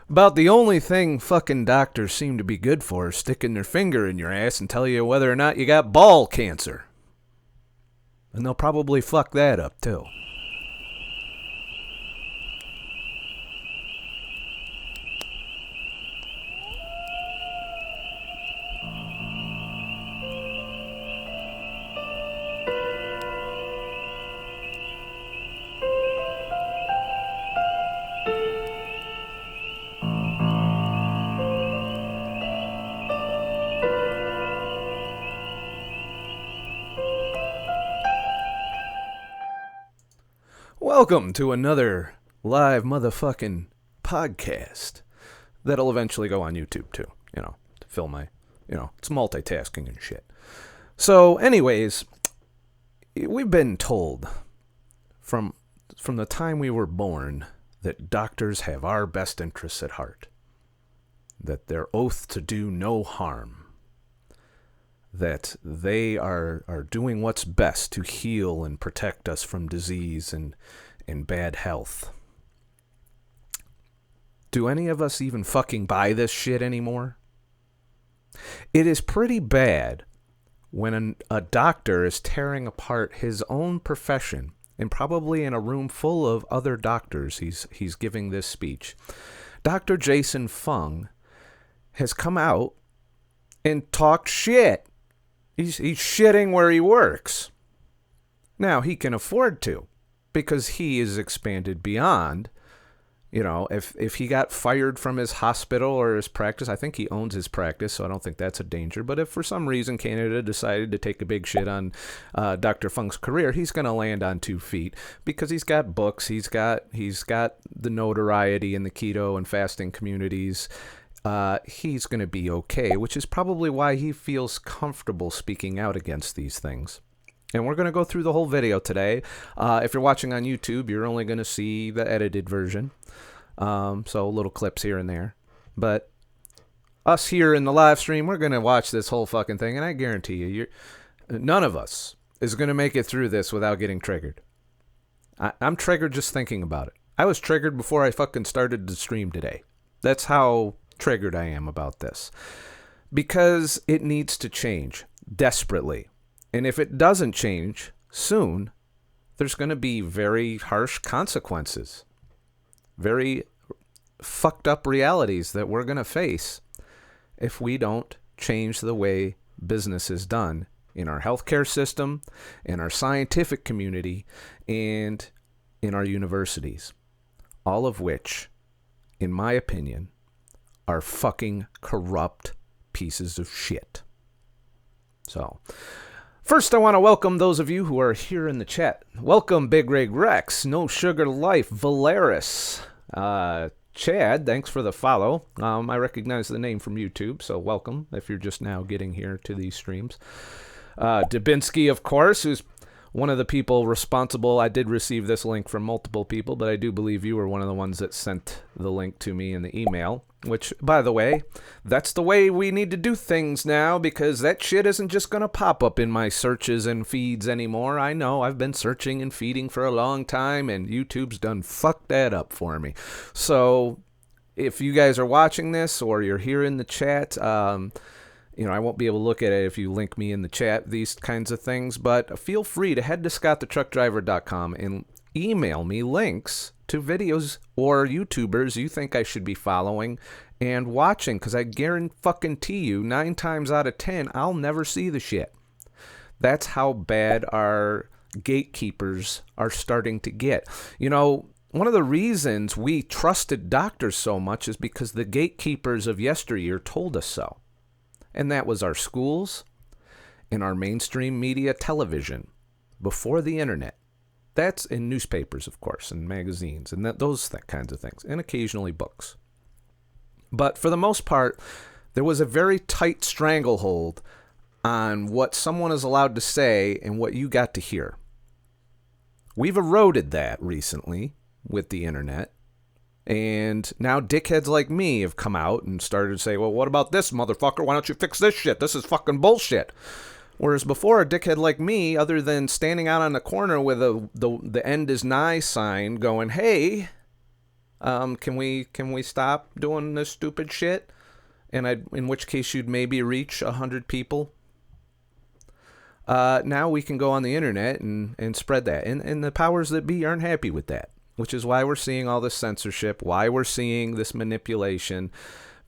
About the only thing fucking doctors seem to be good for is sticking their finger in your ass and tell you whether or not you got ball cancer. And they'll probably fuck that up too. Welcome to another live motherfucking podcast that'll eventually go on YouTube too, to fill my, it's multitasking and shit. So anyways, we've been told from the time we were born that doctors have our best interests at heart, that their oath to do no harm, that they are doing what's best to heal and protect us from disease and bad health. Do any of us even fucking buy this shit anymore? It is pretty bad when a doctor is tearing apart his own profession, and probably in a room full of other doctors he's giving this speech. Dr. Jason Fung has come out and talked shit. He's shitting where he works. Now, he can afford to, because he is expanded beyond. If he got fired from his hospital or his practice, I think he owns his practice, so I don't think that's a danger. But if for some reason Canada decided to take a big shit on Dr. Fung's career, he's going to land on 2 feet because he's got books, he's got the notoriety in the keto and fasting communities. He's going to be okay, which is probably why he feels comfortable speaking out against these things. And we're going to go through the whole video today. If you're watching on YouTube, you're only going to see the edited version. So little clips here and there. But us here in the live stream, we're going to watch this whole fucking thing. And I guarantee you, none of us is going to make it through this without getting triggered. I'm triggered just thinking about it. I was triggered before I fucking started the stream today. That's how triggered I am about this. Because it needs to change desperately. And if it doesn't change soon, there's going to be very harsh consequences. Very fucked up realities that we're going to face if we don't change the way business is done in our healthcare system, in our scientific community, and in our universities. All of which, in my opinion, are fucking corrupt pieces of shit. So, first I want to welcome those of you who are here in the chat. Welcome Big Rig Rex, No Sugar Life, Valeris, Chad, thanks for the follow. I recognize the name from YouTube, so welcome if you're just now getting here to these streams. Dubinsky, of course, who's one of the people responsible. I did receive this link from multiple people, but I do believe you were one of the ones that sent the link to me in the email. Which, by the way, that's the way we need to do things now, because that shit isn't just going to pop up in my searches and feeds anymore. I know, I've been searching and feeding for a long time, and YouTube's done fucked that up for me. So, if you guys are watching this, or you're here in the chat, I won't be able to look at it if you link me in the chat, these kinds of things, but feel free to head to ScottTheTruckDriver.com and email me links to videos or YouTubers you think I should be following and watching, because I guarantee you 9 times out of 10 I'll never see the shit. That's how bad our gatekeepers are starting to get. One of the reasons we trusted doctors so much is because the gatekeepers of yesteryear told us so. And that was our schools and our mainstream media television before the internet. That's in newspapers, of course, and magazines, and those kinds of things, and occasionally books. But for the most part, there was a very tight stranglehold on what someone is allowed to say and what you got to hear. We've eroded that recently with the internet, and now dickheads like me have come out and started to say, well, what about this, motherfucker? Why don't you fix this shit? This is fucking bullshit. Whereas before, a dickhead like me, other than standing out on the corner with the end is nigh sign going, hey, Can we stop doing this stupid shit? And in which case you'd maybe reach 100 people. Now we can go on the internet and spread that. And the powers that be aren't happy with that, which is why we're seeing all this censorship, why we're seeing this manipulation,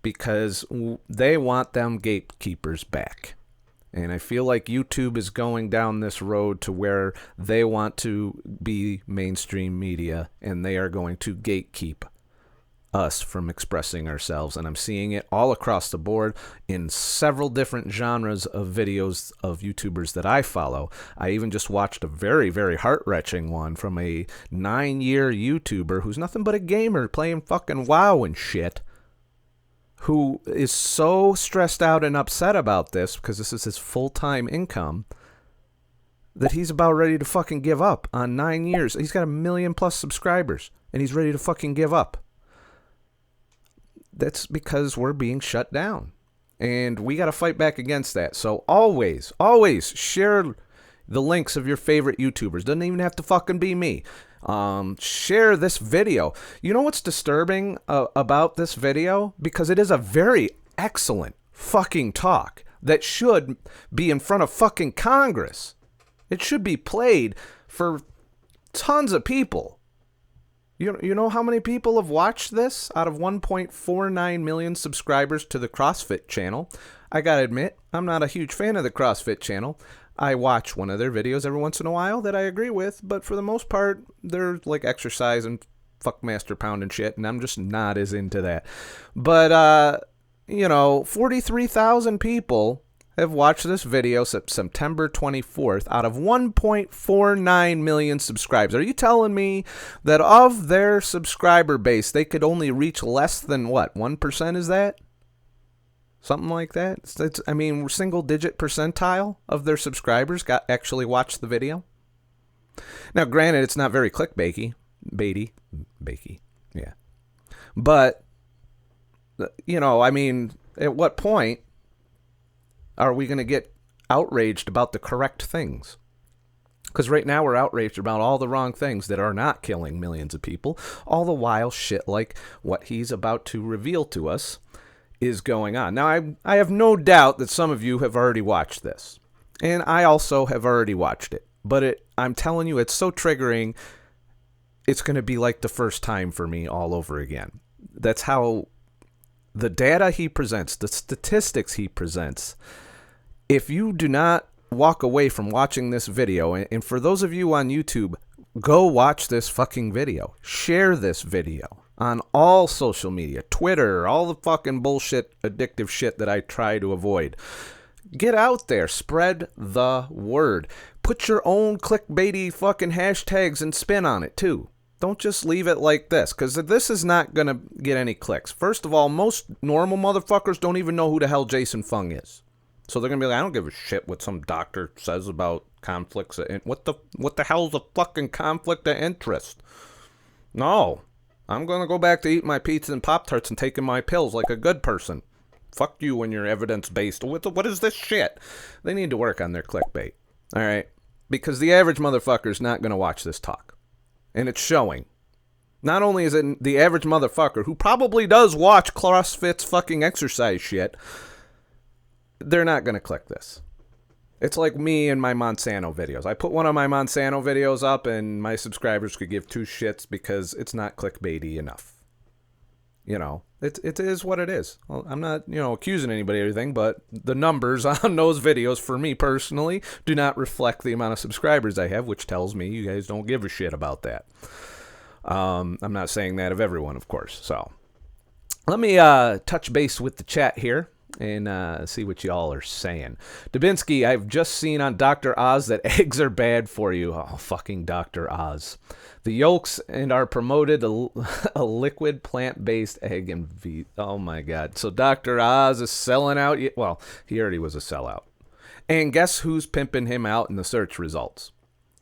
because they want them gatekeepers back. And I feel like YouTube is going down this road to where they want to be mainstream media, and they are going to gatekeep us from expressing ourselves. And I'm seeing it all across the board in several different genres of videos of YouTubers that I follow. I even just watched a very, very heart-wrenching one from a 9-year YouTuber who's nothing but a gamer playing fucking WoW and shit, who is so stressed out and upset about this because this is his full-time income that he's about ready to fucking give up on 9 years. He's got 1 million+ subscribers and he's ready to fucking give up. That's because we're being shut down, and we got to fight back against that. So always share the links of your favorite YouTubers. Doesn't even have to fucking be me. Share this video. You know what's disturbing about this video? Because it is a very excellent fucking talk that should be in front of fucking Congress. It should be played for tons of people. You know how many people have watched this out of 1.49 million subscribers to the CrossFit channel? I gotta admit, I'm not a huge fan of the CrossFit channel. I watch one of their videos every once in a while that I agree with, but for the most part, they're like exercise and fuck master pound and shit, and I'm just not as into that. But, 43,000 people have watched this video September 24th out of 1.49 million subscribers. Are you telling me that of their subscriber base, they could only reach less than what? 1% is that? Something like that? Single-digit percentile of their subscribers actually watched the video. Now, granted, it's not very clickbaity. Yeah. But, at what point are we going to get outraged about the correct things? Because right now we're outraged about all the wrong things that are not killing millions of people. All the while shit like what he's about to reveal to us is going on. Now, I have no doubt that some of you have already watched this. And I also have already watched it. But I'm telling you, it's so triggering, it's going to be like the first time for me all over again. That's how the data he presents, the statistics he presents, if you do not walk away from watching this video, and for those of you on YouTube, go watch this fucking video. Share this video on all social media, Twitter, all the fucking bullshit, addictive shit that I try to avoid. Get out there. Spread the word. Put your own clickbaity fucking hashtags and spin on it, too. Don't just leave it like this, because this is not going to get any clicks. First of all, most normal motherfuckers don't even know who the hell Jason Fung is. So they're going to be like, I don't give a shit what some doctor says about conflicts. What the hell's a fucking conflict of interest? No. I'm going to go back to eating my pizza and Pop-Tarts and taking my pills like a good person. Fuck you and your evidence-based. What is this shit? They need to work on their clickbait. All right? Because the average motherfucker is not going to watch this talk. And it's showing. Not only is it the average motherfucker who probably does watch CrossFit's fucking exercise shit, they're not going to click this. It's like me and my Monsanto videos. I put one of my Monsanto videos up and my subscribers could give two shits because it's not clickbaity enough. It is what it is. Well, I'm not, accusing anybody or anything, but the numbers on those videos for me personally do not reflect the amount of subscribers I have, which tells me you guys don't give a shit about that. I'm not saying that of everyone, of course. So let me touch base with the chat here and see what y'all are saying. Dubinsky, I've just seen on Dr. Oz that eggs are bad for you. Oh, fucking Dr. Oz. The yolks and are promoted a liquid plant-based egg and oh my God. So Dr. Oz is selling out. Well, he already was a sellout. And guess who's pimping him out in the search results?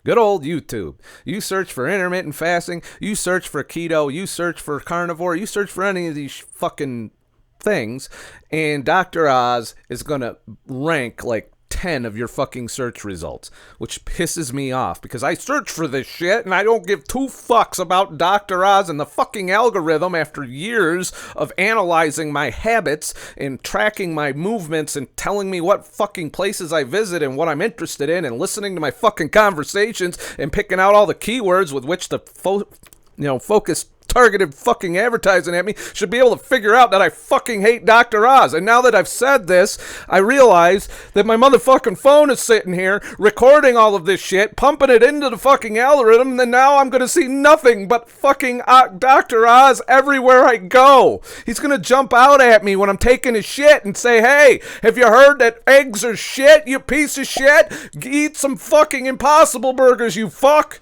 Good old YouTube. You search for intermittent fasting. You search for keto. You search for carnivore. You search for any of these fucking things, and Dr. Oz is going to rank like 10 of your fucking search results, which pisses me off because I search for this shit and I don't give two fucks about Dr. Oz and the fucking algorithm after years of analyzing my habits and tracking my movements and telling me what fucking places I visit and what I'm interested in and listening to my fucking conversations and picking out all the keywords with which to focus targeted fucking advertising at me, should be able to figure out that I fucking hate Dr. Oz. And now that I've said this, I realize that my motherfucking phone is sitting here recording all of this shit, pumping it into the fucking algorithm, and then now I'm gonna see nothing but fucking Dr. Oz everywhere I go. He's gonna jump out at me when I'm taking a shit and say, hey, have you heard that eggs are shit, you piece of shit? Eat some fucking Impossible Burgers, you fuck.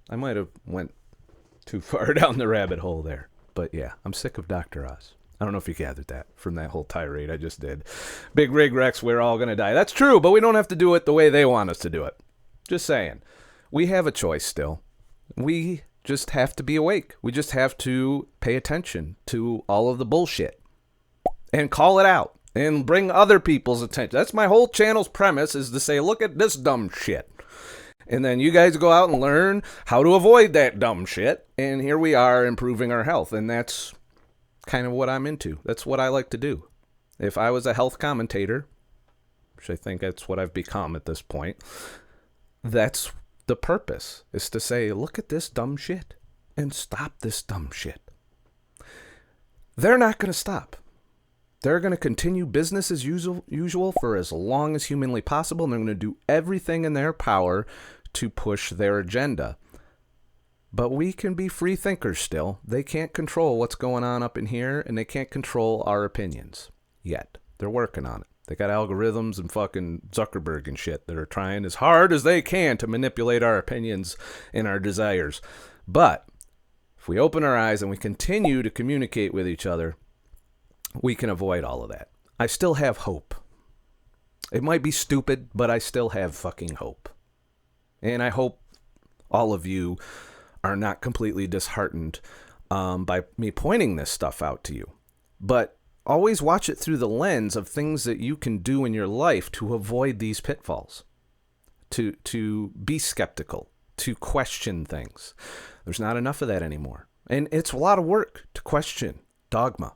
I might have went too far down the rabbit hole there. But yeah, I'm sick of Dr. Oz. I don't know if you gathered that from that whole tirade I just did. Big Rig Rex, we're all going to die. That's true, but we don't have to do it the way they want us to do it. Just saying. We have a choice still. We just have to be awake. We just have to pay attention to all of the bullshit and call it out and bring other people's attention. That's my whole channel's premise, is to say, look at this dumb shit. And then you guys go out and learn how to avoid that dumb shit. And here we are improving our health. And that's kind of what I'm into. That's what I like to do. If I was a health commentator, which I think that's what I've become at this point, that's the purpose, is to say, look at this dumb shit and stop this dumb shit. They're not going to stop. They're going to continue business as usual for as long as humanly possible. And they're going to do everything in their power to push their agenda. But we can be free thinkers still. They can't control what's going on up in here, and they can't control our opinions yet. They're working on it. They got algorithms and fucking Zuckerberg and shit that are trying as hard as they can to manipulate our opinions and our desires. But if we open our eyes and we continue to communicate with each other, we can avoid all of that. I still have hope. It might be stupid, but I still have fucking hope. And I hope all of you are not completely disheartened by me pointing this stuff out to you. But always watch it through the lens of things that you can do in your life to avoid these pitfalls. To be skeptical, to question things. There's not enough of that anymore. And it's a lot of work to question dogma,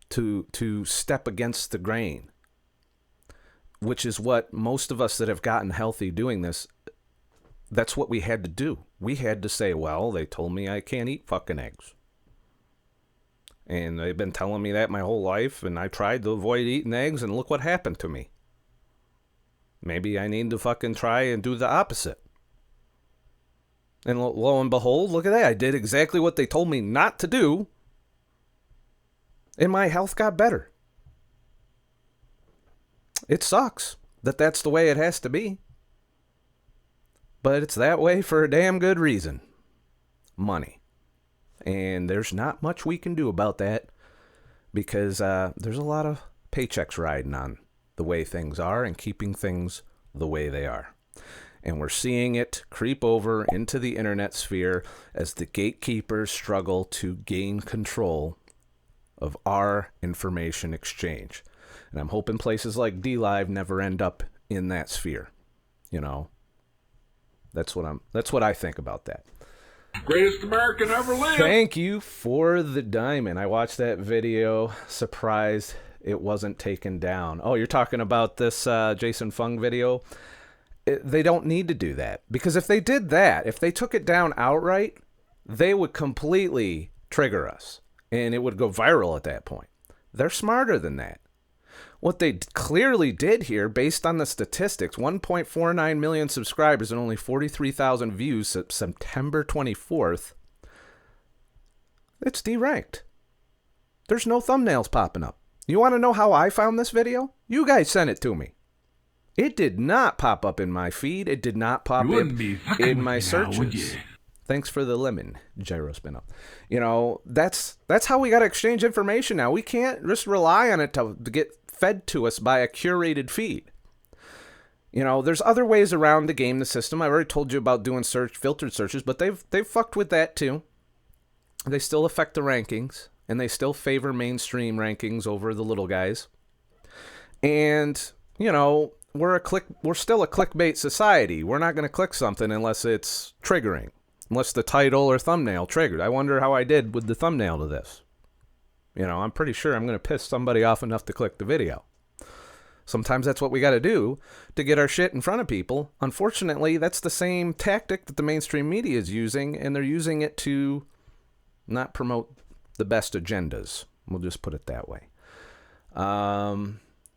to step against the grain, which is what most of us that have gotten healthy doing this, that's what we had to do. We had to say, well, they told me I can't eat fucking eggs. And they've been telling me that my whole life, and I tried to avoid eating eggs, and look what happened to me. Maybe I need to fucking try and do the opposite. And lo and behold, look at that. I did exactly what they told me not to do, and my health got better. It sucks that that's the way it has to be. But it's that way for a damn good reason. Money. And there's not much we can do about that, because there's a lot of paychecks riding on the way things are and keeping things the way they are. And we're seeing it creep over into the internet sphere as the gatekeepers struggle to gain control of our information exchange. And I'm hoping places like DLive never end up in that sphere. You know, that's what I think about that. Greatest American ever lived. Thank you for the diamond. I watched that video. Surprised it wasn't taken down. Oh, you're talking about this Jason Fung video? They don't need to do that. Because if they did that, if they took it down outright, they would completely trigger us. And it would go viral at that point. They're smarter than that. What they clearly did here, based on the statistics, 1.49 million subscribers and only 43,000 views September 24th, it's deranked. There's no thumbnails popping up. You want to know how I found this video? You guys sent it to me. It did not pop up in my feed. It did not pop up in my searches. Thanks for the lemon, gyro spin up. You know, that's how we got to exchange information now. We can't just rely on it to get fed to us by a curated feed. You know, there's other ways around to game the system. I already told you about doing filtered searches, but they've fucked with that too. They still affect the rankings, and they still favor mainstream rankings over the little guys. And, you know, we're still a clickbait society. We're not going to click something unless it's triggering, unless the title or thumbnail triggered. I wonder how I did with the thumbnail to this. I'm pretty sure I'm going to piss somebody off enough to click the video. Sometimes that's what we got to do to get our shit in front of people. Unfortunately, that's the same tactic that the mainstream media is using, and they're using it to not promote the best agendas. We'll just put it that way.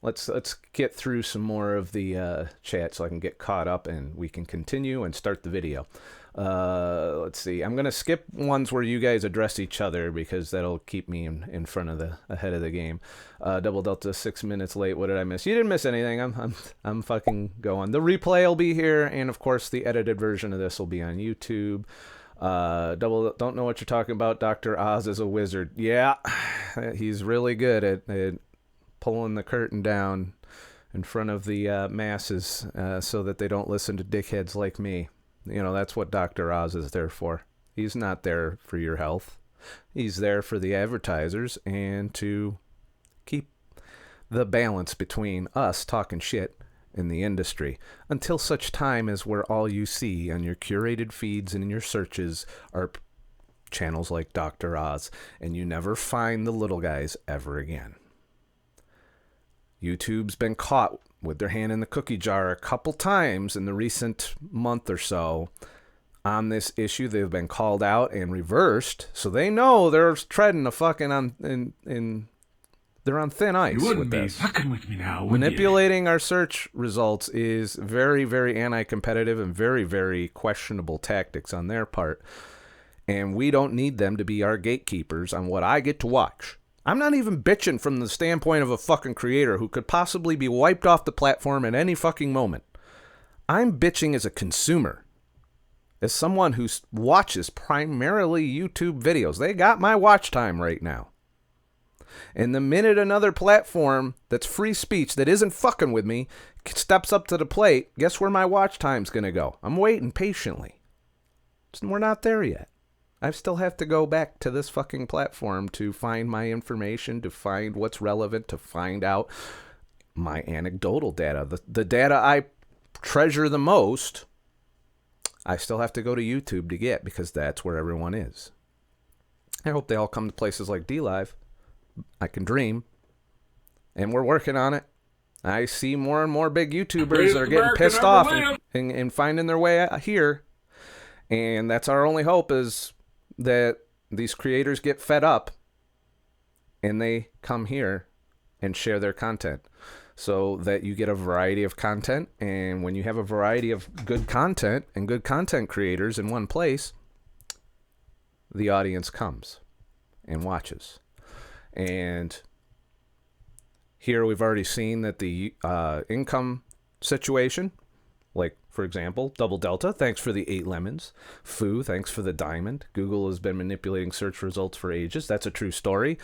Let's get through some more of the chat so I can get caught up and we can continue and start the video. Let's see. I'm going to skip ones where you guys address each other because that'll keep me in front of ahead of the game. Double Delta 6 minutes late. What did I miss? You didn't miss anything. I'm fucking going. The replay will be here, and of course the edited version of this will be on YouTube. Don't know what you're talking about. Dr. Oz is a wizard. Yeah, he's really good at pulling the curtain down in front of the masses so that they don't listen to dickheads like me. That's what Dr. Oz is there for. He's not there for your health. He's there for the advertisers and to keep the balance between us talking shit and the industry until such time as where all you see on your curated feeds and in your searches are channels like Dr. Oz, and you never find the little guys ever again. YouTube's been caught with their hand in the cookie jar a couple times in the recent month or so on this issue. They've been called out and reversed, so they know they're treading a fucking they're on thin ice. You wouldn't with be this. fucking with me now, would Manipulating our search results is very, very anti-competitive and very, very questionable tactics on their part, and we don't need them to be our gatekeepers on what I get to watch. I'm not even bitching from the standpoint of a fucking creator who could possibly be wiped off the platform at any fucking moment. I'm bitching as a consumer, as someone who watches primarily YouTube videos. They got my watch time right now. And the minute another platform that's free speech that isn't fucking with me steps up to the plate, guess where my watch time's going to go? I'm waiting patiently. We're not there yet. I still have to go back to this fucking platform to find my information, to find what's relevant, to find out my anecdotal data. The data I treasure the most, I still have to go to YouTube to get because that's where everyone is. I hope they all come to places like DLive. I can dream. And we're working on it. I see more and more big YouTubers that are getting pissed off and finding their way out here. And that's our only hope, is that these creators get fed up and they come here and share their content so that you get a variety of content. And when you have a variety of good content and good content creators in one place, the audience comes and watches. And here we've already seen that the income situation, like, for example, Double Delta, thanks for the 8 lemons. Foo, thanks for the diamond. Google has been manipulating search results for ages. That's a true story.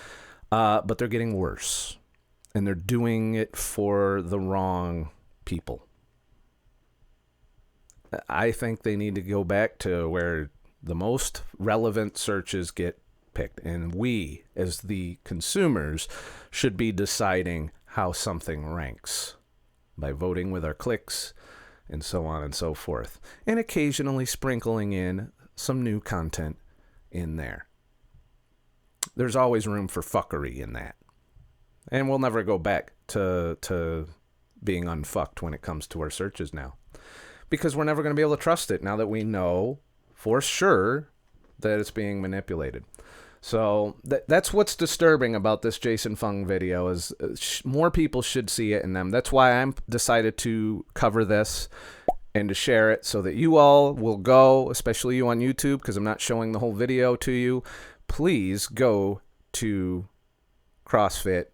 But they're getting worse. And they're doing it for the wrong people. I think they need to go back to where the most relevant searches get picked. And we, as the consumers, should be deciding how something ranks by voting with our clicks, and so on and so forth, and occasionally sprinkling in some new content in there. There's always room for fuckery in that. And we'll never go back to being unfucked when it comes to our searches now, because we're never going to be able to trust it now that we know for sure that it's being manipulated. So that's what's disturbing about this Jason Fung video, is more people should see it in them. That's why I'm decided to cover this and to share it so that you all will go, especially you on YouTube, because I'm not showing the whole video to you. Please go to CrossFit,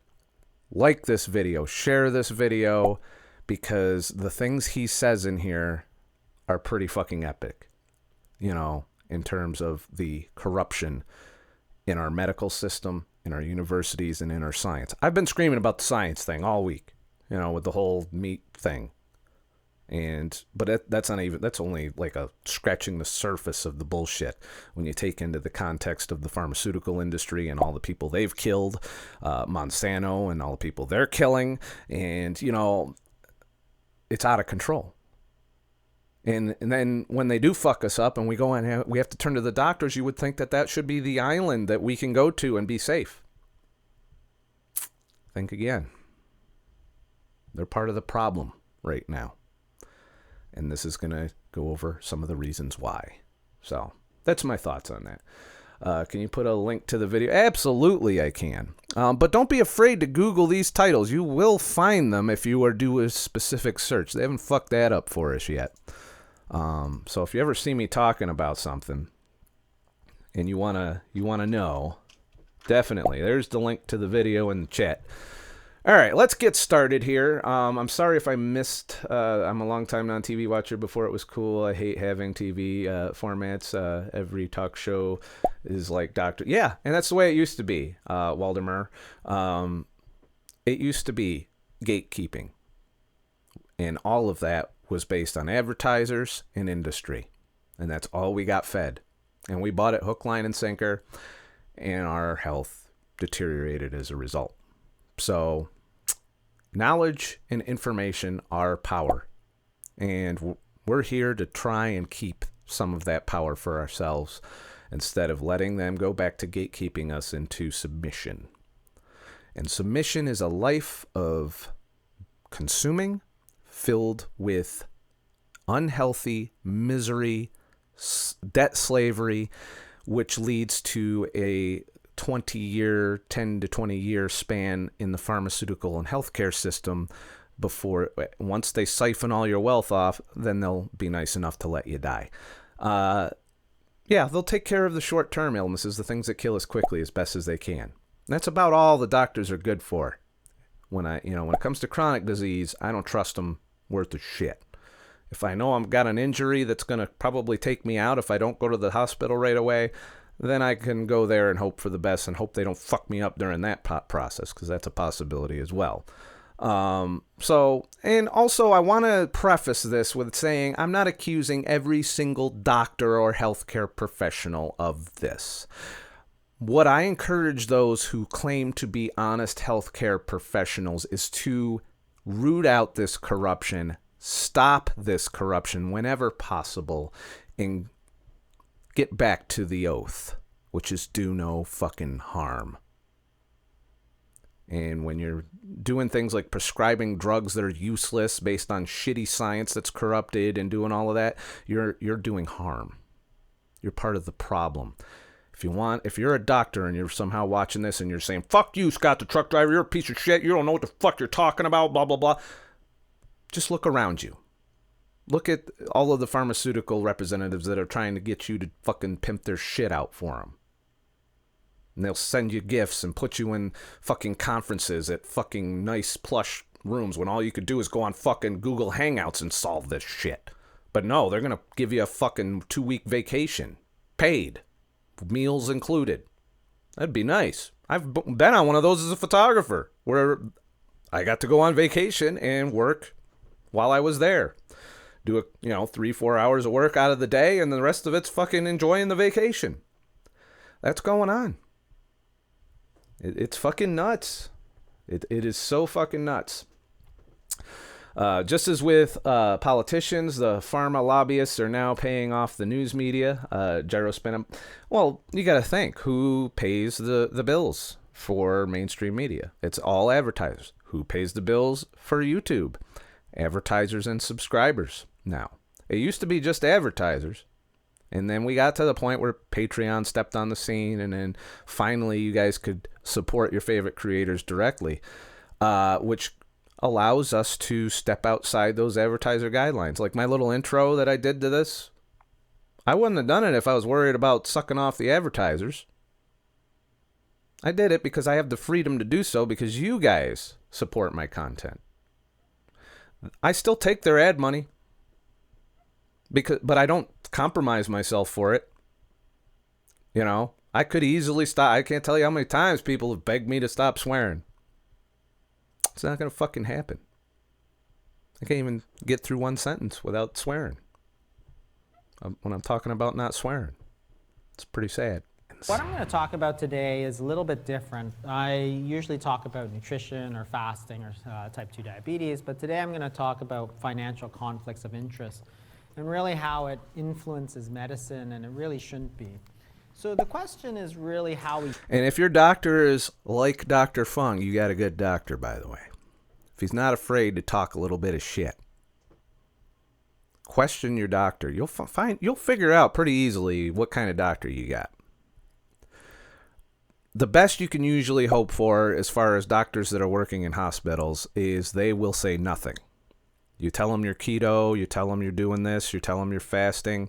like this video, share this video, because the things he says in here are pretty fucking epic, in terms of the corruption in our medical system, in our universities, and in our science. I've been screaming about the science thing all week, with the whole meat thing. But that's only like a scratching the surface of the bullshit when you take into the context of the pharmaceutical industry and all the people they've killed, Monsanto and all the people they're killing. And, it's out of control. And then when they do fuck us up and we go and we have to turn to the doctors, you would think that that should be the island that we can go to and be safe. Think again. They're part of the problem right now. And this is going to go over some of the reasons why. So that's my thoughts on that. Can you put a link to the video? Absolutely, I can. But don't be afraid to Google these titles. You will find them if you do a specific search. They haven't fucked that up for us yet. So if you ever see me talking about something and you wanna know, definitely, there's the link to the video in the chat. All right, let's get started here. I'm sorry if I missed. I'm a long time non-TV watcher. Before it was cool. I hate having TV formats. Every talk show is like Doctor. Yeah, and that's the way it used to be, Waldemar. It used to be gatekeeping, and all of that was based on advertisers and industry, and that's all we got fed. And we bought it hook, line, and sinker, and our health deteriorated as a result. So knowledge and information are power, and we're here to try and keep some of that power for ourselves instead of letting them go back to gatekeeping us into submission. And submission is a life of consuming filled with unhealthy misery, debt slavery, which leads to a 10 to 20 year span in the pharmaceutical and healthcare system before, once they siphon all your wealth off, then they'll be nice enough to let you die. Yeah, they'll take care of the short-term illnesses, the things that kill us quickly, as best as they can. That's about all the doctors are good for. When it comes to chronic disease, I don't trust them worth a shit. If I know I've got an injury that's going to probably take me out if I don't go to the hospital right away, then I can go there and hope for the best and hope they don't fuck me up during that process, because that's a possibility as well. And also I want to preface this with saying I'm not accusing every single doctor or healthcare professional of this. What I encourage those who claim to be honest healthcare professionals is to root out this corruption, stop this corruption whenever possible, and get back to the oath, which is do no fucking harm. And when you're doing things like prescribing drugs that are useless based on shitty science that's corrupted and doing all of that, you're doing harm. You're part of the problem. If you're a doctor and you're somehow watching this and you're saying, fuck you, Scott the truck driver, you're a piece of shit, you don't know what the fuck you're talking about, blah, blah, blah. Just look around you. Look at all of the pharmaceutical representatives that are trying to get you to fucking pimp their shit out for them. And they'll send you gifts and put you in fucking conferences at fucking nice plush rooms when all you could do is go on fucking Google Hangouts and solve this shit. But no, they're going to give you a fucking 2-week vacation. Paid. Meals included. That'd be nice. I've been on one of those as a photographer where I got to go on vacation and work while I was there. Do 3-4 hours of work out of the day, and the rest of it's fucking enjoying the vacation. That's going on. It's fucking nuts. It is so fucking nuts. Just as with politicians, the pharma lobbyists are now paying off the news media, gyro spin. Well, you got to think, who pays the bills for mainstream media? It's all advertisers. Who pays the bills for YouTube? Advertisers and subscribers. Now, it used to be just advertisers, and then we got to the point where Patreon stepped on the scene, and then finally you guys could support your favorite creators directly, which allows us to step outside those advertiser guidelines. Like my little intro that I did to this, I wouldn't have done it if I was worried about sucking off the advertisers. I did it because I have the freedom to do so because you guys support my content. I still take their ad money, but I don't compromise myself for it. I could easily stop. I can't tell you how many times people have begged me to stop swearing. It's not going to fucking happen. I can't even get through one sentence without swearing. When I'm talking about not swearing. It's pretty sad. guidelines. What I'm going to talk about today is a little bit different. I usually talk about nutrition or fasting or type 2 diabetes, but today I'm going to talk about financial conflicts of interest and really how it influences medicine, and it really shouldn't be. So the question is really how we... And if your doctor is like Dr. Fung, you got a good doctor, by the way. If he's not afraid to talk a little bit of shit. Question your doctor. You'll figure out pretty easily what kind of doctor you got. The best you can usually hope for as far as doctors that are working in hospitals is they will say nothing. You tell them you're keto, you tell them you're doing this, you tell them you're fasting.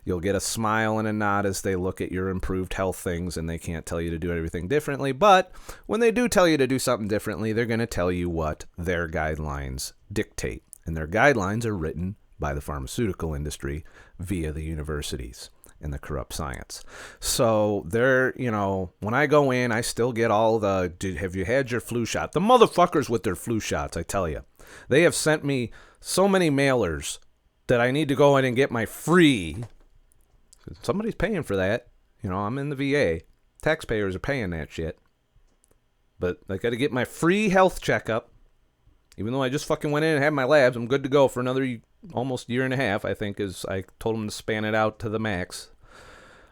You'll get a smile and a nod as they look at your improved health things, and they can't tell you to do everything differently. But when they do tell you to do something differently, they're going to tell you what their guidelines dictate. And their guidelines are written by the pharmaceutical industry via the universities and the corrupt science. So they're, when I go in, I still get all the, have you had your flu shot? The motherfuckers with their flu shots, I tell you. They have sent me so many mailers that I need to go in and get my free. Somebody's paying for that. I'm in the VA. Taxpayers are paying that shit. But I got to get my free health checkup. Even though I just fucking went in and had my labs, I'm good to go for another almost year and a half, I think, is I told them to span it out to the max.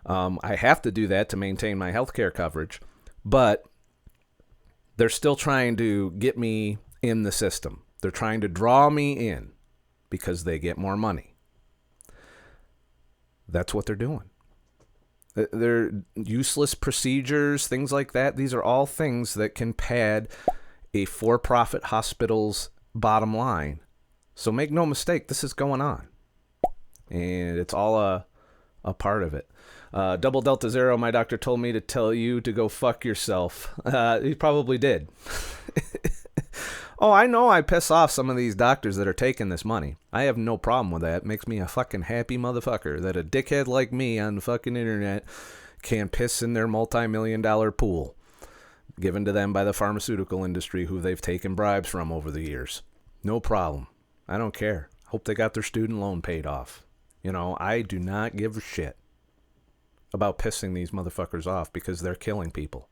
I have to do that to maintain my health care coverage. But they're still trying to get me in the system. They're trying to draw me in because they get more money. That's what they're doing. They're useless procedures, things like that. These are all things that can pad a for-profit hospital's bottom line. So make no mistake, this is going on. And it's all a part of it. Double Delta Zero, my doctor told me to tell you to go fuck yourself. He probably did. Oh, I know I piss off some of these doctors that are taking this money. I have no problem with that. It makes me a fucking happy motherfucker that a dickhead like me on the fucking internet can piss in their multi-million-dollar pool given to them by the pharmaceutical industry who they've taken bribes from over the years. No problem. I don't care. Hope they got their student loan paid off. I do not give a shit about pissing these motherfuckers off because they're killing people.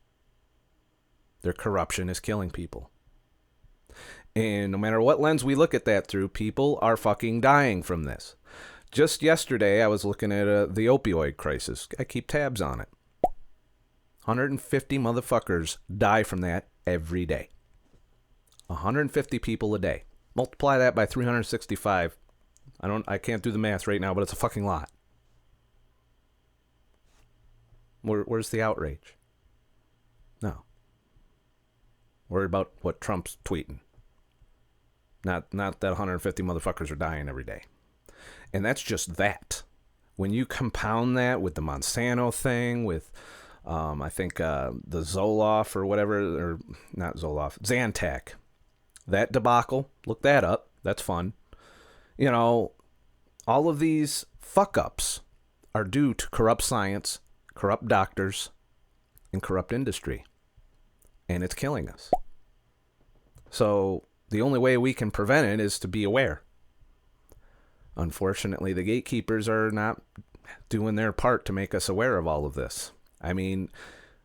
Their corruption is killing people. And no matter what lens we look at that through, people are fucking dying from this. Just yesterday, I was looking at the opioid crisis. I keep tabs on it. 150 motherfuckers die from that every day. 150 people a day. Multiply that by 365. I can't do the math right now, but it's a fucking lot. Where's the outrage? No. Worried about what Trump's tweeting. Not that 150 motherfuckers are dying every day. And that's just that. When you compound that with the Monsanto thing, with, I think, the Zoloft or whatever, or not Zoloft, Zantac. That debacle, look that up. That's fun. All of these fuck-ups are due to corrupt science, corrupt doctors, and corrupt industry. And it's killing us. So the only way we can prevent it is to be aware. Unfortunately, the gatekeepers are not doing their part to make us aware of all of this. I mean,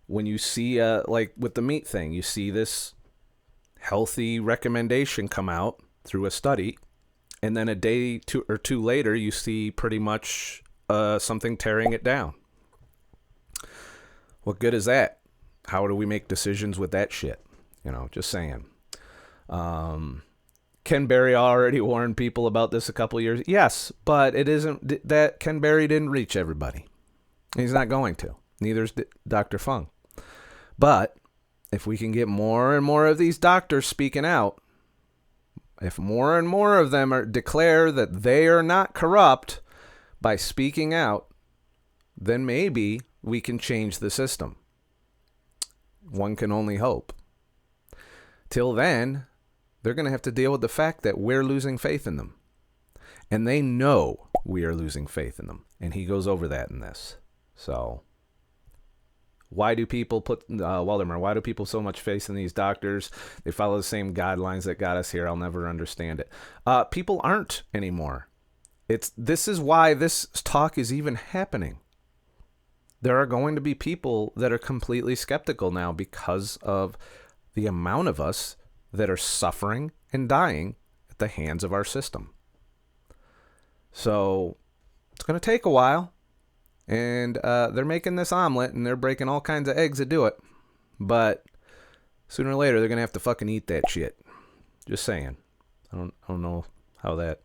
when you see, like with the meat thing, you see this healthy recommendation come out through a study, and then a day or two later, you see pretty much something tearing it down. What good is that? How do we make decisions with that shit? Just saying. Ken Berry already warned people about this a couple years. Yes, but it isn't that Ken Berry didn't reach everybody. He's not going to. Neither's Dr. Fung. But if we can get more and more of these doctors speaking out, if more and more of them declare that they are not corrupt by speaking out, then maybe we can change the system. One can only hope. Till then, they're going to have to deal with the fact that we're losing faith in them. And they know we are losing faith in them. And he goes over that in this. So, why do people Waldemar, why do people so much faith in these doctors? They follow the same guidelines that got us here. I'll never understand it. People aren't anymore. This is why this talk is even happening. there are going to be people that are completely skeptical now because of the amount of us that are suffering and dying at the hands of our system. So it's going to take a while, and they're making this omelet, and they're breaking all kinds of eggs to do it. But sooner or later, they're going to have to fucking eat that shit. Just saying. I don't know how that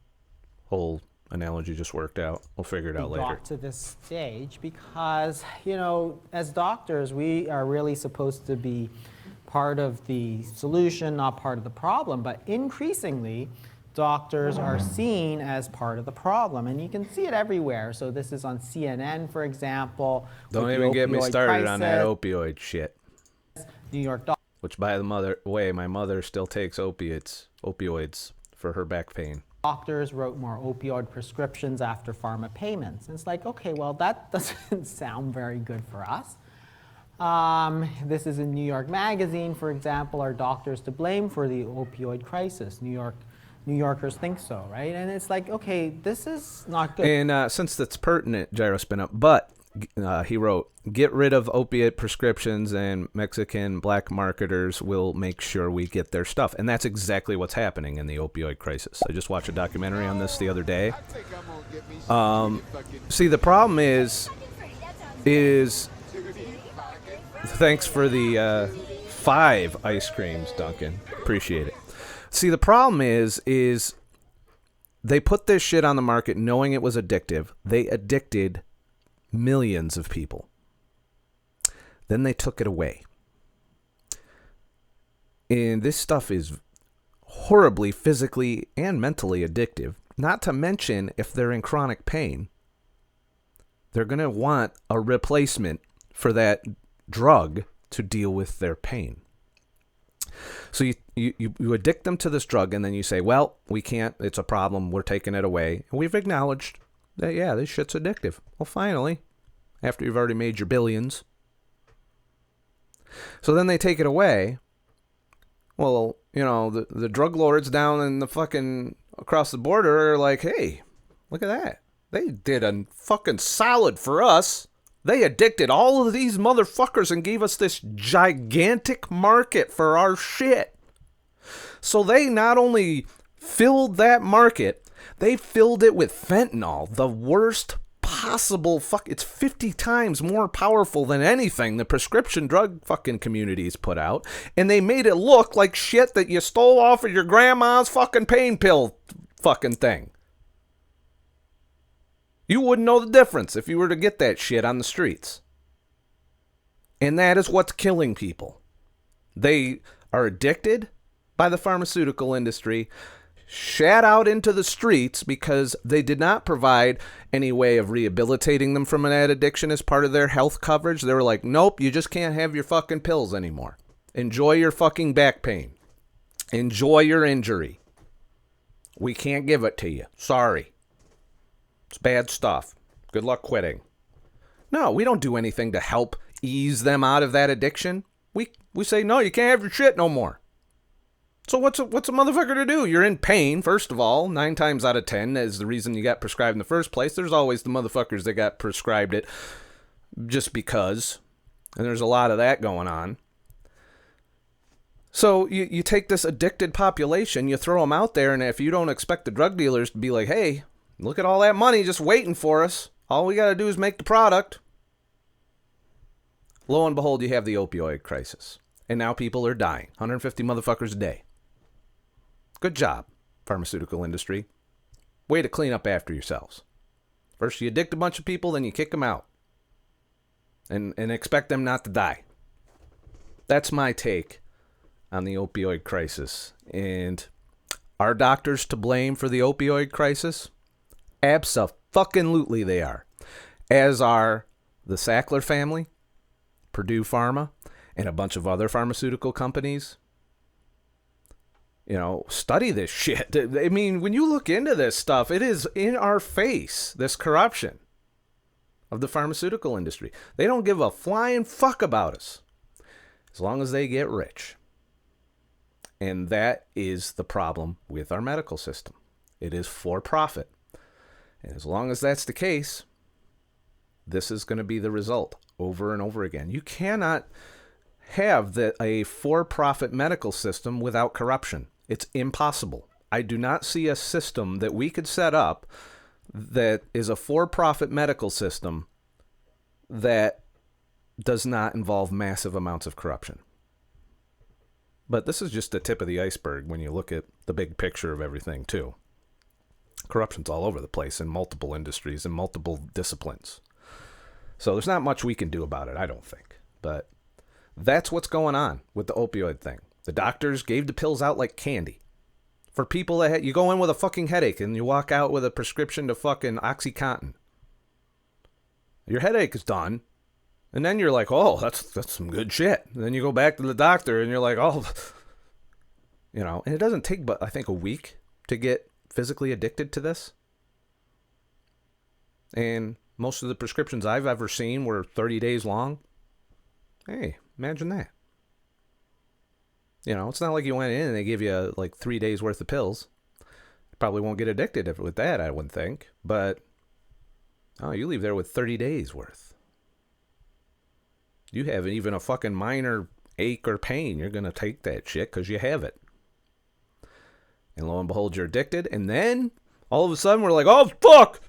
whole analogy just worked out. We'll figure it out later. We got to this stage because, as doctors, we are really supposed to be part of the solution, not part of the problem. But increasingly, doctors are seen as part of the problem. And you can see it everywhere. So this is on CNN, for example. Don't even get me started on that opioid shit. New York Which, by the way, my mother still takes opioids for her back pain. Doctors wrote more opioid prescriptions after pharma payments. And it's like, okay, well, that doesn't sound very good for us. This is in New York Magazine, for example. Are doctors to blame for the opioid crisis? New Yorkers think so, right? And it's like, okay, this is not good. And since that's pertinent, Gyro Spin Up, but he wrote, get rid of opiate prescriptions and Mexican black marketers will make sure we get their stuff. And that's exactly what's happening in the opioid crisis. I just watched a documentary on this the other day. See, the problem is thanks for the 5 ice creams, Duncan. Appreciate it. See, the problem is they put this shit on the market knowing it was addictive. They addicted millions of people. Then they took it away. And this stuff is horribly physically and mentally addictive. Not to mention, if they're in chronic pain, they're going to want a replacement for that drug to deal with their pain. So you addict them to this drug, and then you say, well, we can't, it's a problem, we're taking it away. And we've acknowledged that, yeah, this shit's addictive. Well, finally, after you've already made your billions. So then they take it away. Well, the drug lords down in the fucking across the border are like, hey, look at that. They did a fucking solid for us. They addicted all of these motherfuckers and gave us this gigantic market for our shit. So they not only filled that market, they filled it with fentanyl, the worst possible it's 50 times more powerful than anything the prescription drug fucking communities put out, and they made it look like shit that you stole off of your grandma's fucking pain pill fucking thing. You wouldn't know the difference if you were to get that shit on the streets. And that is what's killing people. They are addicted by the pharmaceutical industry, shat out into the streets because they did not provide any way of rehabilitating them from that addiction as part of their health coverage. They were like, nope, you just can't have your fucking pills anymore. Enjoy your fucking back pain. Enjoy your injury. We can't give it to you. Sorry. It's bad stuff. Good luck quitting. No, we don't do anything to help ease them out of that addiction. We say, no, you can't have your shit no more. So what's a motherfucker to do? You're in pain, first of all. 9 times out of 10 is the reason you got prescribed in the first place. There's always the motherfuckers that got prescribed it just because. And there's a lot of that going on. So you take this addicted population, you throw them out there, and if you don't expect the drug dealers to be like, hey, look at all that money just waiting for us. All we got to do is make the product. Lo and behold, you have the opioid crisis. And now people are dying. 150 motherfuckers a day. Good job, pharmaceutical industry. Way to clean up after yourselves. First you addict a bunch of people, then you kick them out. And expect them not to die. That's my take on the opioid crisis. And are doctors to blame for the opioid crisis? Abso-fucking-lutely they are. As are the Sackler family, Purdue Pharma, and a bunch of other pharmaceutical companies. Study this shit. I mean, when you look into this stuff, it is in our face, this corruption of the pharmaceutical industry. They don't give a flying fuck about us as long as they get rich. And that is the problem with our medical system. It is for profit. And as long as that's the case, this is going to be the result over and over again. You cannot have a for-profit medical system without corruption. It's impossible. I do not see a system that we could set up that is a for-profit medical system that does not involve massive amounts of corruption. But this is just the tip of the iceberg when you look at the big picture of everything, too. Corruption's all over the place in multiple industries and multiple disciplines. So there's not much we can do about it, I don't think. But that's what's going on with the opioid thing. The doctors gave the pills out like candy. For people that you go in with a fucking headache and you walk out with a prescription to fucking OxyContin. Your headache is done. And then you're like, oh, that's some good shit. And then you go back to the doctor and you're like, oh, and it doesn't take but I think a week to get physically addicted to this. And most of the prescriptions I've ever seen were 30 days long. Hey, imagine that. It's not like you went in and they give you like 3 days worth of pills. You probably won't get addicted with that, I wouldn't think. But, you leave there with 30 days worth. You have even a fucking minor ache or pain. You're going to take that shit because you have it. And lo and behold, you're addicted. And then, all of a sudden, we're like, oh, fuck!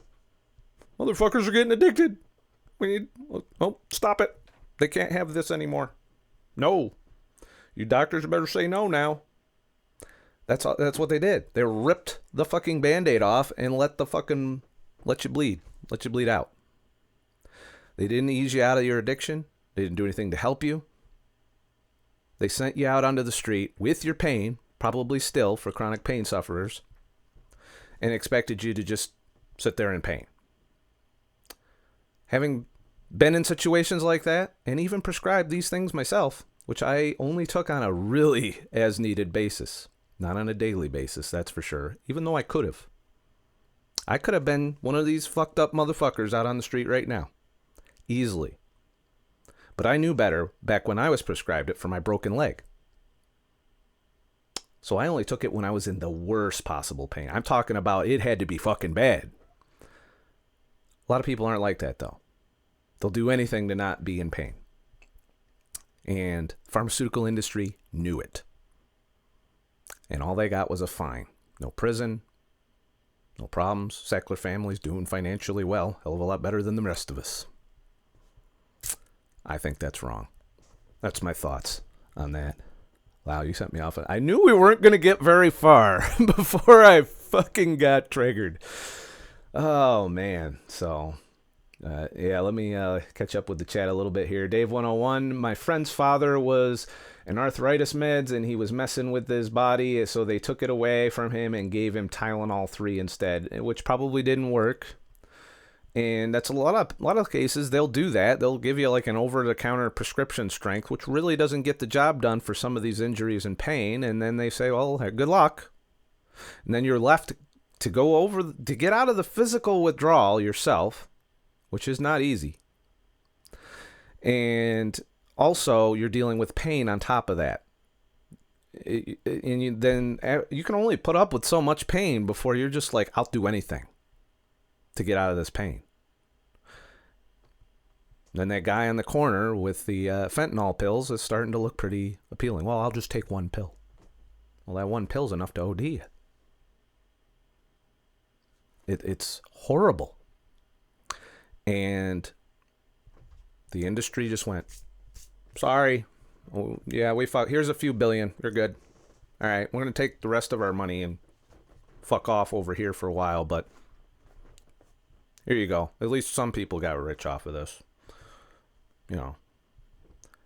Motherfuckers are getting addicted. Stop it. They can't have this anymore. No. You doctors better say no now. That's what they did. They ripped the fucking Band-Aid off and let you bleed. Let you bleed out. They didn't ease you out of your addiction. They didn't do anything to help you. They sent you out onto the street with your pain, probably still for chronic pain sufferers, and expected you to just sit there in pain. Having been in situations like that, and even prescribed these things myself, which I only took on a really as-needed basis, not on a daily basis, that's for sure, even though I could have. I could have been one of these fucked up motherfuckers out on the street right now. Easily. But I knew better back when I was prescribed it for my broken leg. So I only took it when I was in the worst possible pain. I'm talking about it had to be fucking bad. A lot of people aren't like that, though. They'll do anything to not be in pain. And pharmaceutical industry knew it. And all they got was a fine. No prison. No problems. Secular families doing financially well. Hell of a lot better than the rest of us. I think that's wrong. That's my thoughts on that. Wow, you sent me off. I knew we weren't going to get very far before I fucking got triggered. Oh, man. So, let me catch up with the chat a little bit here. Dave 101, my friend's father was an arthritis meds, and he was messing with his body, so they took it away from him and gave him Tylenol 3 instead, which probably didn't work. And that's a lot of cases, they'll do that. They'll give you like an over-the-counter prescription strength, which really doesn't get the job done for some of these injuries and pain. And then they say, well, good luck. And then you're left to get out of the physical withdrawal yourself, which is not easy. And also, you're dealing with pain on top of that. And then you can only put up with so much pain before you're just like, I'll do anything to get out of this pain. Then that guy on the corner with the fentanyl pills is starting to look pretty appealing. Well, I'll just take one pill. Well, that one pill's enough to OD you. It's horrible. And the industry just went, sorry. Oh, yeah, here's a few billion. You're good. All right, we're going to take the rest of our money and fuck off over here for a while, but here you go. At least some people got rich off of this.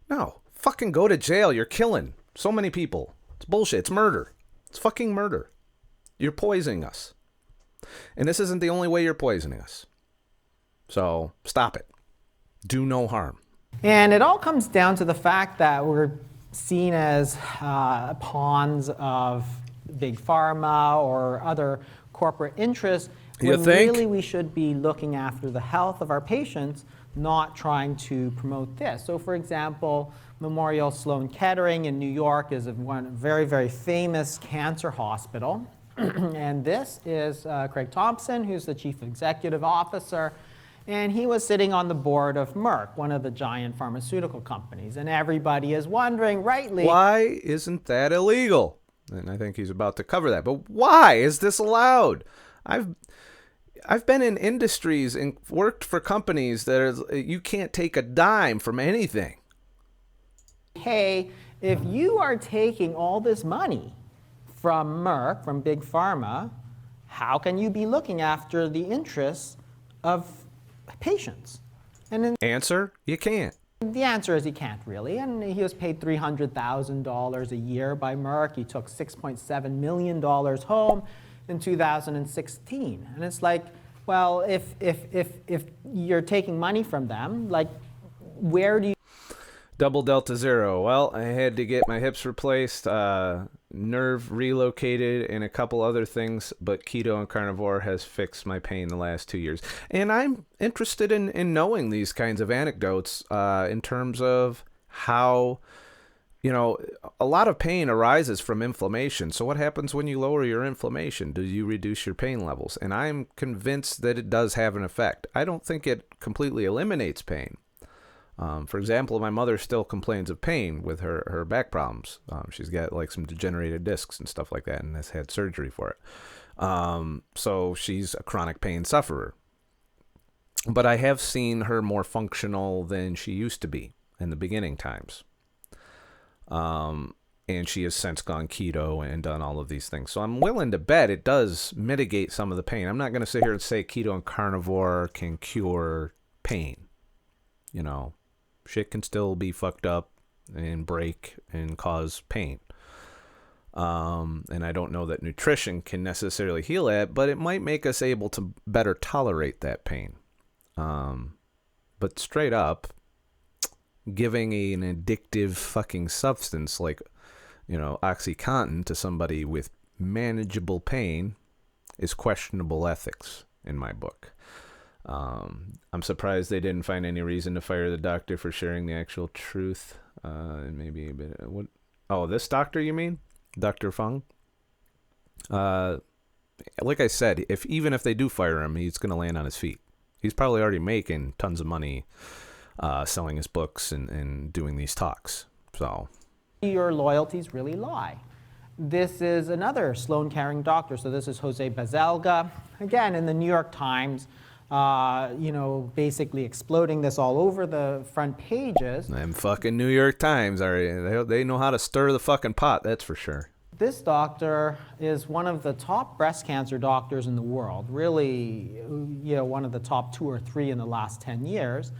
No, fucking go to jail. You're killing so many people. It's bullshit. It's murder. It's fucking murder. You're poisoning us. And this isn't the only way you're poisoning us. So stop it. Do no harm. And it all comes down to the fact that we're seen as pawns of big pharma or other corporate interests. When really we should be looking after the health of our patients, not trying to promote this. So for example, Memorial Sloan Kettering in New York is one very, very famous cancer hospital. And this is Craig Thompson, who's the chief executive officer. And he was sitting on the board of Merck, one of the giant pharmaceutical companies. And everybody is wondering, rightly, why isn't that illegal? And I think he's about to cover that. But why is this allowed? I've been in industries and worked for companies that you can't take a dime from anything. hey, if you are taking all this money from Merck, from Big Pharma, how can you be looking after the interests of patients? And then Answer, you can't. the answer is he can't really. And he was paid $300,000 a year by Merck. He took $6.7 million home in 2016. And it's like, well, if you're taking money from them, like, where do you Double Delta Zero. Well, I had to get my hips replaced, nerve relocated, and a couple other things, but keto and carnivore has fixed my pain the last 2 years. And I'm interested in knowing these kinds of anecdotes in terms of how, a lot of pain arises from inflammation. So what happens when you lower your inflammation? Do you reduce your pain levels? And I'm convinced that it does have an effect. I don't think it completely eliminates pain. For example, my mother still complains of pain with her back problems. She's got like some degenerated discs and stuff like that and has had surgery for it. So she's a chronic pain sufferer. But I have seen her more functional than she used to be in the beginning times. And she has since gone keto and done all of these things. So I'm willing to bet it does mitigate some of the pain. I'm not going to sit here and say keto and carnivore can cure pain. Shit can still be fucked up and break and cause pain. And I don't know that nutrition can necessarily heal that, but it might make us able to better tolerate that pain. But straight up, giving an addictive fucking substance like, OxyContin to somebody with manageable pain is questionable ethics in my book. I'm surprised they didn't find any reason to fire the doctor for sharing the actual truth. And maybe a bit. What? Oh, this doctor, you mean? Dr. Fung? Like I said, even if they do fire him, he's going to land on his feet. He's probably already making tons of money selling his books and doing these talks. So your loyalties really lie? This is another Sloan-carrying doctor. So this is Jose Baselga, again in the New York Times. Basically exploding this all over the front pages. Them fucking New York Times, they know how to stir the fucking pot, that's for sure. This doctor is one of the top breast cancer doctors in the world, really, one of the top 2 or 3 in the last 10 years.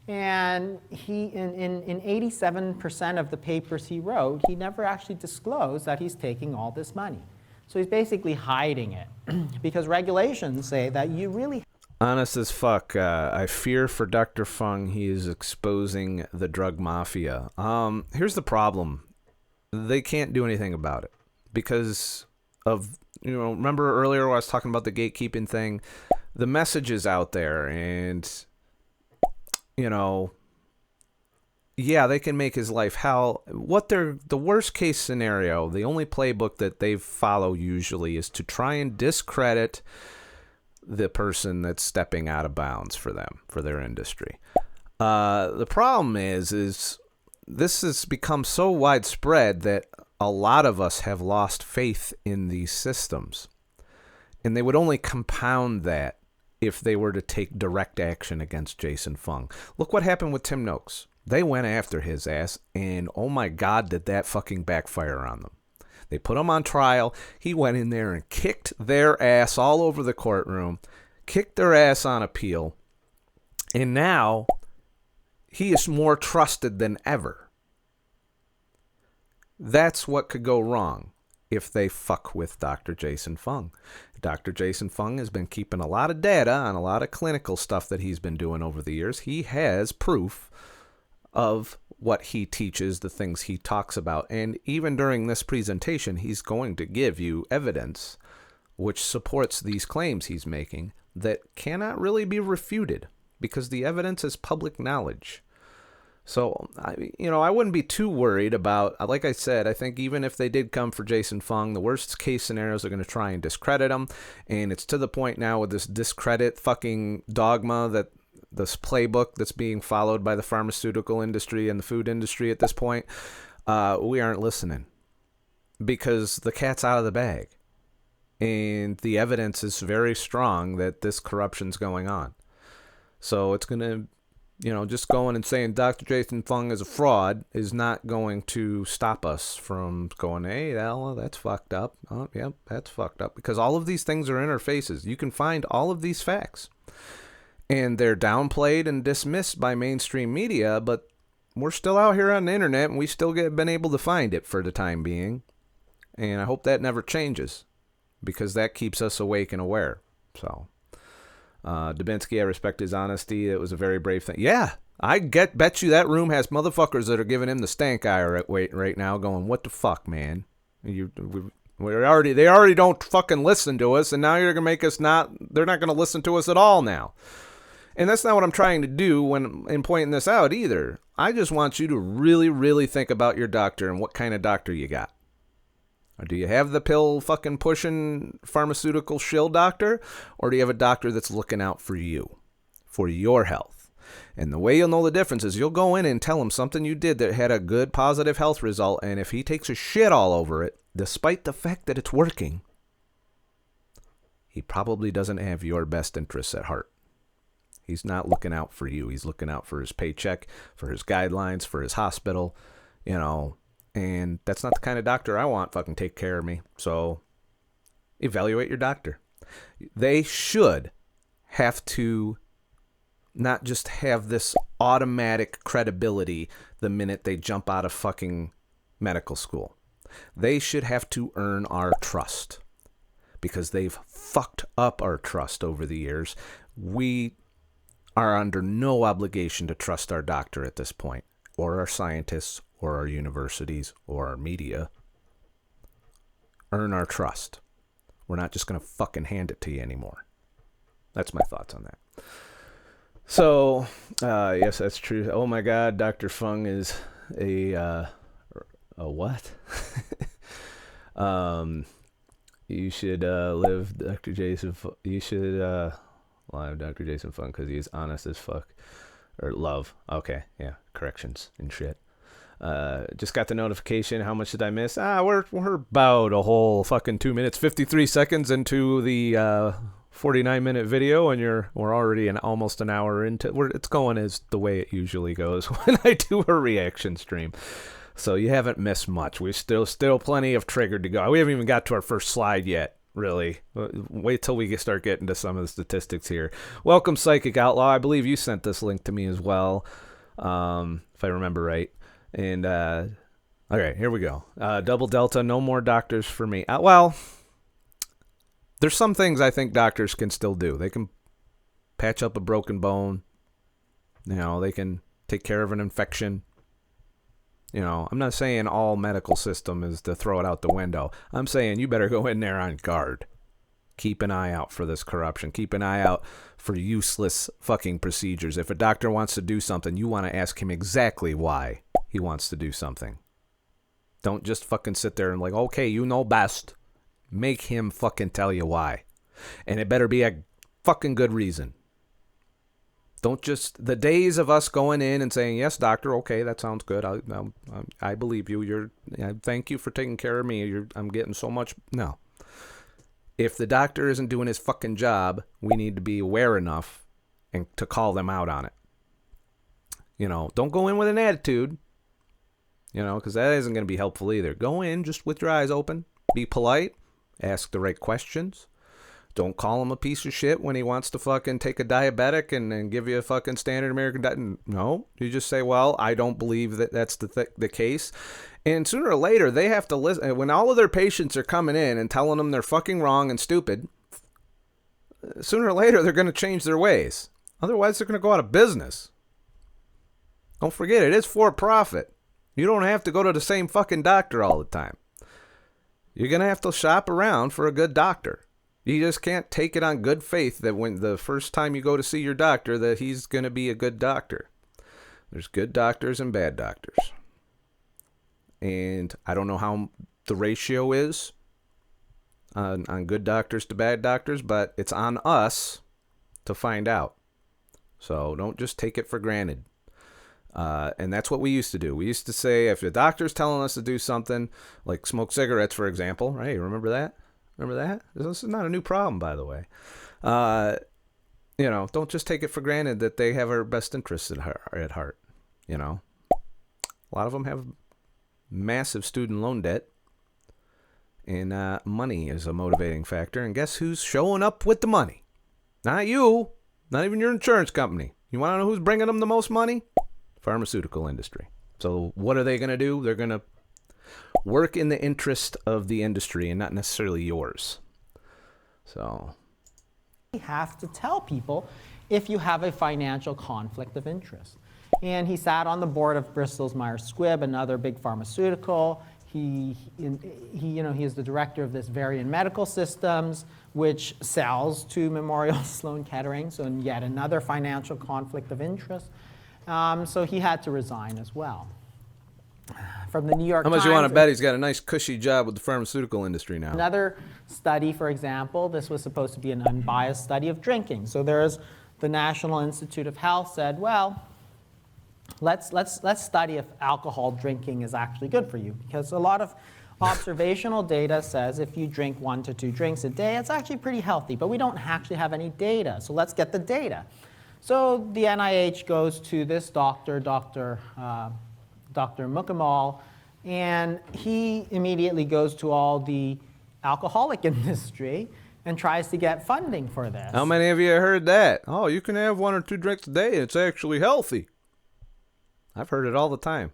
And he, in 87% of the papers he wrote, he never actually disclosed that he's taking all this money. So he's basically hiding it because regulations say that you really honest as fuck. I fear for Dr. Fung. He is exposing the drug mafia. Here's the problem. They can't do anything about it because of, remember earlier when I was talking about the gatekeeping thing? The message is out there and, yeah, they can make his life hell. The worst case scenario, the only playbook that they follow usually is to try and discredit the person that's stepping out of bounds for them, for their industry. The problem is this has become so widespread that a lot of us have lost faith in these systems. And they would only compound that if they were to take direct action against Jason Fung. Look what happened with Tim Noakes. They went after his ass, and oh my God, did that fucking backfire on them. They put him on trial. He went in there and kicked their ass all over the courtroom, kicked their ass on appeal, and now he is more trusted than ever. That's what could go wrong if they fuck with Dr. Jason Fung. Dr. Jason Fung has been keeping a lot of data on a lot of clinical stuff that he's been doing over the years. He has proof of what he teaches, the things he talks about. And even during this presentation, he's going to give you evidence which supports these claims he's making that cannot really be refuted because the evidence is public knowledge. So, I wouldn't be too worried about, like I said, I think even if they did come for Jason Fung, the worst case scenarios are going to try and discredit him. And it's to the point now with this discredit fucking dogma that this playbook that's being followed by the pharmaceutical industry and the food industry at this point, we aren't listening because the cat's out of the bag. And the evidence is very strong that this corruption's going on. So it's going to, just going and saying Dr. Jason Fung is a fraud is not going to stop us from going, hey, well, that's fucked up. Oh, yep, that's fucked up. Because all of these things are in our faces. You can find all of these facts. And they're downplayed and dismissed by mainstream media, but we're still out here on the internet and we still been able to find it for the time being. And I hope that never changes because that keeps us awake and aware. So, Dubinsky, I respect his honesty. It was a very brave thing. Yeah, I bet you that room has motherfuckers that are giving him the stank eye right now going, what the fuck, man? They already don't fucking listen to us, and now you're going to make us they're not going to listen to us at all now. And that's not what I'm trying to do in pointing this out either. I just want you to really, really think about your doctor and what kind of doctor you got. Or do you have the pill fucking pushing pharmaceutical shill doctor? Or do you have a doctor that's looking out for you, for your health? And the way you'll know the difference is you'll go in and tell him something you did that had a good positive health result. And if he takes a shit all over it, despite the fact that it's working, he probably doesn't have your best interests at heart. He's not looking out for you. He's looking out for his paycheck, for his guidelines, for his hospital, and that's not the kind of doctor I want fucking take care of me. So evaluate your doctor. They should have to not just have this automatic credibility the minute they jump out of fucking medical school. They should have to earn our trust because they've fucked up our trust over the years. We are under no obligation to trust our doctor at this point, or our scientists, or our universities, or our media. Earn our trust. We're not just going to fucking hand it to you anymore. That's my thoughts on that. So, yes, that's true. Oh my God, Dr. Fung is a what? You should live Dr. Jason. You should live Dr. Jason Fung because he's honest as fuck. Or love. Okay, yeah, corrections and shit. Just got the notification. How much did I miss? We're about a whole fucking 2 minutes, 53 seconds into the 49-minute video, and we're already almost an hour into. It's going as the way it usually goes when I do a reaction stream. So you haven't missed much. We're still plenty of triggered to go. We haven't even got to our first slide yet. Really. Wait till we start getting to some of the statistics here. Welcome, Psychic Outlaw. I believe you sent this link to me as well, if I remember right. And, okay, here we go. Double Delta, no more doctors for me. Well, there's some things I think doctors can still do. They can patch up a broken bone. They can take care of an infection. I'm not saying all medical system is to throw it out the window. I'm saying you better go in there on guard. Keep an eye out for this corruption. Keep an eye out for useless fucking procedures. If a doctor wants to do something, you want to ask him exactly why he wants to do something. Don't just fucking sit there and okay, you know best. Make him fucking tell you why. And it better be a fucking good reason. Don't just, the days of us going in and saying, yes, doctor, okay, that sounds good. I believe you. Thank you for taking care of me. I'm getting so much. No. If the doctor isn't doing his fucking job, we need to be aware enough and to call them out on it. Don't go in with an attitude, because that isn't going to be helpful either. Go in just with your eyes open. Be polite. Ask the right questions. Don't call him a piece of shit when he wants to fucking take a diabetic and give you a fucking standard American diet. No, you just say, well, I don't believe that that's the case. And sooner or later, they have to listen. When all of their patients are coming in and telling them they're fucking wrong and stupid, sooner or later, they're going to change their ways. Otherwise, they're going to go out of business. Don't forget, it is for profit. You don't have to go to the same fucking doctor all the time. You're going to have to shop around for a good doctor. You just can't take it on good faith that when the first time you go to see your doctor that he's going to be a good doctor. There's good doctors and bad doctors. And I don't know how the ratio is on good doctors to bad doctors, but it's on us to find out. So don't just take it for granted. And that's what we used to do. We used to say, if the doctor's telling us to do something, like smoke cigarettes, for example, right? Remember that? Remember that? This is not a new problem, by the way. Don't just take it for granted that they have our best interests at heart. A lot of them have massive student loan debt, and money is a motivating factor. And guess who's showing up with the money? Not you, not even your insurance company. You want to know who's bringing them the most money? Pharmaceutical industry. So what are they going to do? They're going to work in the interest of the industry and not necessarily yours. So You have to tell people if you have a financial conflict of interest. And he sat on the board of Bristol Myers Squibb, another big pharmaceutical. He is the director of this Varian Medical Systems, which sells to Memorial Sloan Kettering, so yet another financial conflict of interest. So he had to resign as well. From the New York Times. How much you want to bet he's got a nice cushy job with the pharmaceutical industry now? Another study, for example, this was supposed to be an unbiased study of drinking. So there's the National Institute of Health said, well, let's study if alcohol drinking is actually good for you, because a lot of observational data says if you drink 1 to 2 drinks a day, it's actually pretty healthy, but we don't actually have any data. So let's get the data. So the NIH goes to this doctor, Dr. Mukamal, and he immediately goes to all the alcoholic industry and tries to get funding for this. How many of you heard that? Oh, you can have 1 or 2 drinks a day. It's actually healthy. I've heard it all the time.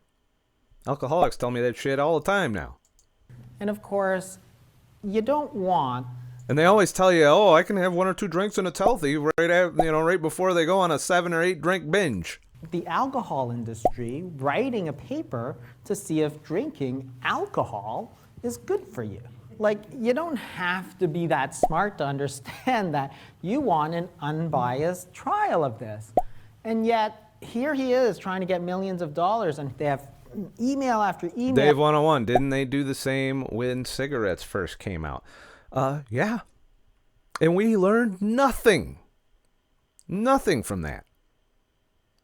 Alcoholics tell me that shit all the time now. And of course, you don't want. And they always tell you, oh, I can have 1 or 2 drinks and it's healthy right before they go on a 7 or 8 drink binge. The alcohol industry writing a paper to see if drinking alcohol is good for you. Like, you don't have to be that smart to understand that you want an unbiased trial of this. And yet, here he is trying to get millions of dollars, and they have email after email. Dave 101, didn't they do the same when cigarettes first came out? Yeah. And we learned nothing. Nothing from that.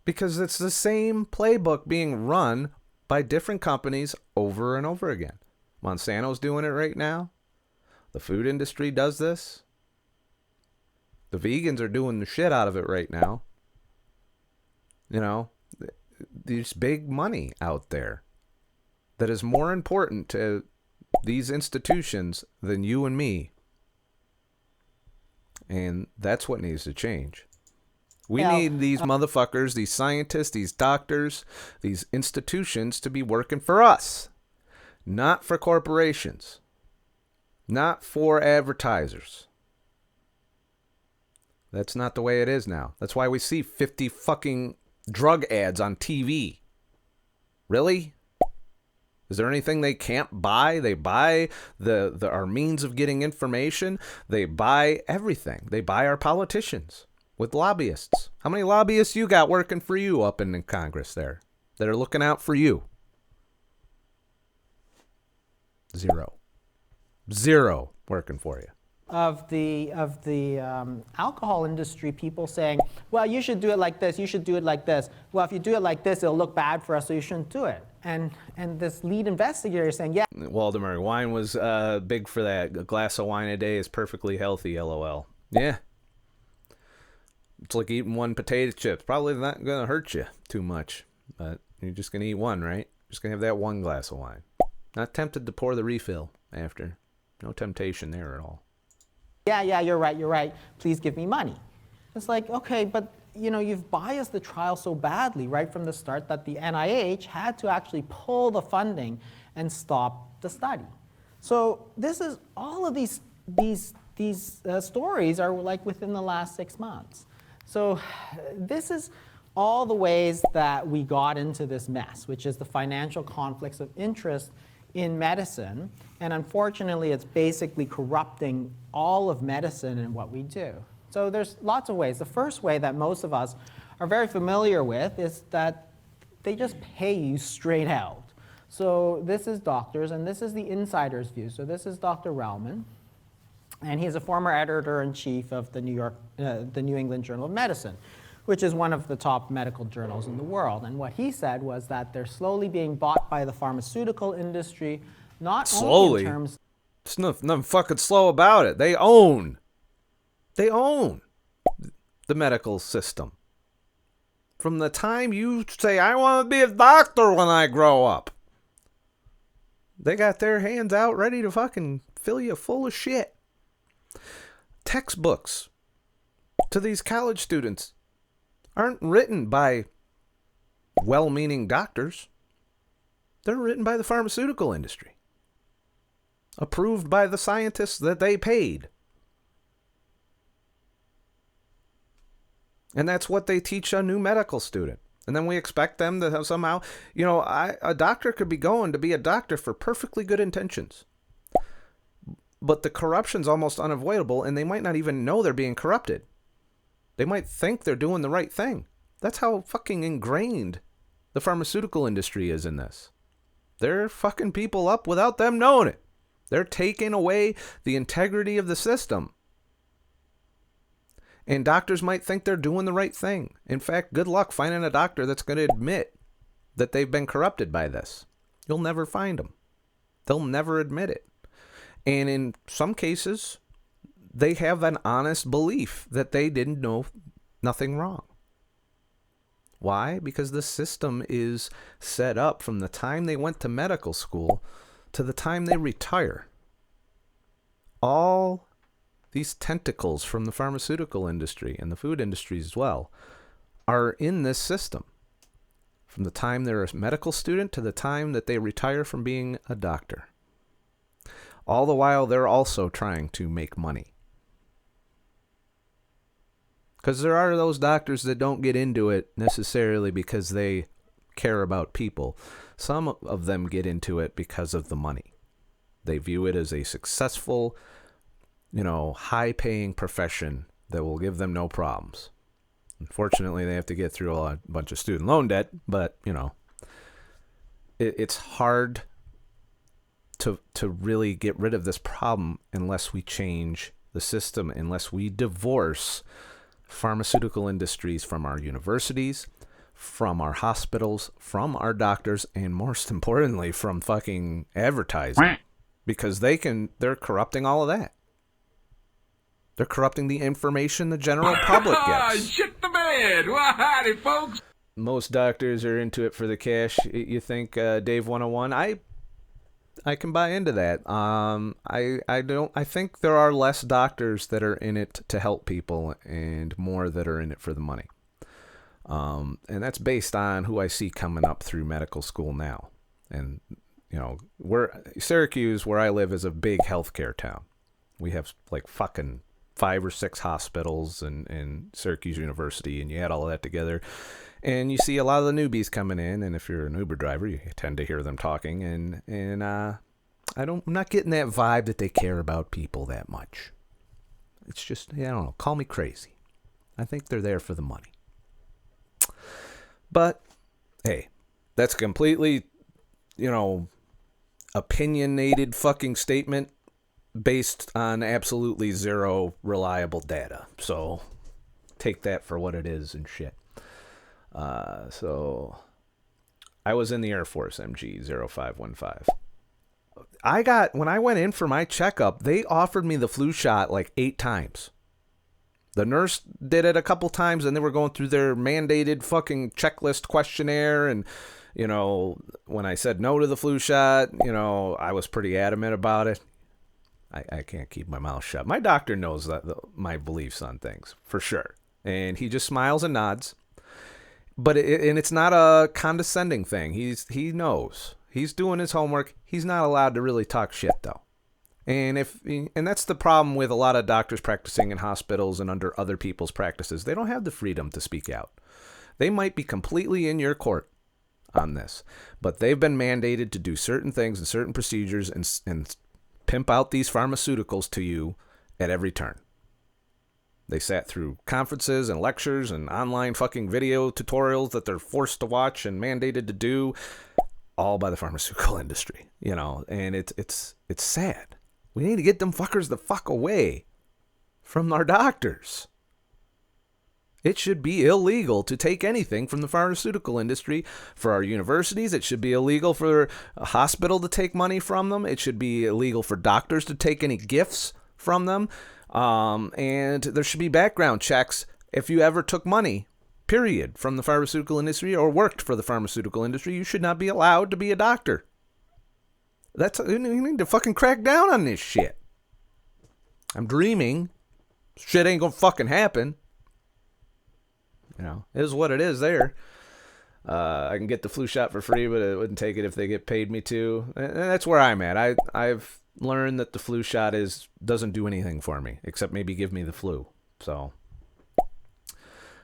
Because it's the same playbook being run by different companies over and over again. Monsanto's doing it right now. The food industry does this. The vegans are doing the shit out of it right now. There's big money out there that is more important to these institutions than you and me. And that's what needs to change. We need these motherfuckers, these scientists, these doctors, these institutions to be working for us, not for corporations, not for advertisers. That's not the way it is now. That's why we see 50 fucking drug ads on TV. Really? Is there anything they can't buy? They buy our means of getting information. They buy everything. They buy our politicians with lobbyists. How many lobbyists you got working for you up in Congress there that are looking out for you? Zero working for you. Of the alcohol industry, people saying, well, you should do it like this, you should do it like this. Well, if you do it like this, it'll look bad for us, so you shouldn't do it. And this lead investigator is saying, yeah. Waldemar, wine was big for that. A glass of wine a day is perfectly healthy, LOL. Yeah. It's like eating 1 potato chip. Probably not going to hurt you too much, but you're just going to eat 1, right? Just going to have that 1 glass of wine. Not tempted to pour the refill after. No temptation there at all. Yeah, you're right. Please give me money. It's like, okay, but you've biased the trial so badly right from the start that the NIH had to actually pull the funding and stop the study. So this is all of these stories are like within the last 6 months. So this is all the ways that we got into this mess, which is the financial conflicts of interest in medicine. And unfortunately, it's basically corrupting all of medicine and what we do. So there's lots of ways. The first way that most of us are very familiar with is that they just pay you straight out. So this is doctors, and this is the insider's view. So this is Dr. Relman, and he's a former editor-in-chief of the New England Journal of Medicine. which is one of the top medical journals in the world. And what he said was that they're slowly being bought by the pharmaceutical industry, not only Slowly? in terms... There's nothing fucking slow about it. They own the medical system. From the time you say, I want to be a doctor when I grow up, they got their hands out ready to fucking fill you full of shit. Textbooks to these college students aren't written by well-meaning doctors. They're written by the pharmaceutical industry, approved by the scientists that they paid. And that's what they teach a new medical student. And then we expect them to have somehow, a doctor could be going to be a doctor for perfectly good intentions. But the corruption's almost unavoidable, and they might not even know they're being corrupted. They might think they're doing the right thing. That's how fucking ingrained the pharmaceutical industry is in this. They're fucking people up without them knowing it. They're taking away the integrity of the system. And doctors might think they're doing the right thing. In fact, good luck finding a doctor that's going to admit that they've been corrupted by this. You'll never find them. They'll never admit it. And in some cases, they have an honest belief that they didn't know nothing wrong. Why? Because the system is set up from the time they went to medical school to the time they retire. All these tentacles from the pharmaceutical industry and the food industry as well are in this system. From the time they're a medical student to the time that they retire from being a doctor. All the while, they're also trying to make money. Because there are those doctors that don't get into it necessarily because they care about people. Some of them get into it because of the money. They view it as a successful, high-paying profession that will give them no problems. Unfortunately, they have to get through a bunch of student loan debt, but, it's hard to really get rid of this problem unless we change the system, unless we divorce pharmaceutical industries from our universities, from our hospitals, from our doctors, and most importantly, from fucking advertising. Because they're corrupting all of that. They're corrupting the information the general public gets. Shit the bed! Well, howdy, folks! Most doctors are into it for the cash. You think, Dave 101? I can buy into that. I think there are less doctors that are in it to help people and more that are in it for the money. And that's based on who I see coming up through medical school now. And, Syracuse, where I live, is a big healthcare town. We have like fucking 5 or 6 hospitals and Syracuse University, and you add all of that together. And you see a lot of the newbies coming in, and if you're an Uber driver, you tend to hear them talking. And I'm not getting that vibe that they care about people that much. It's just, I don't know, call me crazy. I think they're there for the money. But, hey, that's completely, opinionated fucking statement based on absolutely zero reliable data. So, take that for what it is and shit. So I was in the Air Force, MG 0515. When I went in for my checkup, they offered me the flu shot like 8 times. The nurse did it a couple times, and they were going through their mandated fucking checklist questionnaire. And, when I said no to the flu shot, I was pretty adamant about it. I can't keep my mouth shut. My doctor knows my beliefs on things, for sure. And he just smiles and nods. But it's not a condescending thing. He knows. He's doing his homework. He's not allowed to really talk shit, though. And that's the problem with a lot of doctors practicing in hospitals and under other people's practices. They don't have the freedom to speak out. They might be completely in your court on this, but they've been mandated to do certain things and certain procedures and pimp out these pharmaceuticals to you at every turn. They sat through conferences and lectures and online fucking video tutorials that they're forced to watch and mandated to do, all by the pharmaceutical industry, and it's sad. We need to get them fuckers the fuck away from our doctors. It should be illegal to take anything from the pharmaceutical industry. For our universities, it should be illegal for a hospital to take money from them. It should be illegal for doctors to take any gifts from them. And there should be background checks if you ever took money, period, from the pharmaceutical industry or worked for the pharmaceutical industry. You should not be allowed to be a doctor. You need to fucking crack down on this shit. I'm dreaming. Shit ain't gonna fucking happen. You know, it is what it is there. I can get the flu shot for free, but I wouldn't take it if they get paid me to. And that's where I'm at. I've learned that the flu shot doesn't do anything for me, except maybe give me the flu. So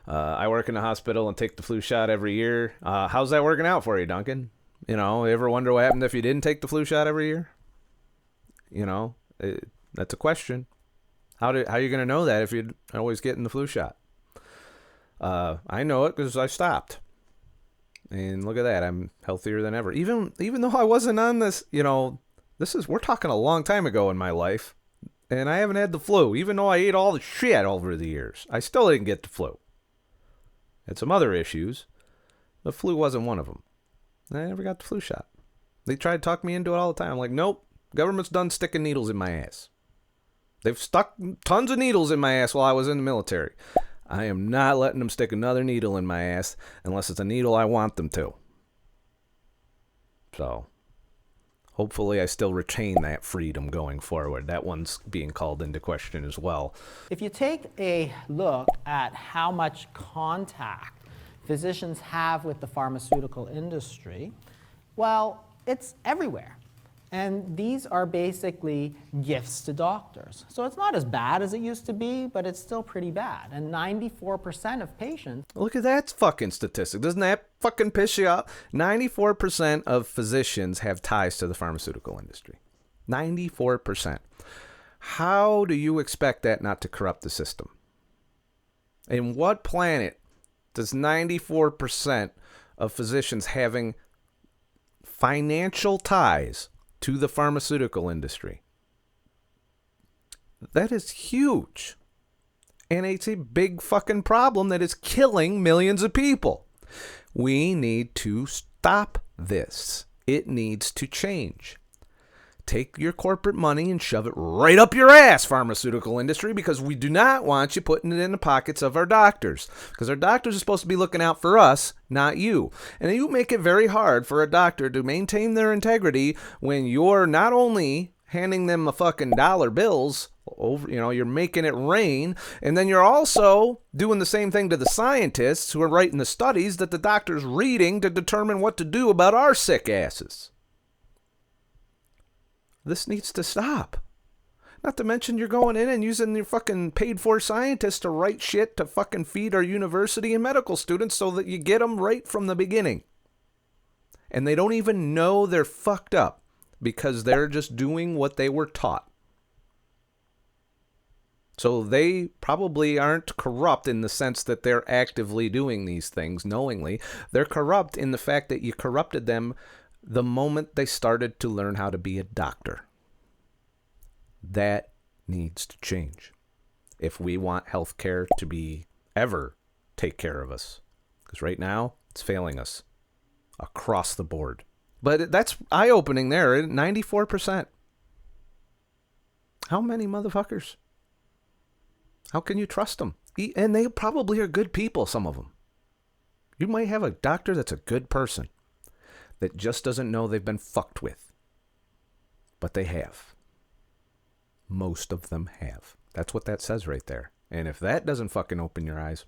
I work in a hospital and take the flu shot every year. How's that working out for you, Duncan? You know, ever wonder what happened if you didn't take the flu shot every year? You know, that's a question. How are you going to know that if you're always getting the flu shot? I know it because I stopped. And look at that. I'm healthier than ever. Even though I wasn't on this, you know, we're talking a long time ago in my life. And I haven't had the flu. Even though I ate all the shit over the years, I still didn't get the flu. Had some other issues. The flu wasn't one of them. I never got the flu shot. They tried to talk me into it all the time. I'm like, nope. Government's done sticking needles in my ass. They've stuck tons of needles in my ass while I was in the military. I am not letting them stick another needle in my ass unless it's a needle I want them to. So, hopefully I still retain that freedom going forward. That one's being called into question as well. If you take a look at how much contact physicians have with the pharmaceutical industry, well, it's everywhere. And these are basically gifts to doctors. So it's not as bad as it used to be, but it's still pretty bad. And 94% of patients... Look at that fucking statistic. Doesn't that fucking piss you off? 94% of physicians have ties to the pharmaceutical industry. 94%. How do you expect that not to corrupt the system? In what planet does 94% of physicians having financial ties to the pharmaceutical industry? That is huge. And it's a big fucking problem that is killing millions of people. We need to stop this. It needs to change. Take your corporate money and shove it right up your ass, pharmaceutical industry, because we do not want you putting it in the pockets of our doctors. Because our doctors are supposed to be looking out for us, not you. And you make it very hard for a doctor to maintain their integrity when you're not only handing them the fucking dollar bills, you're making it rain, and then you're also doing the same thing to the scientists who are writing the studies that the doctor's reading to determine what to do about our sick asses. This needs to stop. Not to mention you're going in and using your fucking paid-for scientists to write shit to fucking feed our university and medical students so that you get them right from the beginning. And they don't even know they're fucked up because they're just doing what they were taught. So they probably aren't corrupt in the sense that they're actively doing these things knowingly. They're corrupt in the fact that you corrupted them the moment they started to learn how to be a doctor. That needs to change if we want healthcare to ever take care of us. Because right now, it's failing us across the board. But that's eye-opening there, 94%. How many motherfuckers? How can you trust them? And they probably are good people, some of them. You might have a doctor that's a good person that just doesn't know they've been fucked with. But they have. Most of them have. That's what that says right there. And if that doesn't fucking open your eyes,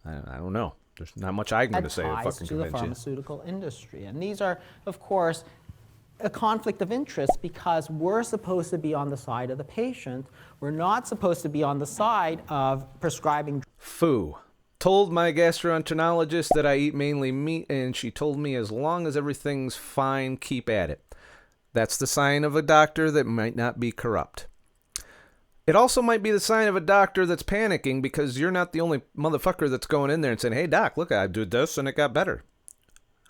I don't know. There's not much I'm going to say to fucking to the convince you. pharmaceutical industry. And these are, of course, a conflict of interest because we're supposed to be on the side of the patient. We're not supposed to be on the side of prescribing. Foo. Told my gastroenterologist that I eat mainly meat, and she told me as long as everything's fine, keep at it. That's the sign of a doctor that might not be corrupt. It also might be the sign of a doctor that's panicking because you're not the only motherfucker that's going in there and saying, hey, doc, look, I did this and it got better.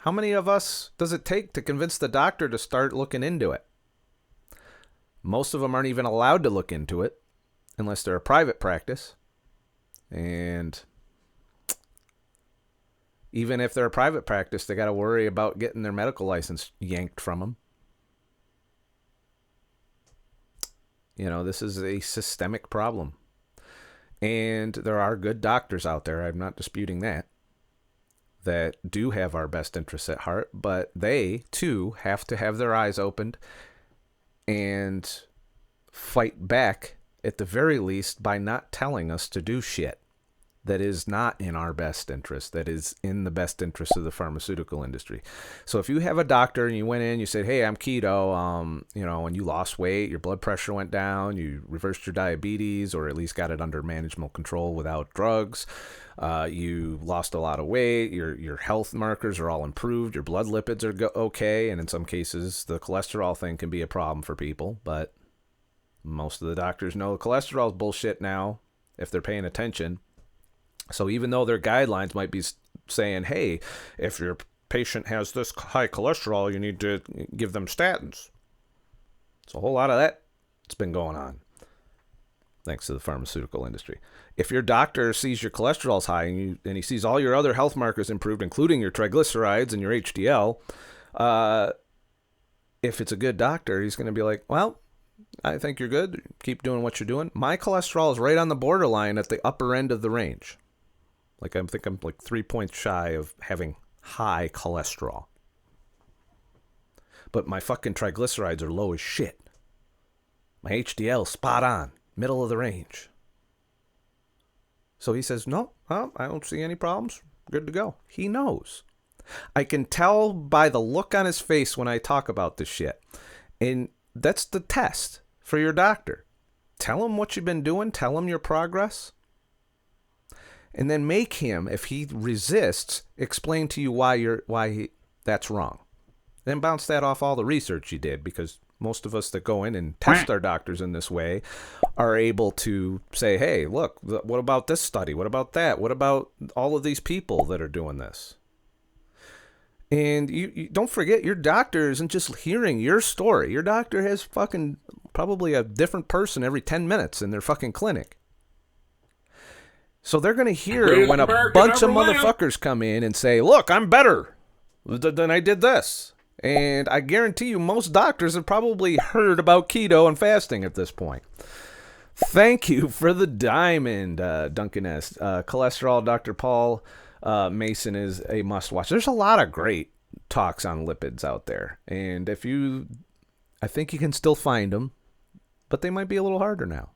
How many of us does it take to convince the doctor to start looking into it? Most of them aren't even allowed to look into it unless they're a private practice. And Even if they're a private practice, they got to worry about getting their medical license yanked from them. You know, this is a systemic problem. And there are good doctors out there, I'm not disputing that do have our best interests at heart, but they, too, have to have their eyes opened and fight back, at the very least, by not telling us to do shit that is not in our best interest, that is in the best interest of the pharmaceutical industry. So if you have a doctor and you went in, you said, hey, I'm keto, and you lost weight, your blood pressure went down, you reversed your diabetes, or at least got it under manageable control without drugs, you lost a lot of weight, your health markers are all improved, your blood lipids are okay, and in some cases, the cholesterol thing can be a problem for people, but most of the doctors know cholesterol is bullshit now, if they're paying attention. So even though their guidelines might be saying, hey, if your patient has this high cholesterol, you need to give them statins. So a whole lot of that's been going on, thanks to the pharmaceutical industry. If your doctor sees your cholesterol's high and he sees all your other health markers improved, including your triglycerides and your HDL, if it's a good doctor, he's going to be like, well, I think you're good. Keep doing what you're doing. My cholesterol is right on the borderline at the upper end of the range. Like, I think I'm like 3 points shy of having high cholesterol. But my fucking triglycerides are low as shit. My HDL spot on, middle of the range. So he says, no, I don't see any problems. Good to go. He knows. I can tell by the look on his face when I talk about this shit. And that's the test for your doctor. Tell him what you've been doing. Tell him your progress. And then make him, if he resists, explain to you why that's wrong. Then bounce that off all the research you did, because most of us that go in and test our doctors in this way are able to say, hey, look, what about this study? What about that? What about all of these people that are doing this? And you don't forget, your doctor isn't just hearing your story. Your doctor has fucking probably a different person every 10 minutes in their fucking clinic. So they're going to hear when a bunch of motherfuckers come in and say, look, I'm better than I did this. And I guarantee you most doctors have probably heard about keto and fasting at this point. Thank you for the diamond, Duncan S. Cholesterol, Dr. Paul Mason is a must-watch. There's a lot of great talks on lipids out there. And I think you can still find them, but they might be a little harder now.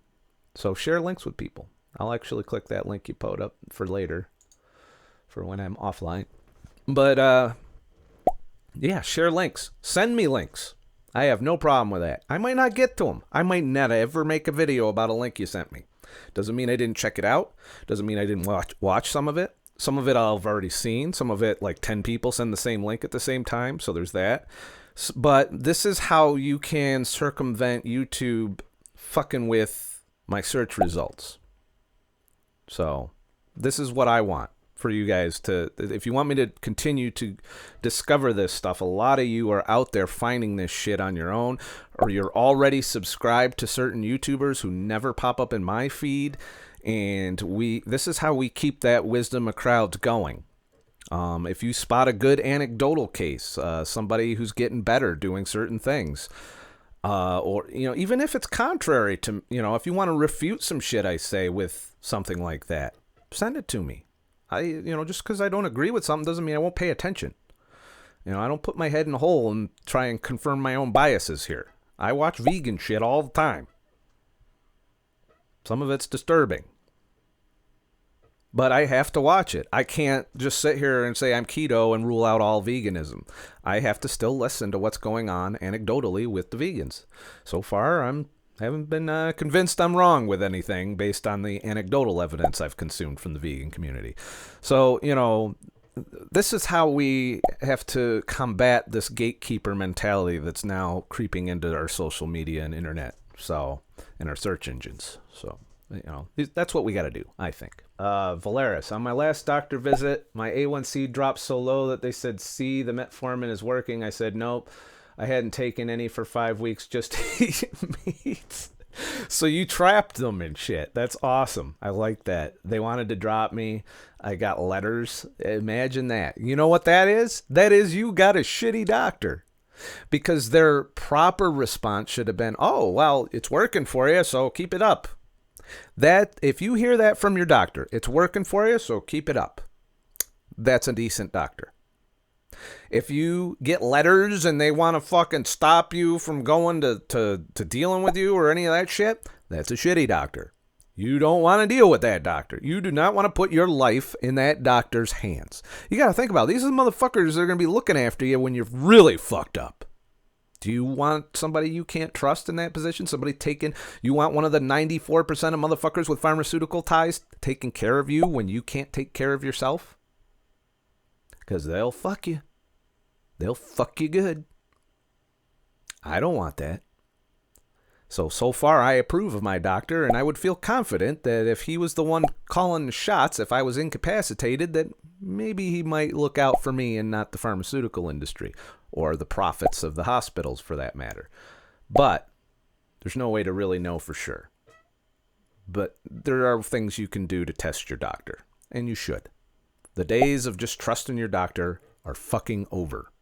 So share links with people. I'll actually click that link you put up for later, for when I'm offline. But, yeah, share links. Send me links. I have no problem with that. I might not get to them. I might not ever make a video about a link you sent me. Doesn't mean I didn't check it out. Doesn't mean I didn't watch some of it. Some of it I've already seen. Some of it, like 10 people send the same link at the same time. So there's that. But this is how you can circumvent YouTube fucking with my search results. So this is what I want for you guys to, if you want me to continue to discover this stuff, a lot of you are out there finding this shit on your own, or you're already subscribed to certain YouTubers who never pop up in my feed. And this is how we keep that wisdom of crowds going. If you spot a good anecdotal case, somebody who's getting better doing certain things, or, even if it's contrary to, if you want to refute some shit I say with something like that, send it to me. Just because I don't agree with something doesn't mean I won't pay attention. I don't put my head in a hole and try and confirm my own biases here. I watch vegan shit all the time. Some of it's disturbing. But I have to watch it. I can't just sit here and say I'm keto and rule out all veganism. I have to still listen to what's going on anecdotally with the vegans. So far, haven't been convinced I'm wrong with anything based on the anecdotal evidence I've consumed from the vegan community. So, this is how we have to combat this gatekeeper mentality that's now creeping into our social media and internet, and our search engines. So, that's what we got to do, I think. Valeris, on my last doctor visit, my A1C dropped so low that they said, see, the metformin is working. I said, nope. I hadn't taken any for 5 weeks just to eat meat. So you trapped them and shit. That's awesome. I like that. They wanted to drop me. I got letters. Imagine that. You know what that is? That is you got a shitty doctor. Because their proper response should have been, oh, well, it's working for you, so keep it up. That, if you hear that from your doctor, it's working for you, so keep it up. That's a decent doctor. If you get letters and they want to fucking stop you from going to dealing with you or any of that shit, that's a shitty doctor. You don't want to deal with that doctor. You do not want to put your life in that doctor's hands. You got to think about it. These are the motherfuckers that are going to be looking after you when you're really fucked up. Do you want somebody you can't trust in that position? You want one of the 94% of motherfuckers with pharmaceutical ties taking care of you when you can't take care of yourself? Because they'll fuck you. They'll fuck you good. I don't want that. So far I approve of my doctor, and I would feel confident that if he was the one calling the shots, if I was incapacitated, that maybe he might look out for me and not the pharmaceutical industry, or the profits of the hospitals for that matter. But there's no way to really know for sure. But there are things you can do to test your doctor, and you should. The days of just trusting your doctor are fucking over.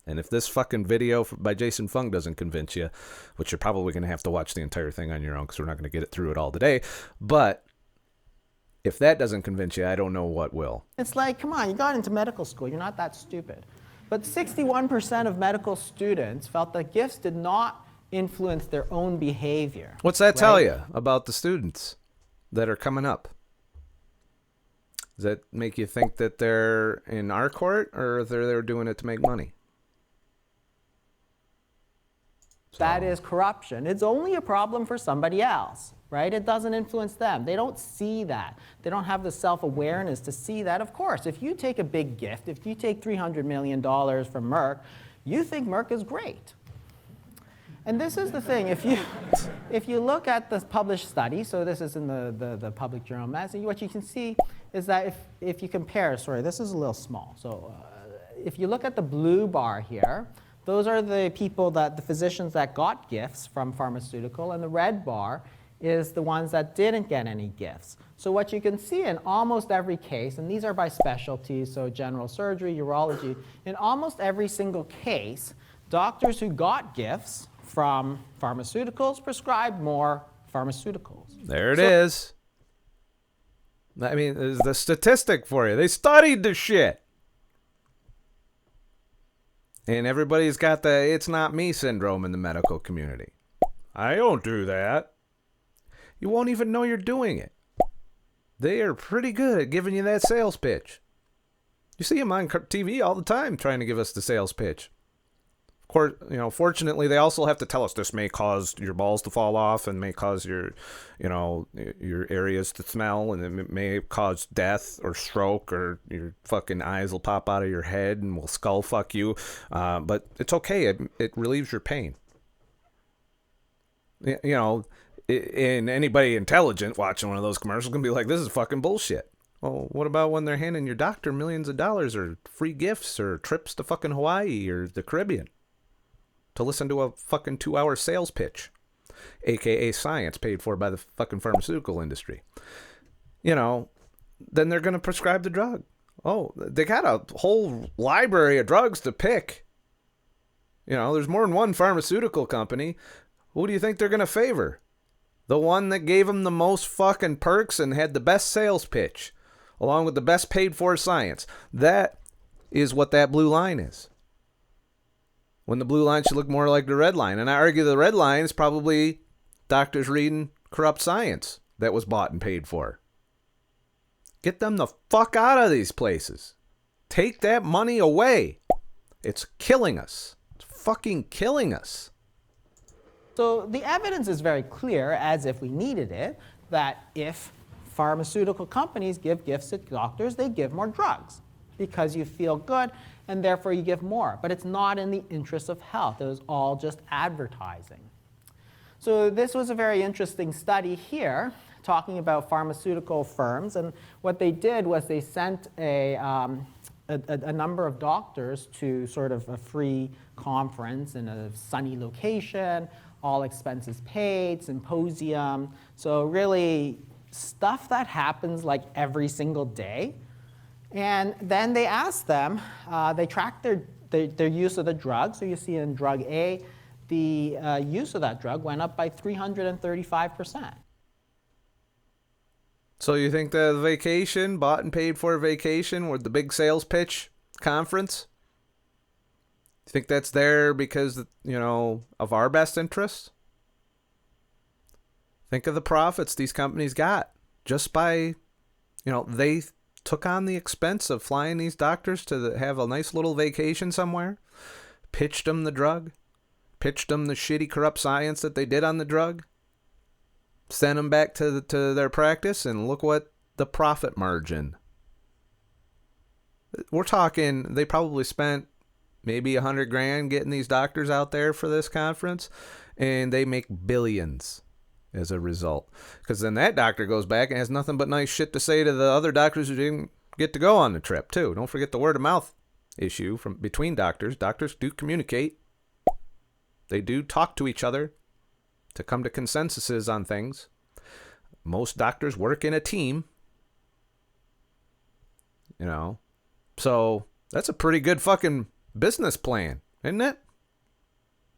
And if this fucking video by Jason Fung doesn't convince you, which you're probably going to have to watch the entire thing on your own because we're not going to get it through it all today, but if that doesn't convince you, I don't know what will. It's like, come on, you got into medical school. You're not that stupid. But 61% of medical students felt that gifts did not influence their own behavior. What's that tell you about the students that are coming up? Does that make you think that they're in our court or they're doing it to make money? That is corruption. It's only a problem for somebody else, right? It doesn't influence them. They don't see that. They don't have the self-awareness to see that. Of course, if you take a big gift, if you take $300 million from Merck, you think Merck is great. And this is the thing. If you look at the published study, so this is in the public journal medicine, what you can see is that if you compare, sorry, this is a little small. So if you look at the blue bar here, those are the people the physicians that got gifts from pharmaceutical, and the red bar is the ones that didn't get any gifts. So what you can see in almost every case, and these are by specialties, so general surgery, urology, in almost every single case, doctors who got gifts from pharmaceuticals prescribed more pharmaceuticals. There it is. I mean, there's the statistic for you. They studied the shit. And everybody's got the "it's not me" syndrome in the medical community. I don't do that. You won't even know you're doing it. They are pretty good at giving you that sales pitch. You see them on TV all the time trying to give us the sales pitch. Of course, fortunately, they also have to tell us this may cause your balls to fall off and may cause your areas to smell, and it may cause death or stroke, or your fucking eyes will pop out of your head and will skull fuck you. But it's okay. It relieves your pain. And anybody intelligent watching one of those commercials can be like, this is fucking bullshit. Well, what about when they're handing your doctor millions of dollars or free gifts or trips to fucking Hawaii or the Caribbean to listen to a fucking 2-hour sales pitch, aka science paid for by the fucking pharmaceutical industry? Then they're going to prescribe the drug. Oh, they got a whole library of drugs to pick. There's more than one pharmaceutical company. Who do you think they're going to favor? The one that gave them the most fucking perks and had the best sales pitch, along with the best paid for science. That is what that blue line is. When the blue line should look more like the red line. And I argue the red line is probably doctors reading corrupt science that was bought and paid for. Get them the fuck out of these places. Take that money away. It's killing us. It's fucking killing us. So the evidence is very clear, as if we needed it, that if pharmaceutical companies give gifts to doctors, they give more drugs because you feel good and therefore you give more. But it's not in the interest of health. It was all just advertising. So this was a very interesting study here talking about pharmaceutical firms. And what they did was they sent a number of doctors to sort of a free conference in a sunny location, all expenses paid, symposium. So really stuff that happens like every single day, And then they asked them, they tracked their use of the drug. So you see in drug A, the use of that drug went up by 335%. So you think the vacation, bought and paid for vacation, with the big sales pitch conference, you think that's there because, of our best interests? Think of the profits these companies got just by, they took on the expense of flying these doctors to have a nice little vacation somewhere, pitched them the drug, pitched them the shitty corrupt science that they did on the drug, sent them back to their practice, and look what the profit margin. We're talking, they probably spent maybe $100,000 getting these doctors out there for this conference, and they make billions as a result. Because then that doctor goes back and has nothing but nice shit to say to the other doctors who didn't get to go on the trip, too. Don't forget the word of mouth issue from between doctors. Doctors do communicate. They do talk to each other to come to consensuses on things. Most doctors work in a team. So that's a pretty good fucking business plan, isn't it?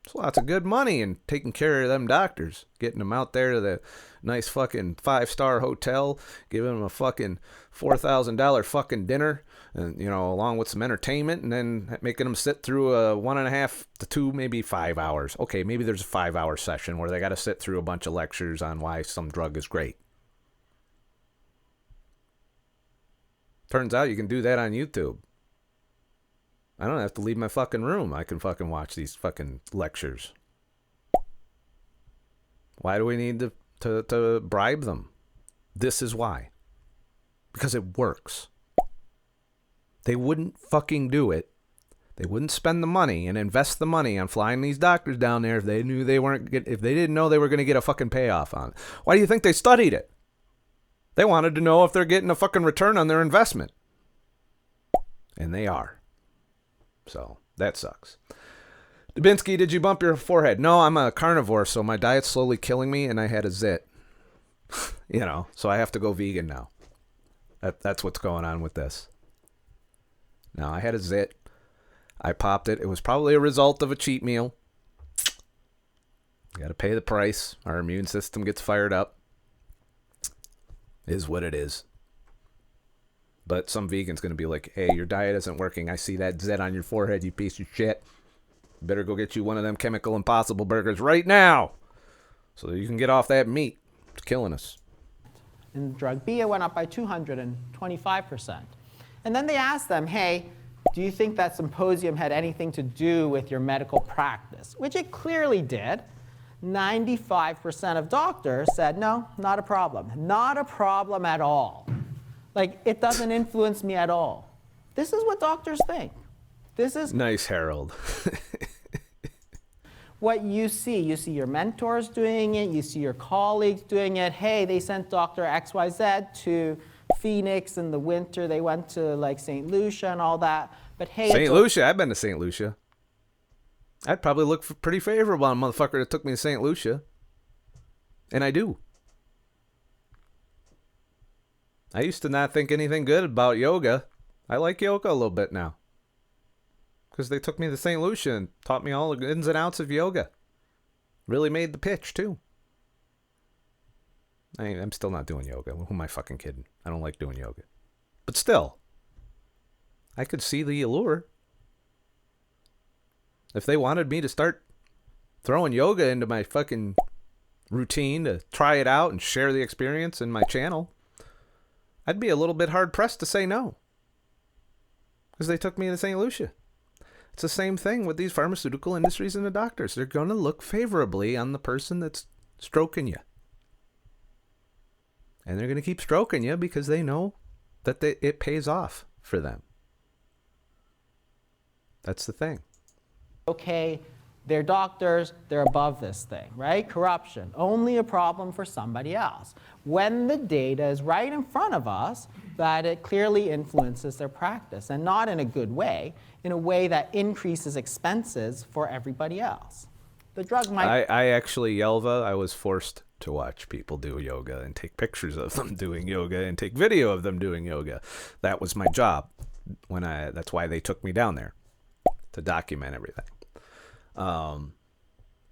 There's lots of good money in taking care of them doctors, getting them out there to the nice fucking 5-star hotel, giving them a fucking $4,000 fucking dinner, and along with some entertainment, and then making them sit through a 1.5 to 2, maybe 5 hours. Okay, maybe there's a 5-hour session where they got to sit through a bunch of lectures on why some drug is great. Turns out you can do that on YouTube. I don't have to leave my fucking room. I can fucking watch these fucking lectures. Why do we need to bribe them? This is why. Because it works. They wouldn't fucking do it. They wouldn't spend the money and invest the money on flying these doctors down there if they didn't know they were going to get a fucking payoff on it. Why do you think they studied it? They wanted to know if they're getting a fucking return on their investment. And they are. So, that sucks. Dubinsky, did you bump your forehead? No, I'm a carnivore, so my diet's slowly killing me, and I had a zit. So I have to go vegan now. That's what's going on with this. Now, I had a zit. I popped it. It was probably a result of a cheat meal. Got to pay the price. Our immune system gets fired up. Is what it is. But some vegan's going to be like, hey, your diet isn't working. I see that zit on your forehead, you piece of shit. Better go get you one of them Chemical Impossible burgers right now so that you can get off that meat. It's killing us. In drug B, it went up by 225%. And then they asked them, hey, do you think that symposium had anything to do with your medical practice? Which it clearly did. 95% of doctors said, no, not a problem. Not a problem at all. Like, it doesn't influence me at all. This is what doctors think. This is nice, Harold. what you see. You see your mentors doing it. You see your colleagues doing it. Hey, they sent Dr. XYZ to Phoenix in the winter. They went to, like, St. Lucia and all that. But hey, St. Lucia? I've been to St. Lucia. I'd probably look pretty favorable on a motherfucker that took me to St. Lucia. And I do. I used to not think anything good about yoga. I like yoga a little bit now. Because they took me to St. Lucia and taught me all the ins and outs of yoga. Really made the pitch, too. I'm still not doing yoga. Who am I fucking kidding? I don't like doing yoga. But still, I could see the allure. If they wanted me to start throwing yoga into my fucking routine to try it out and share the experience in my channel, I'd be a little bit hard-pressed to say no. Because they took me to St. Lucia. It's the same thing with these pharmaceutical industries and the doctors. They're going to look favorably on the person that's stroking you. And they're going to keep stroking you because they know that it pays off for them. That's the thing. Okay, they're doctors, they're above this thing, right? Corruption, only a problem for somebody else. When the data is right in front of us, that it clearly influences their practice, and not in a good way, in a way that increases expenses for everybody else. The drug might... I actually, Yelva, I was forced to watch people do yoga and take pictures of them doing yoga and take video of them doing yoga. That was my job that's why they took me down there, to document everything.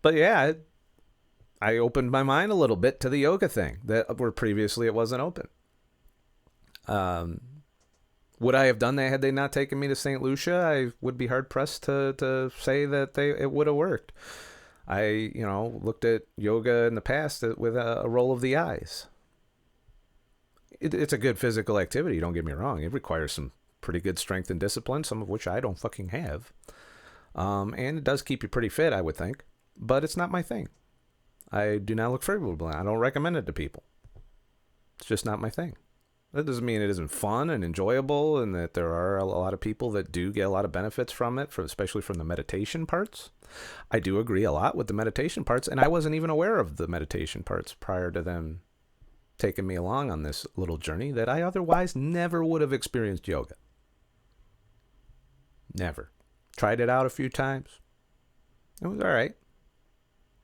But yeah, I opened my mind a little bit to the yoga thing that where previously it wasn't open. Would I have done that had they not taken me to St. Lucia? I would be hard pressed to say that it would have worked. I, looked at yoga in the past with a roll of the eyes. It's a good physical activity, don't get me wrong. It requires some pretty good strength and discipline, some of which I don't fucking have. And it does keep you pretty fit, I would think. But it's not my thing. I do not look favorably. I don't recommend it to people. It's just not my thing. That doesn't mean it isn't fun and enjoyable, and that there are a lot of people that do get a lot of benefits from it, especially from the meditation parts. I do agree a lot with the meditation parts, and I wasn't even aware of the meditation parts prior to them taking me along on this little journey that I otherwise never would have experienced yoga. Never. Tried it out a few times. It was all right.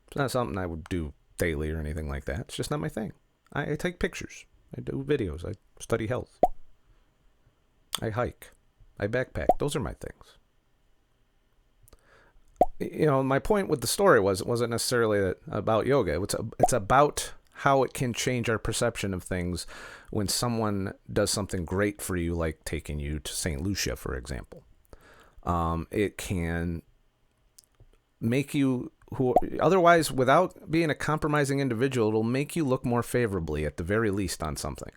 It's not something I would do daily or anything like that. It's just not my thing. I take pictures. I do videos. I study health. I hike. I backpack. Those are my things. My point with the story it wasn't necessarily about yoga. It's about how it can change our perception of things when someone does something great for you, like taking you to St. Lucia, for example. It can make you, otherwise, without being a compromising individual, it'll make you look more favorably, at the very least, on something.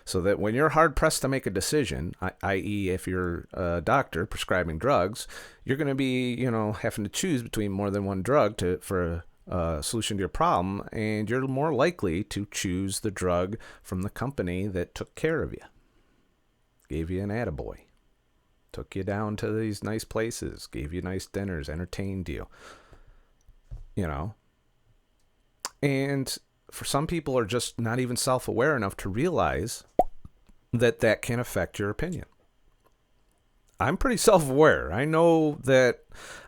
So that when you're hard-pressed to make a decision, i.e. if you're a doctor prescribing drugs, you're going to be, having to choose between more than one drug for a solution to your problem, and you're more likely to choose the drug from the company that took care of you, gave you an attaboy, took you down to these nice places, gave you nice dinners, entertained you. And for some people are just not even self-aware enough to realize that can affect your opinion. I'm pretty self-aware. I know that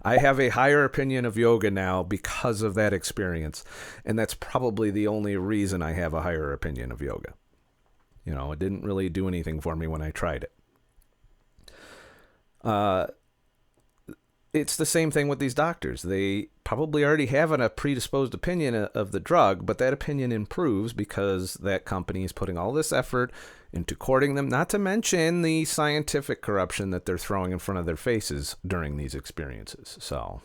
I have a higher opinion of yoga now because of that experience. And that's probably the only reason I have a higher opinion of yoga. It didn't really do anything for me when I tried it. It's the same thing with these doctors. They probably already have a predisposed opinion of the drug, but that opinion improves because that company is putting all this effort into courting them, not to mention the scientific corruption that they're throwing in front of their faces during these experiences. So,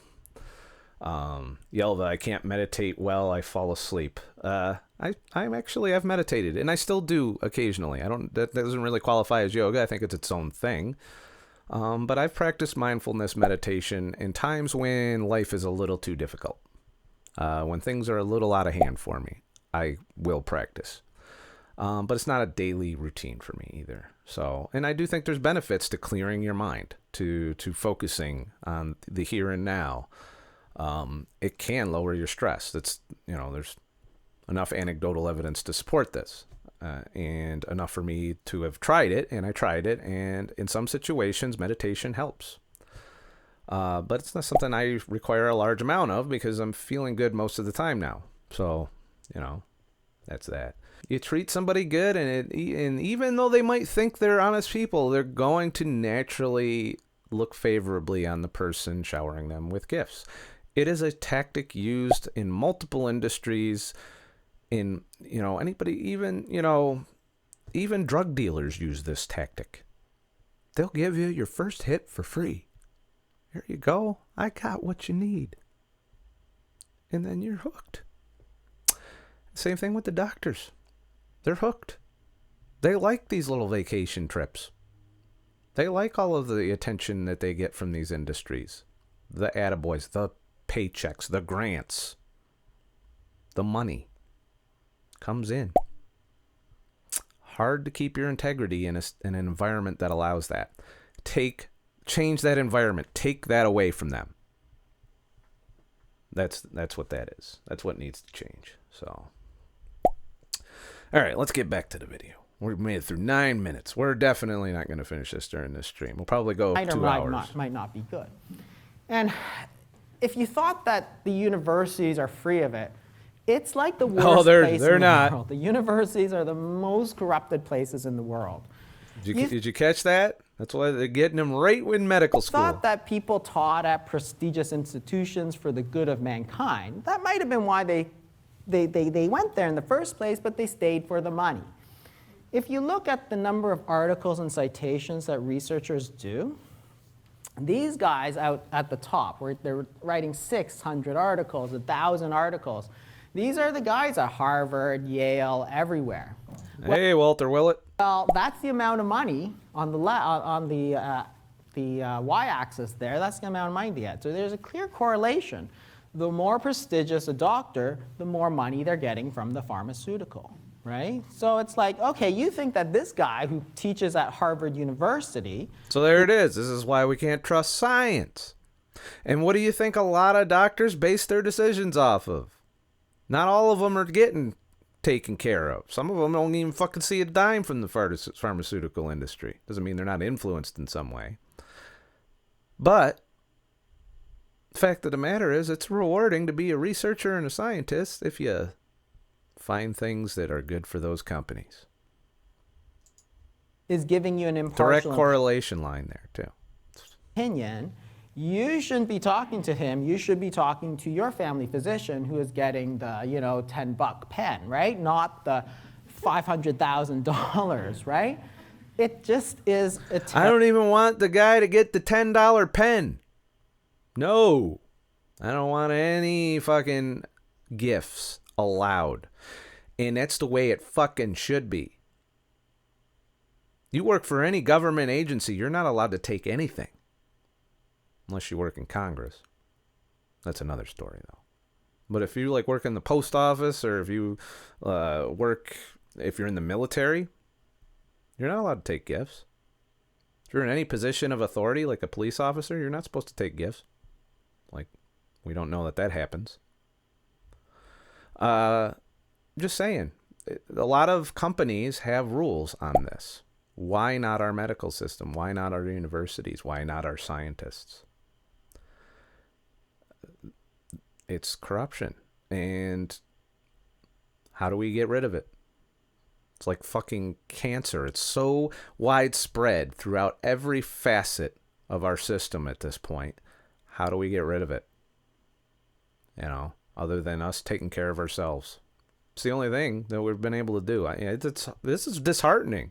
Yelva, I can't meditate well, I fall asleep. I've meditated, and I still do occasionally. That doesn't really qualify as yoga. I think it's its own thing. But I've practiced mindfulness meditation in times when life is a little too difficult. When things are a little out of hand for me, I will practice. But it's not a daily routine for me either. So, and I do think there's benefits to clearing your mind, to focusing on the here and now. It can lower your stress. There's enough anecdotal evidence to support this. And enough for me to have tried it, and I tried it, and in some situations, meditation helps. But it's not something I require a large amount of because I'm feeling good most of the time now. So, that's that. You treat somebody good, and even though they might think they're honest people, they're going to naturally look favorably on the person showering them with gifts. It is a tactic used in multiple industries. In, anybody, even drug dealers use this tactic. They'll give you your first hit for free. Here you go. I got what you need. And then you're hooked. Same thing with the doctors. They're hooked. They like these little vacation trips. They like all of the attention that they get from these industries. The attaboys, the paychecks, the grants, the money comes in. Hard to keep your integrity in an environment that allows that. Change that environment. Take that away from them. That's what that is. That's what needs to change. So, all right, let's get back to the video. We've made it through 9 minutes. We're definitely not going to finish this during this stream. We'll probably go 2 hours. Might not be good. And if you thought that the universities are free of it, It's like the Oh, worst they're place in the not. world. The universities are the most corrupted places in the world. Did you catch that? That's why they're getting them right in medical school. Thought that people taught at prestigious institutions for the good of mankind. That might have been why they went there in the first place, but they stayed for the money. If you look at the number of articles and citations that researchers do, these guys out at the top, where they're writing 600 articles, 1,000 articles, these are the guys at Harvard, Yale, everywhere. Hey, Walter Willett. Well, that's the amount of money on the y-axis there. That's the amount of money they get. So there's a clear correlation. The more prestigious a doctor, the more money they're getting from the pharmaceutical, right? So it's like, okay, you think that this guy who teaches at Harvard University... So there it is. This is why we can't trust science. And what do you think a lot of doctors base their decisions off of? Not all of them are getting taken care of. Some of them don't even fucking see a dime from the pharmaceutical industry. Doesn't mean they're not influenced in some way. But the fact of the matter is, it's rewarding to be a researcher and a scientist if you find things that are good for those companies. Is giving you an impartial Direct correlation line there, too. opinion. You shouldn't be talking to him. You should be talking to your family physician who is getting the, $10 pen, right? Not the $500,000, right? It just is a I don't even want the guy to get the $10 pen. No. I don't want any fucking gifts allowed. And that's the way it fucking should be. You work for any government agency, you're not allowed to take anything. Unless you work in Congress. That's another story, though. But if you work in the post office, or if you if you're in the military, you're not allowed to take gifts. If you're in any position of authority, like a police officer, you're not supposed to take gifts. We don't know that happens. Just saying. A lot of companies have rules on this. Why not our medical system? Why not our universities? Why not our scientists? It's corruption. And how do we get rid of it? It's like fucking cancer. It's so widespread throughout every facet of our system at this point. How do we get rid of it? Other than us taking care of ourselves. It's the only thing that we've been able to do. This is disheartening.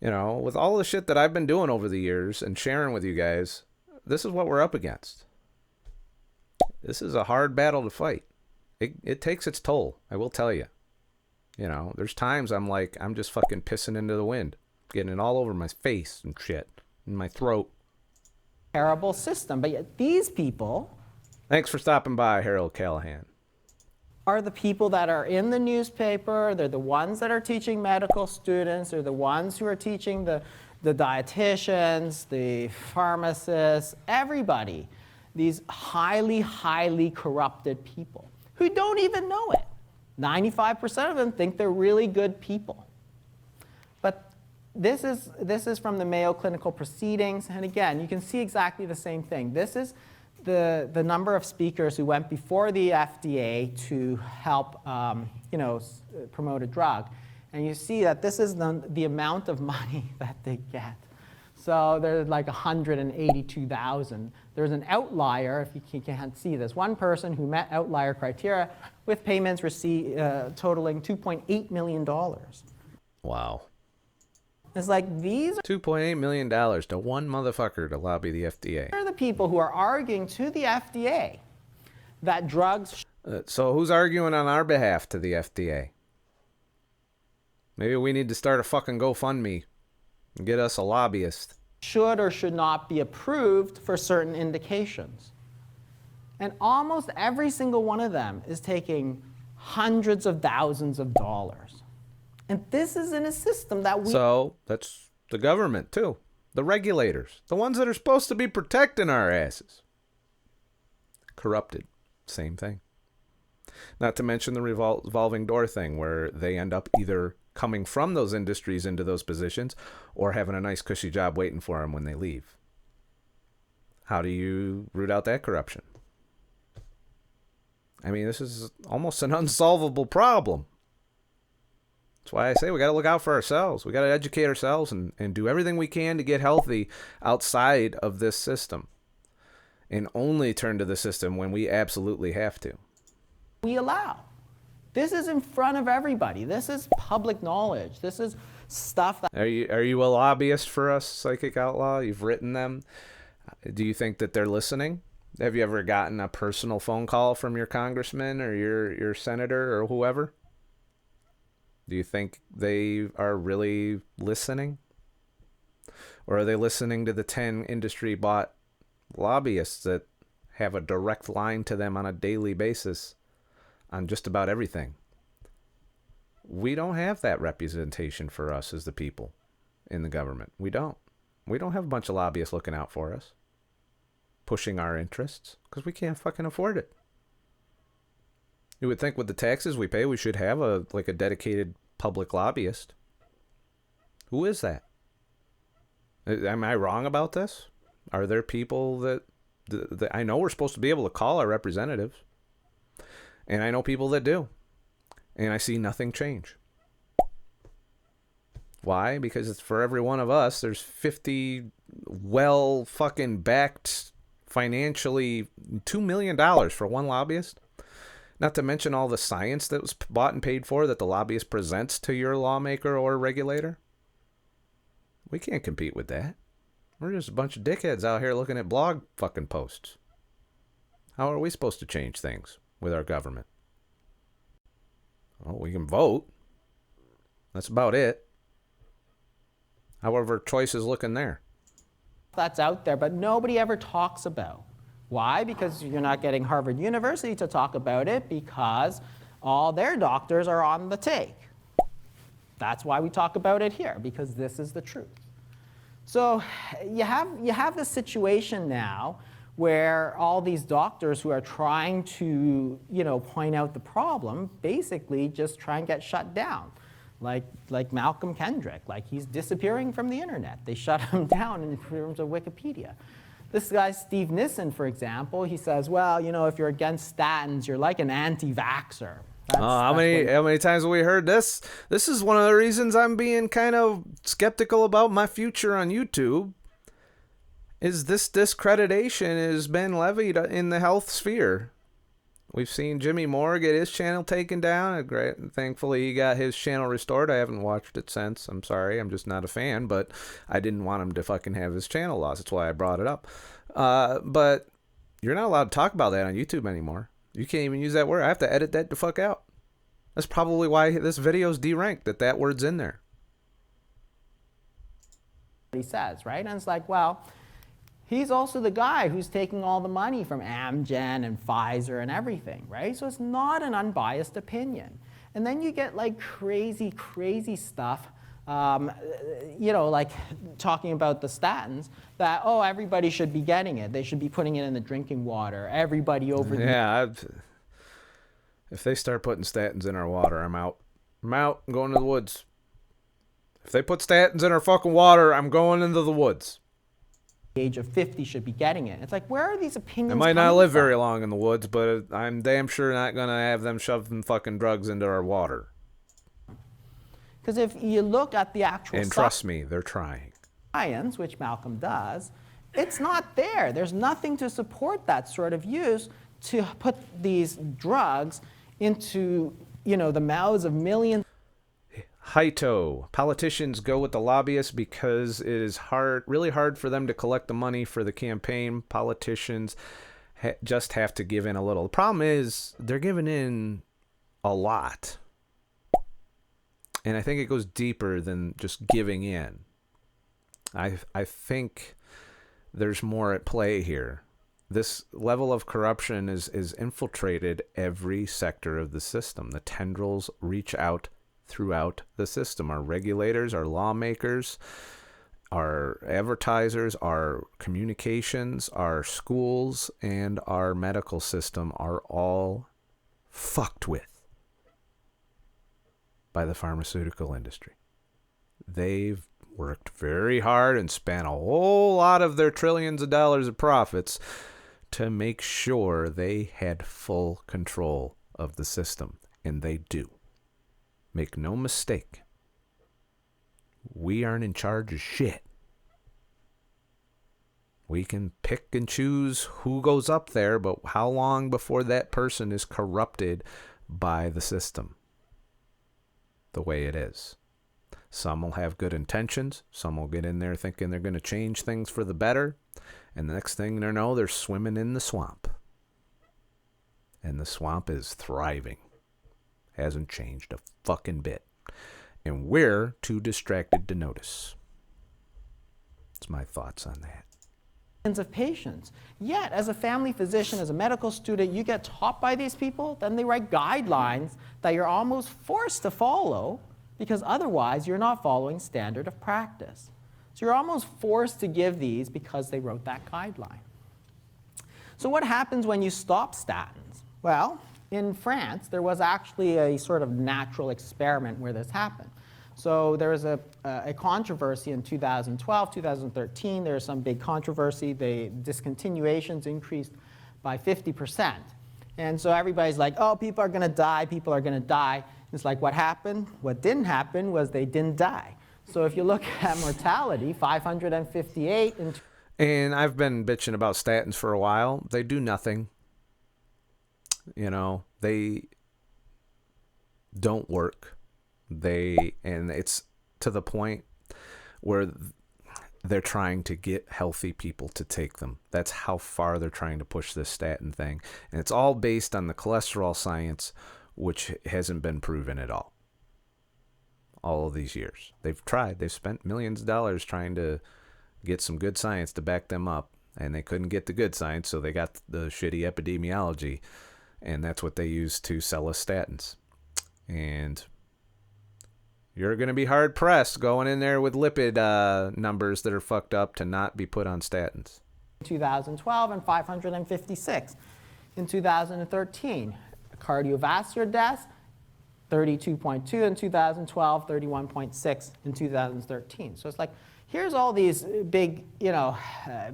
With all the shit that I've been doing over the years and sharing with you guys, this is what we're up against. This is a hard battle to fight. It takes its toll, I will tell you. There's times I'm just fucking pissing into the wind, getting it all over my face and shit, in my throat. terrible system. But yet these people Thanks for stopping by, Harold Callahan. are the people that are in the newspaper. They're the ones that are teaching medical students. They're the ones who are teaching the dietitians, the pharmacists, everybody. These highly, highly corrupted people who don't even know it. 95% of them think they're really good people. But this is from the Mayo Clinical Proceedings. And again, you can see exactly the same thing. This is the number of speakers who went before the FDA to help promote a drug. And you see that this is the amount of money that they get. So there's like 182,000. There's an outlier, if you can't see this, one person who met outlier criteria with payments totaling $2.8 million. Wow. It's like these $2.8 million to one motherfucker to lobby the FDA. are the people who are arguing to the FDA that drugs So who's arguing on our behalf to the FDA? Maybe we need to start a fucking GoFundMe and get us a lobbyist. should or should not be approved for certain indications. And almost every single one of them is taking hundreds of thousands of dollars. And this is in a system that we... So that's the government, too. The regulators. The ones that are supposed to be protecting our asses. Corrupted. Same thing. Not to mention the revolving door thing, where they end up either coming from those industries into those positions or having a nice cushy job waiting for them when they leave. How do you root out that corruption? I mean, this is almost an unsolvable problem. That's why I say we got to look out for ourselves. We got to educate ourselves and do everything we can to get healthy outside of this system. And only turn to the system when we absolutely have to. We allow. This is in front of everybody. This is public knowledge. This is stuff that... Are you a lobbyist for us, Psychic Outlaw? You've written them. Do you think that they're listening? Have you ever gotten a personal phone call from your congressman or your senator or whoever? Do you think they are really listening? Or are they listening to the 10 industry-bought lobbyists that have a direct line to them on a daily basis on just about everything? We don't have that representation for us as the people in the government. We don't. We don't have a bunch of lobbyists looking out for us, pushing our interests, because we can't fucking afford it. You would think with the taxes we pay, we should have a dedicated public lobbyist. Who is that? Am I wrong about this? Are there people that I know we're supposed to be able to call our representatives, and I know people that do, and I see nothing change. Why? Because it's for every one of us, there's 50 well fucking backed financially $2 million for one lobbyist. Not to mention all the science that was bought and paid for that the lobbyist presents to your lawmaker or regulator. We can't compete with that. We're just a bunch of dickheads out here looking at blog fucking posts. How are we supposed to change things with our government? Well, we can vote. That's about it. However, choice is looking there. That's out there, but nobody ever talks about. Why? Because you're not getting Harvard University to talk about it, because all their doctors are on the take. That's why we talk about it here, because this is the truth. So you have this situation now where all these doctors who are trying to, point out the problem, basically just try and get shut down. Like Malcolm Kendrick, he's disappearing from the internet. They shut him down in terms of Wikipedia. This guy, Steve Nissen, for example, he says, well, if you're against statins, you're like an anti-vaxxer. How many times have we heard this? This is one of the reasons I'm being kind of skeptical about my future on YouTube. Is this discreditation has been levied in the health sphere. We've seen Jimmy Moore get his channel taken down. Thankfully, he got his channel restored. I haven't watched it since. I'm sorry. I'm just not a fan, but I didn't want him to fucking have his channel lost. That's why I brought it up. But you're not allowed to talk about that on YouTube anymore. You can't even use that word. I have to edit that the fuck out. That's probably why this video's deranked, that word's in there. He says, right? And it's like, well, he's also the guy who's taking all the money from Amgen and Pfizer and everything, right? So it's not an unbiased opinion. And then you get crazy, crazy stuff, like talking about the statins, that, oh, everybody should be getting it. They should be putting it in the drinking water. Everybody over the... Yeah, if they start putting statins in our water, I'm out. I'm out. I'm going to the woods. If they put statins in our fucking water, I'm going into the woods. Age of 50 should be getting it. It's like, where are these opinions? I might not live very long in the woods, but I'm damn sure not going to have them shoving fucking drugs into our water. Because if you look at the actual and trust me, they're trying. Science, which Malcolm does, it's not there. There's nothing to support that sort of use to put these drugs into, the mouths of millions. Haito. Politicians go with the lobbyists because it is really hard for them to collect the money for the campaign. Politicians just have to give in a little. The problem is they're giving in a lot. And I think it goes deeper than just giving in. I think there's more at play here. This level of corruption is infiltrated every sector of the system. The tendrils reach out throughout the system. Our regulators, our lawmakers, our advertisers, our communications, our schools, and our medical system are all fucked with by the pharmaceutical industry. They've worked very hard and spent a whole lot of their trillions of dollars of profits to make sure they had full control of the system, and they do. Make no mistake. We aren't in charge of shit. We can pick and choose who goes up there, but how long before that person is corrupted by the system the way it is? Some will have good intentions. Some will get in there thinking they're going to change things for the better. And the next thing they know, they're swimming in the swamp. And the swamp is thriving. Hasn't changed a fucking bit. And we're too distracted to notice. That's my thoughts on that. Of patients. Yet, as a family physician, as a medical student, you get taught by these people, then they write guidelines that you're almost forced to follow because otherwise you're not following standard of practice. So you're almost forced to give these because they wrote that guideline. So what happens when you stop statins? Well, in France, there was actually a sort of natural experiment where this happened. So there was a controversy in 2012, 2013. There was some big controversy. The discontinuations increased by 50%. And so everybody's like, oh, people are going to die. People are going to die. It's like, what happened? What didn't happen was they didn't die. So if you look at mortality, 558. And I've been bitching about statins for a while. They do nothing. You know, they don't work. And it's to the point where they're trying to get healthy people to take them. That's how far they're trying to push this statin thing. And it's all based on the cholesterol science, which hasn't been proven at all of these years. They've tried. They've spent millions of dollars trying to get some good science to back them up, and they couldn't get the good science, so they got the shitty epidemiology, and that's what they use to sell us statins. And you're going to be hard-pressed going in there with lipid numbers that are fucked up to not be put on statins. 2012 and 556 in 2013. Cardiovascular deaths, 32.2 in 2012, 31.6 in 2013. So it's like, here's all these big,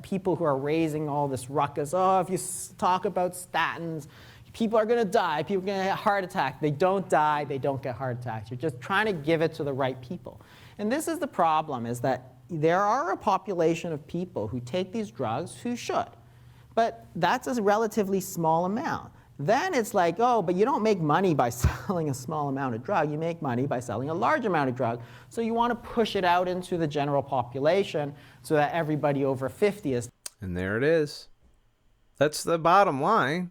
people who are raising all this ruckus. Oh, if you talk about statins, people are going to die. People are going to get a heart attack. They don't die. They don't get heart attacks. You're just trying to give it to the right people. And this is the problem, is that there are a population of people who take these drugs who should. But that's a relatively small amount. Then it's like, oh, but you don't make money by selling a small amount of drug. You make money by selling a large amount of drug. So you want to push it out into the general population so that everybody over 50 is. And there it is. That's the bottom line.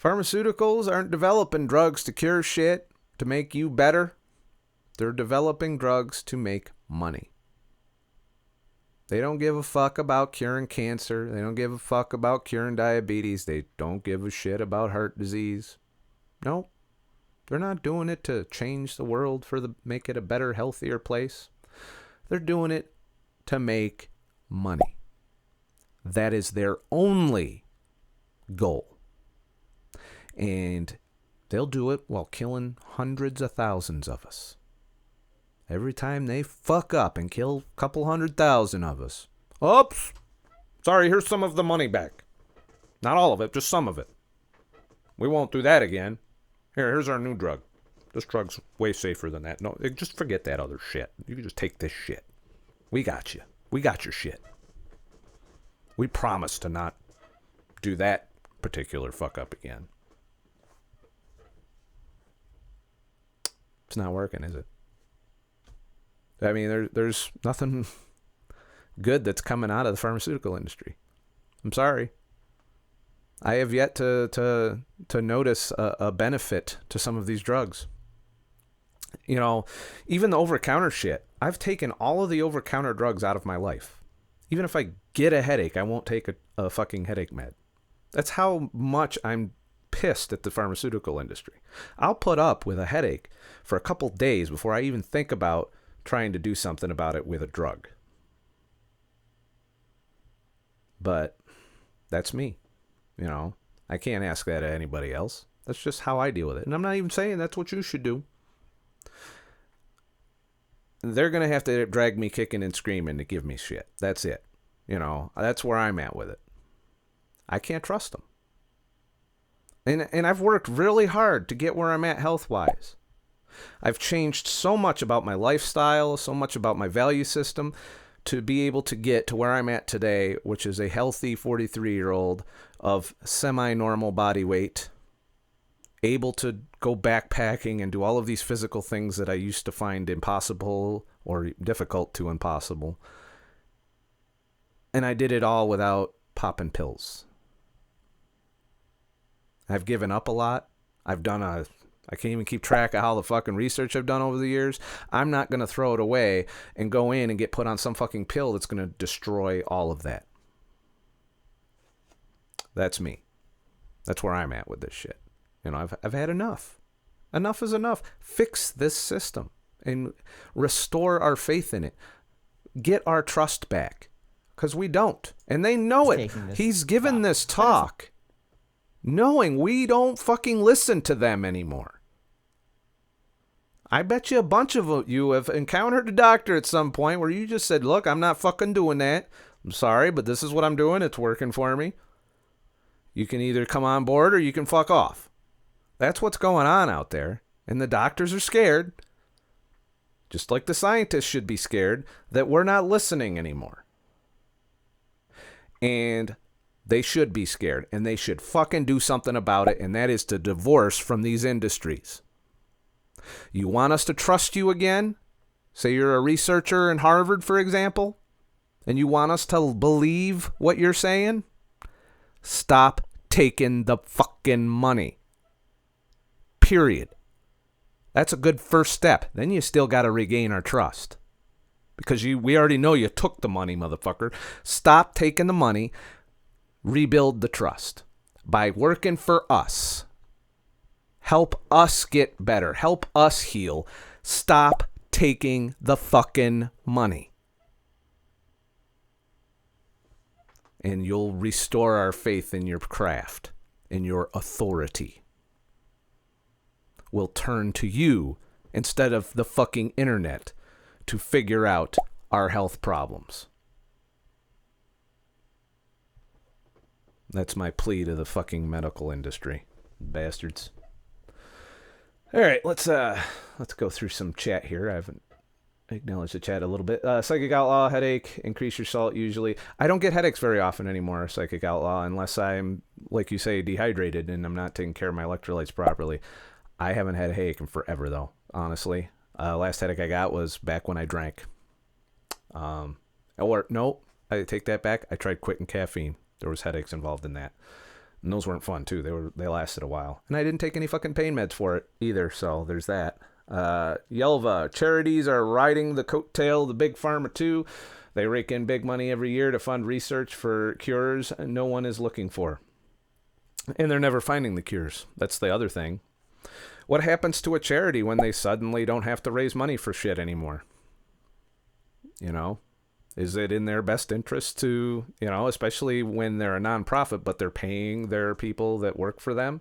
Pharmaceuticals aren't developing drugs to cure shit, to make you better. They're developing drugs to make money. They don't give a fuck about curing cancer. They don't give a fuck about curing diabetes. They don't give a shit about heart disease. No, they're not doing it to change the world make it a better, healthier place. They're doing it to make money. That is their only goal. And they'll do it while killing hundreds of thousands of us. Every time they fuck up and kill a couple 100,000 of us. Oops. Sorry, here's some of the money back. Not all of it, just some of it. We won't do that again. Here's our new drug. This drug's way safer than that. No, just forget that other shit. You can just take this shit. We got you. We got your shit. We promise to not do that particular fuck up again. It's not working, is it? I mean, there's nothing good that's coming out of the pharmaceutical industry. I'm sorry. I have yet to notice a benefit to some of these drugs. Even the over-the-counter shit. I've taken all of the over-the-counter drugs out of my life. Even if I get a headache, I won't take a fucking headache med. That's how much I'm pissed at the pharmaceutical industry. I'll put up with a headache for a couple days before I even think about trying to do something about it with a drug. But that's me. I can't ask that of anybody else. That's just how I deal with it. And I'm not even saying that's what you should do. They're going to have to drag me kicking and screaming to give me shit. That's it. That's where I'm at with it. I can't trust them. And I've worked really hard to get where I'm at health-wise. I've changed so much about my lifestyle, so much about my value system to be able to get to where I'm at today, which is a healthy 43-year-old of semi-normal body weight, able to go backpacking and do all of these physical things that I used to find impossible or difficult to impossible. And I did it all without popping pills. I've given up a lot. I can't even keep track of how the fucking research I've done over the years. I'm not going to throw it away and go in and get put on some fucking pill that's going to destroy all of that. That's me. That's where I'm at with this shit. You know, I've had enough. Enough is enough. Fix this system and restore our faith in it. Get our trust back. Because we don't. And they know it. He's given this talk knowing we don't fucking listen to them anymore. I bet you a bunch of you have encountered a doctor at some point where you just said, look, I'm not fucking doing that. I'm sorry, but this is what I'm doing. It's working for me. You can either come on board or you can fuck off. That's what's going on out there. And the doctors are scared, just like the scientists should be scared, that we're not listening anymore. And they should be scared, and they should fucking do something about it, and that is to divorce from these industries. You want us to trust you again? Say you're a researcher in Harvard, for example, and you want us to believe what you're saying? Stop taking the fucking money. Period. That's a good first step. Then you still got to regain our trust. Because we already know you took the money, motherfucker. Stop taking the money. Rebuild the trust by working for us. Help us get better. Help us heal. Stop taking the fucking money. And you'll restore our faith in your craft, in your authority. We'll turn to you instead of the fucking internet to figure out our health problems. That's my plea to the fucking medical industry. Bastards. All right, let's go through some chat here. I haven't acknowledged the chat a little bit. Psychic Outlaw, headache, increase your salt usually. I don't get headaches very often anymore, Psychic Outlaw, unless I'm, like you say, dehydrated and I'm not taking care of my electrolytes properly. I haven't had a headache in forever, though, honestly. Last headache I got was back when I drank. Or, no, I take that back. I tried quitting caffeine. There was headaches involved in that. And those weren't fun, too. They lasted a while. And I didn't take any fucking pain meds for it either, so there's that. Yelva, Charities are riding the coattail of the big pharma, too. They rake in big money every year to fund research for cures no one is looking for. And they're never finding the cures. That's the other thing. What happens to a charity when they suddenly don't have to raise money for shit anymore? You know? Is it in their best interest to, especially when they're a nonprofit, but they're paying their people that work for them?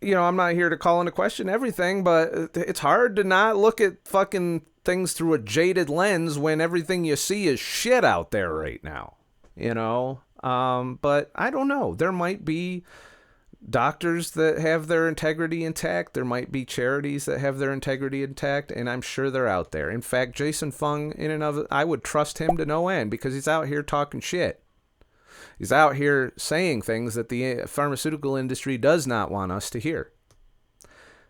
I'm not here to call into question everything, but it's hard to not look at fucking things through a jaded lens when everything you see is shit out there right now, But I don't know. There might be doctors that have their integrity intact. There might be charities that have their integrity intact, and I'm sure they're out there. In fact, Jason Fung, I would trust him to no end because he's out here talking shit. He's out here saying things that the pharmaceutical industry does not want us to hear.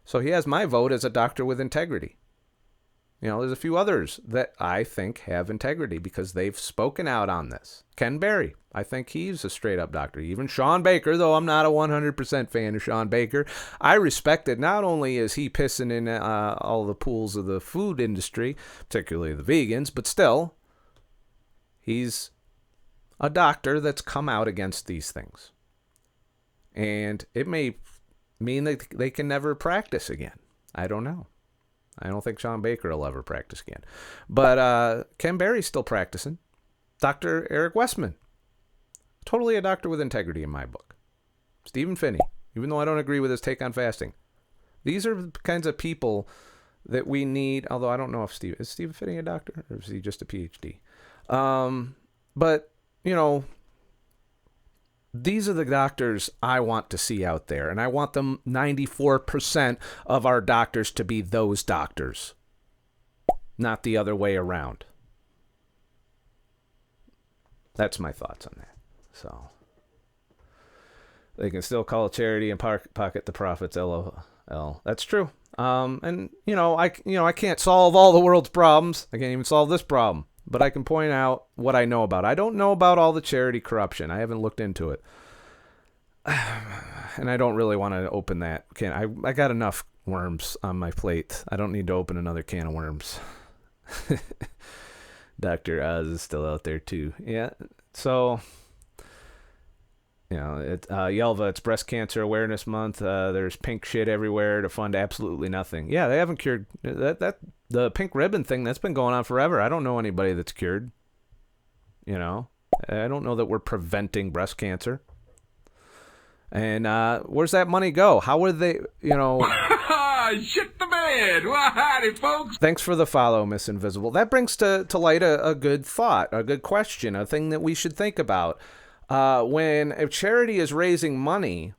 So he has my vote as a doctor with integrity. There's a few others that I think have integrity because they've spoken out on this. Ken Berry, I think he's a straight-up doctor. Even Sean Baker, though I'm not a 100% fan of Sean Baker, I respect it. Not only is he pissing in all the pools of the food industry, particularly the vegans, but still, he's a doctor that's come out against these things. And it may mean that they can never practice again. I don't know. I don't think Sean Baker will ever practice again. But Ken Berry's still practicing. Dr. Eric Westman. Totally a doctor with integrity in my book. Stephen Finney, even though I don't agree with his take on fasting. These are the kinds of people that we need, although I don't know if is Stephen Finney a doctor or is he just a PhD? But, These are the doctors I want to see out there, and I want them 94% of our doctors to be those doctors, not the other way around. That's my thoughts on that. So they can still call a charity and pocket the profits. LOL. That's true. And I can't solve all the world's problems. I can't even solve this problem. But I can point out what I know about. I don't know about all the charity corruption. I haven't looked into it. And I don't really want to open that can. I got enough worms on my plate. I don't need to open another can of worms. Dr. Oz is still out there too. Yeah. So, Yelva, it's Breast Cancer Awareness Month. There's pink shit everywhere to fund absolutely nothing. Yeah, they haven't cured that the pink ribbon thing. That's been going on forever. I don't know anybody that's cured. I don't know that we're preventing breast cancer. And where's that money go? How would they, Shit the bed. Well, howdy, folks. Thanks for the follow, Miss Invisible. That brings to light a good thought, a good question, a thing that we should think about. When a charity is raising money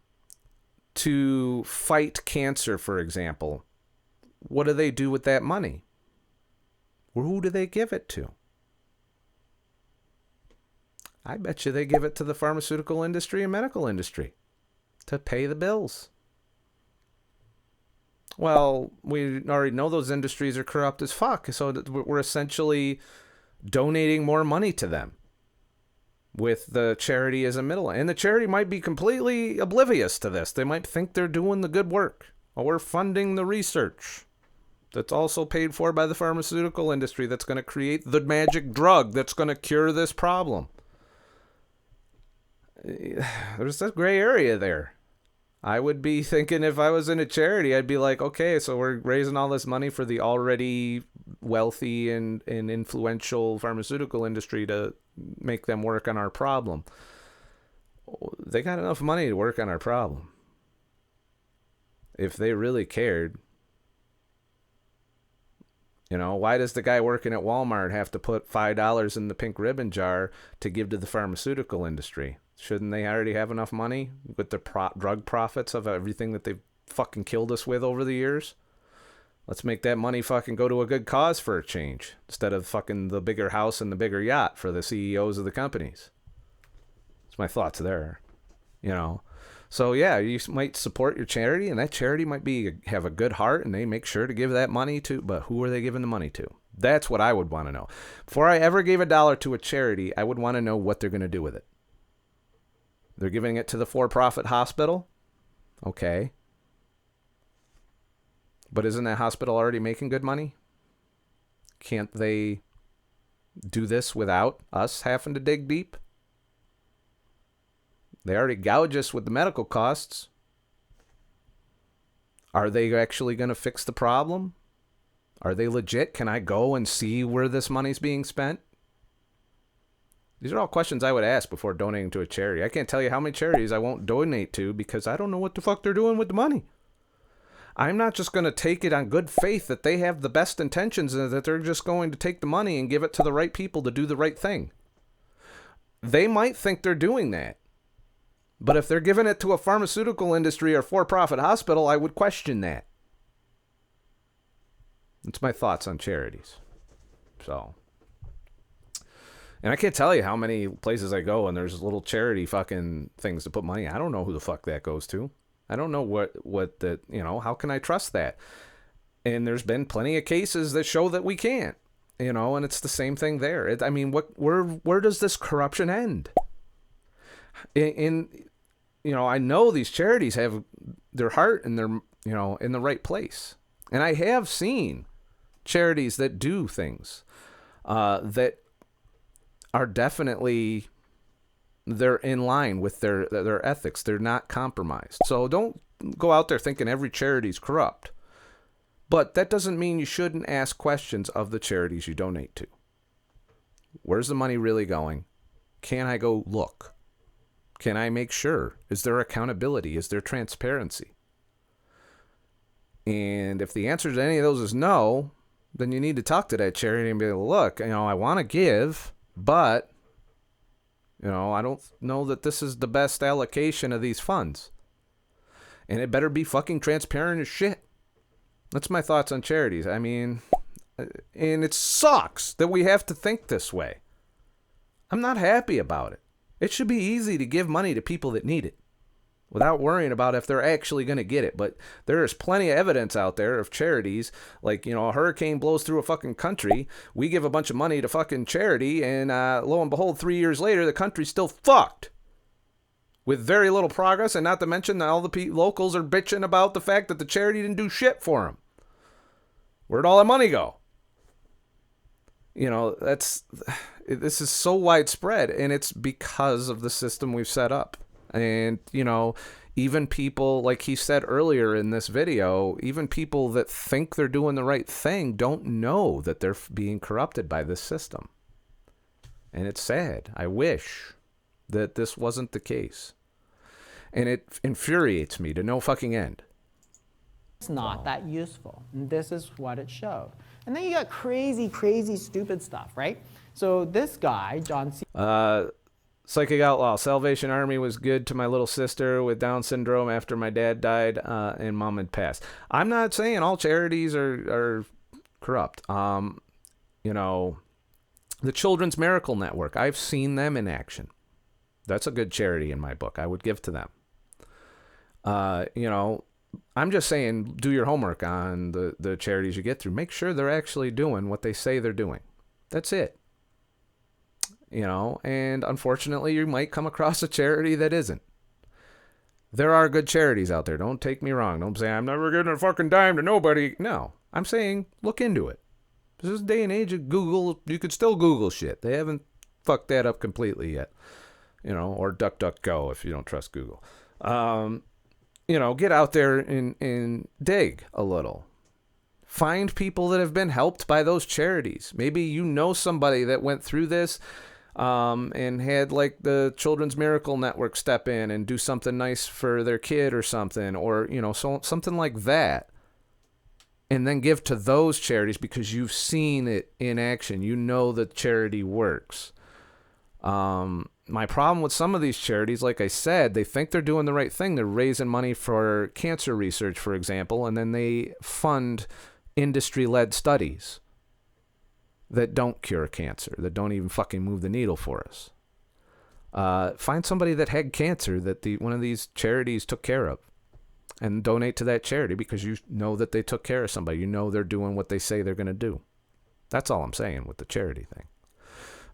to fight cancer, for example, what do they do with that money? Who do they give it to? I bet you they give it to the pharmaceutical industry and medical industry to pay the bills. Well, we already know those industries are corrupt as fuck, so we're essentially donating more money to them with the charity as a middle. And the charity might be completely oblivious to this. They might think they're doing the good work. Or we're funding the research that's also paid for by the pharmaceutical industry that's going to create the magic drug that's going to cure this problem. There's that gray area there. I would be thinking if I was in a charity, I'd be like, okay, so we're raising all this money for the already wealthy and influential pharmaceutical industry to make them work on our problem. They got enough money to work on our problem. If they really cared. Why does the guy working at Walmart have to put $5 in the pink ribbon jar to give to the pharmaceutical industry? Shouldn't they already have enough money with the drug profits of everything that they've fucking killed us with over the years? Let's make that money fucking go to a good cause for a change, instead of fucking the bigger house and the bigger yacht for the CEOs of the companies. That's my thoughts there. So yeah, you might support your charity, and that charity might have a good heart, and they make sure to give that money to, but who are they giving the money to? That's what I would want to know. Before I ever gave $1 to a charity, I would want to know what they're going to do with it. They're giving it to the for-profit hospital? Okay. But isn't that hospital already making good money? Can't they do this without us having to dig deep? They already gouge us with the medical costs. Are they actually going to fix the problem? Are they legit? Can I go and see where this money's being spent? These are all questions I would ask before donating to a charity. I can't tell you how many charities I won't donate to because I don't know what the fuck they're doing with the money. I'm not just going to take it on good faith that they have the best intentions and that they're just going to take the money and give it to the right people to do the right thing. They might think they're doing that. But if they're giving it to a pharmaceutical industry or for-profit hospital, I would question that. That's my thoughts on charities. And I can't tell you how many places I go and there's little charity fucking things to put money. I don't know who the fuck that goes to. I don't know how can I trust that? And there's been plenty of cases that show that we can't, and it's the same thing there. Where does this corruption end? I know these charities have their heart and their, in the right place. And I have seen charities that do things that are definitely, they're in line with their ethics. They're not compromised. So don't go out there thinking every charity's corrupt. But that doesn't mean you shouldn't ask questions of the charities you donate to. Where's the money really going? Can I go look? Can I make sure? Is there accountability? Is there transparency? And if the answer to any of those is no, then you need to talk to that charity and be like, look, I want to give, but, I don't know that this is the best allocation of these funds. And it better be fucking transparent as shit. That's my thoughts on charities. I mean, and it sucks that we have to think this way. I'm not happy about it. It should be easy to give money to people that need it without worrying about if they're actually going to get it. But there is plenty of evidence out there of charities. Like, a hurricane blows through a fucking country. We give a bunch of money to fucking charity. And lo and behold, 3 years later, the country's still fucked with very little progress. And not to mention that all the locals are bitching about the fact that the charity didn't do shit for them. Where'd all that money go? This is so widespread, and it's because of the system we've set up. And, even people, like he said earlier in this video, even people that think they're doing the right thing don't know that they're being corrupted by this system. And it's sad. I wish that this wasn't the case. And it infuriates me to no fucking end. It's not that useful. And this is what it showed. And then you got crazy, crazy, stupid stuff, right? So this guy, John C. Psychic Outlaw, Salvation Army was good to my little sister with Down syndrome after my dad died and mom had passed. I'm not saying all charities are corrupt. The Children's Miracle Network, I've seen them in action. That's a good charity in my book. I would give to them. I'm just saying, do your homework on the charities you get through. Make sure they're actually doing what they say they're doing. That's it. And unfortunately, you might come across a charity that isn't. There are good charities out there. Don't take me wrong. Don't say, I'm never giving a fucking dime to nobody. No, I'm saying, look into it. This is day and age of Google. You could still Google shit. They haven't fucked that up completely yet. Or DuckDuckGo if you don't trust Google. Get out there and dig a little. Find people that have been helped by those charities. Maybe somebody that went through this and had like the Children's Miracle Network step in and do something nice for their kid or something, or something like that, and then give to those charities because you've seen it in action. That charity works. My problem with some of these charities, like I said, they think they're doing the right thing. They're raising money for cancer research, for example, and then they fund industry-led studies that don't cure cancer, that don't even fucking move the needle for us. Find somebody that had cancer that one of these charities took care of and donate to that charity because you know that they took care of somebody. They're doing what they say they're going to do. That's all I'm saying with the charity thing.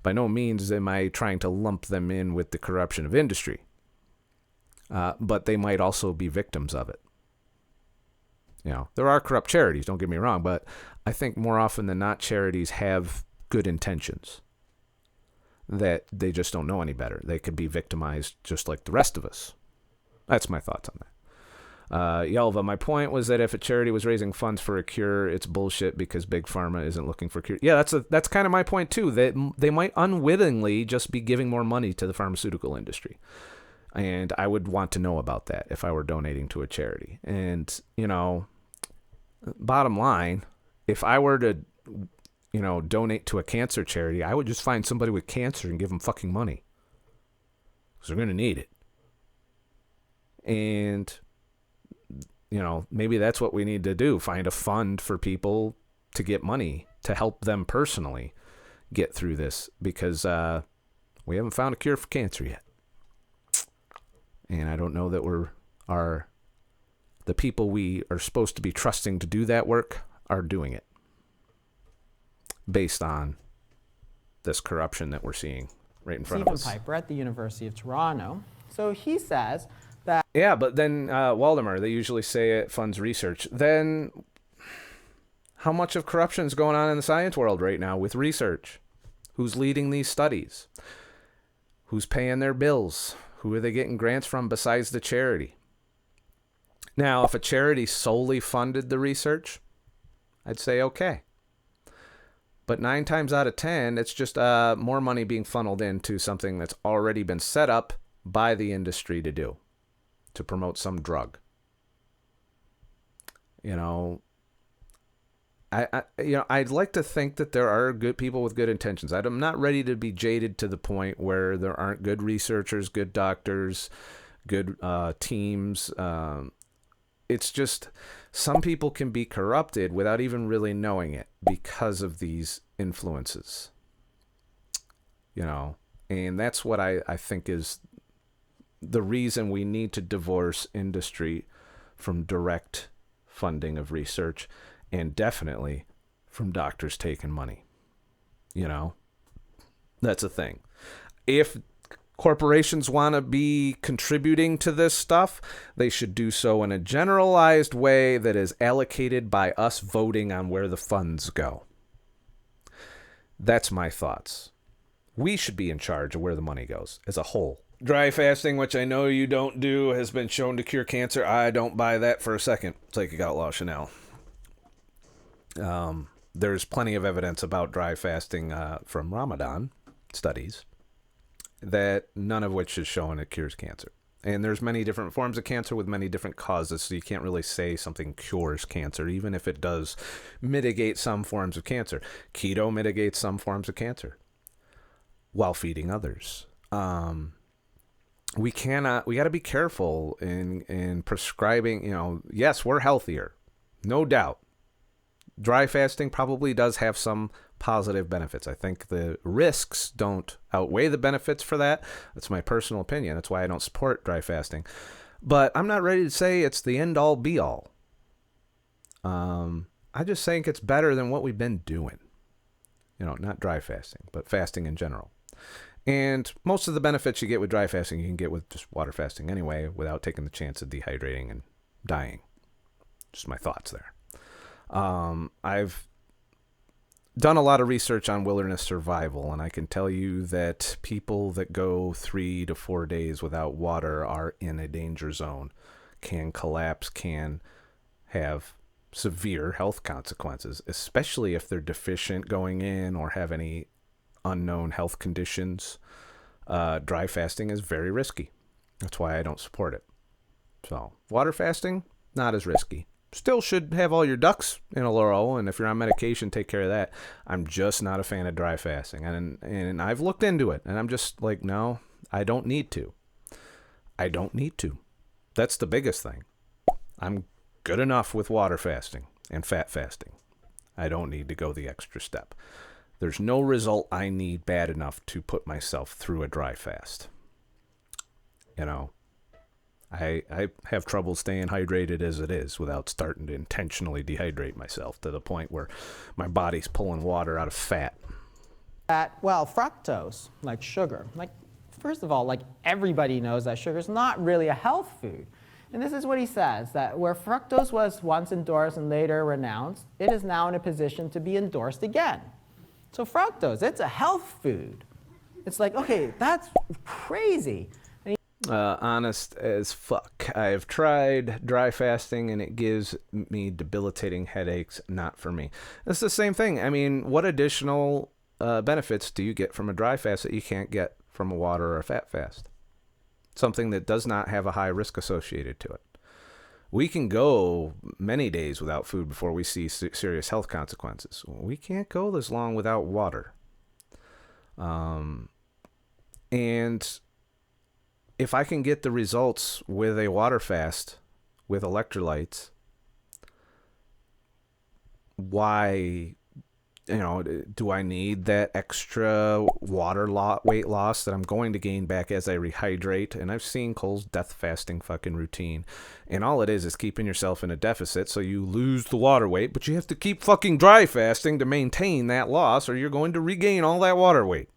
By no means am I trying to lump them in with the corruption of industry. But they might also be victims of it. There are corrupt charities, don't get me wrong, but I think more often than not, charities have good intentions. That they just don't know any better. They could be victimized just like the rest of us. That's my thoughts on that. Yelva, my point was that if a charity was raising funds for a cure, it's bullshit because Big Pharma isn't looking for cure. Yeah, that's kind of my point too. That they might unwittingly just be giving more money to the pharmaceutical industry. And I would want to know about that if I were donating to a charity. And, bottom line, if I were to, donate to a cancer charity, I would just find somebody with cancer and give them fucking money. Because they're going to need it. And, maybe that's what we need to do. Find a fund for people to get money to help them personally get through this. Because we haven't found a cure for cancer yet. And I don't know that the people we are supposed to be trusting to do that work are doing it based on this corruption that we're seeing right in front of us. Stephen Piper at the University of Toronto. So he says that... Yeah, but then Waldemar, they usually say it funds research. Then how much of corruption is going on in the science world right now with research? Who's leading these studies? Who's paying their bills? Who are they getting grants from besides the charity? Now, if a charity solely funded the research, I'd say okay. But 9 times out of 10, it's just more money being funneled into something that's already been set up by the industry to do, to promote some drug. I'd like to think that there are good people with good intentions. I'm not ready to be jaded to the point where there aren't good researchers, good doctors, good teams. It's just some people can be corrupted without even really knowing it because of these influences. And that's what I think is the reason we need to divorce industry from direct funding of research, and definitely from doctors taking money. That's a thing. If corporations want to be contributing to this stuff, they should do so in a generalized way that is allocated by us voting on where the funds go. That's my thoughts. We should be in charge of where the money goes as a whole. Dry fasting, which I know you don't do, has been shown to cure cancer. I don't buy that for a second. It's like you got Outlaw Chanel. There's plenty of evidence about dry fasting from Ramadan studies, that none of which is shown it cures cancer. And there's many different forms of cancer with many different causes, so you can't really say something cures cancer, even if it does mitigate some forms of cancer. Keto mitigates some forms of cancer while feeding others. We got to be careful in prescribing, yes, we're healthier, no doubt. Dry fasting probably does have some positive benefits. I think the risks don't outweigh the benefits for that. That's my personal opinion. That's why I don't support dry fasting. But I'm not ready to say it's the end all be all. I just think it's better than what we've been doing. Not dry fasting, but fasting in general. And most of the benefits you get with dry fasting, you can get with just water fasting anyway, without taking the chance of dehydrating and dying. Just my thoughts there. I've done a lot of research on wilderness survival, and I can tell you that people that go 3 to 4 days without water are in a danger zone, can collapse, can have severe health consequences, especially if they're deficient going in or have any unknown health conditions. Dry fasting is very risky. That's why I don't support it. So water fasting, not as risky. Still should have all your ducks in a row, and if you're on medication, take care of that. I'm just not a fan of dry fasting, and I've looked into it, and I'm just like, no, I don't need to. I don't need to. That's the biggest thing. I'm good enough with water fasting and fat fasting. I don't need to go the extra step. There's no result I need bad enough to put myself through a dry fast. I have trouble staying hydrated as it is without starting to intentionally dehydrate myself to the point where my body's pulling water out of fat. Fructose, like sugar, first of all, everybody knows that sugar is not really a health food. And this is what he says, that where fructose was once endorsed and later renounced, it is now in a position to be endorsed again. So fructose, it's a health food. It's like, okay, that's crazy. Honest as fuck. I've tried dry fasting and it gives me debilitating headaches. Not for me. It's the same thing. I mean, what additional benefits do you get from a dry fast that you can't get from a water or a fat fast? Something that does not have a high risk associated to it. We can go many days without food before we see serious health consequences. We can't go this long without water. And if I can get the results with a water fast with electrolytes, why, do I need that extra water weight loss that I'm going to gain back as I rehydrate? And I've seen Cole's death fasting fucking routine. And all it is keeping yourself in a deficit so you lose the water weight, but you have to keep fucking dry fasting to maintain that loss or you're going to regain all that water weight.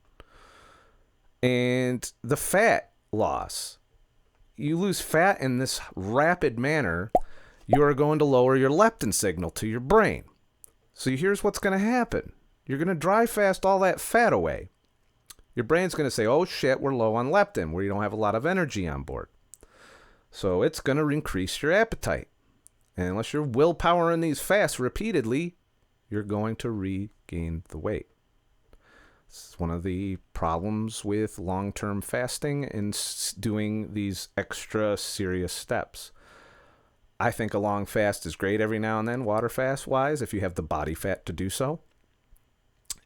And the fat loss. You lose fat in this rapid manner, you are going to lower your leptin signal to your brain. So here's what's going to happen. You're going to dry fast all that fat away. Your brain's going to say, oh shit, we're low on leptin, where you don't have a lot of energy on board. So it's going to increase your appetite. And unless you're willpowering these fasts repeatedly, you're going to regain the weight. It's one of the problems with long-term fasting and doing these extra serious steps. I think a long fast is great every now and then, water fast wise, if you have the body fat to do so.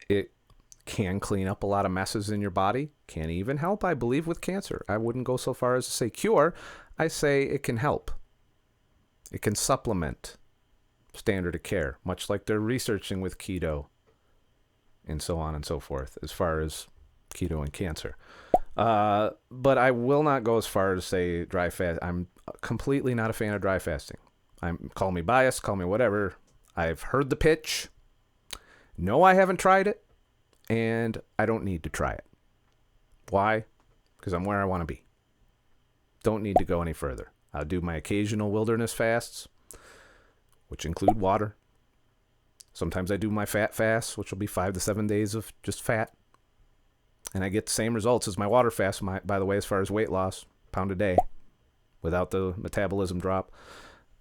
It can clean up a lot of messes in your body, can even help, I believe, with cancer. I wouldn't go so far as to say cure. I say it can help. It can supplement standard of care, much like they're researching with keto and so on and so forth, as far as keto and cancer. But I will not go as far as say dry fast. I'm completely not a fan of dry fasting. Call me biased, call me whatever. I've heard the pitch. No, I haven't tried it, and I don't need to try it. Why? Because I'm where I want to be. Don't need to go any further. I'll do my occasional wilderness fasts, which include water. Sometimes I do my fat fasts, which will be 5 to 7 days of just fat. And I get the same results as my water fast, by the way, as far as weight loss, pound a day, without the metabolism drop.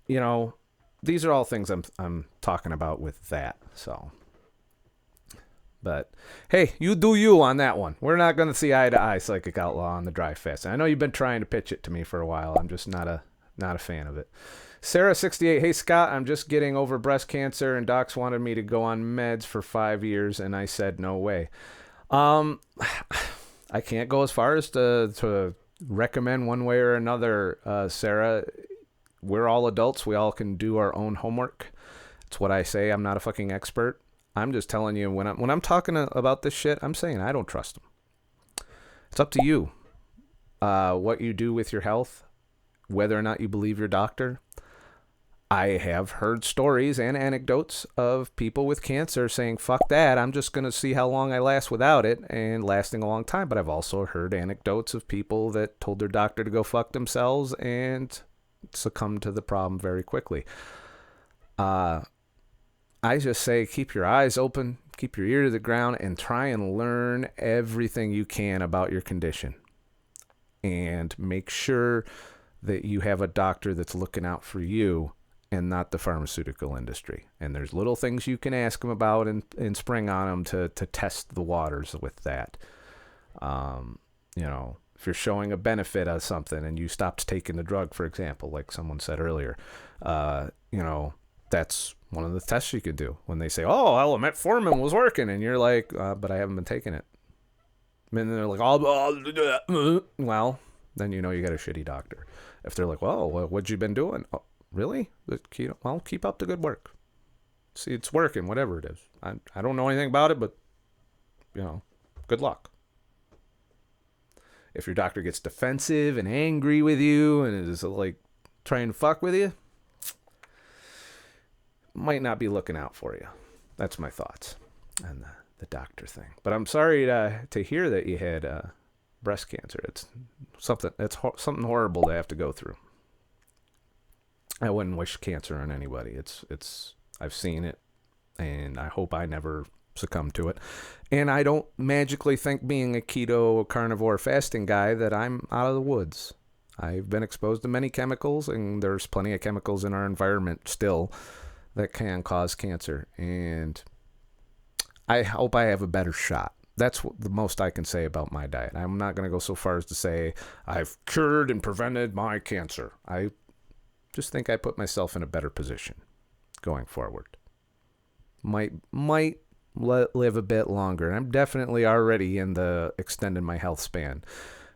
You know, these are all things I'm talking about with that. So, but hey, you do you on that one. We're not going to see eye to eye, Psychic Outlaw, on the dry fast. I know you've been trying to pitch it to me for a while. I'm just not a fan of it. Sarah 68, hey Scott, I'm just getting over breast cancer, and docs wanted me to go on meds for 5 years, and I said no way. I can't go as far as to recommend one way or another, Sarah. We're all adults. We all can do our own homework. That's what I say. I'm not a fucking expert. I'm just telling you, when I'm talking about this shit, I'm saying I don't trust them. It's up to you what you do with your health, whether or not you believe your doctor. I have heard stories and anecdotes of people with cancer saying, fuck that, I'm just going to see how long I last without it, and lasting a long time. But I've also heard anecdotes of people that told their doctor to go fuck themselves and succumbed to the problem very quickly. I just say keep your eyes open, keep your ear to the ground, and try and learn everything you can about your condition. And make sure that you have a doctor that's looking out for you and not the pharmaceutical industry. And there's little things you can ask them about and spring on them to test the waters with that. You know, if you're showing a benefit of something and you stopped taking the drug, for example, like someone said earlier, you know, that's one of the tests you could do. When they say, oh, well, metformin was working, and you're like, but I haven't been taking it. And they're like, oh, well, then you know you got a shitty doctor. If they're like, well, what'd you been doing? Oh, really? Well, keep up the good work. See, it's working, whatever it is. I don't know anything about it, but, you know, good luck. If your doctor gets defensive and angry with you and is like trying to fuck with you, might not be looking out for you. That's my thoughts on the doctor thing. But I'm sorry to hear that you had breast cancer. It's something horrible to have to go through. I wouldn't wish cancer on anybody. I've seen it, and I hope I never succumb to it. And I don't magically think, being a keto carnivore fasting guy, that I'm out of the woods. I've been exposed to many chemicals, and there's plenty of chemicals in our environment still that can cause cancer. And I hope I have a better shot. That's the most I can say about my diet. I'm not going to go so far as to say I've cured and prevented my cancer. I just think I put myself in a better position going forward. Might live a bit longer. And I'm definitely already in the extending my health span,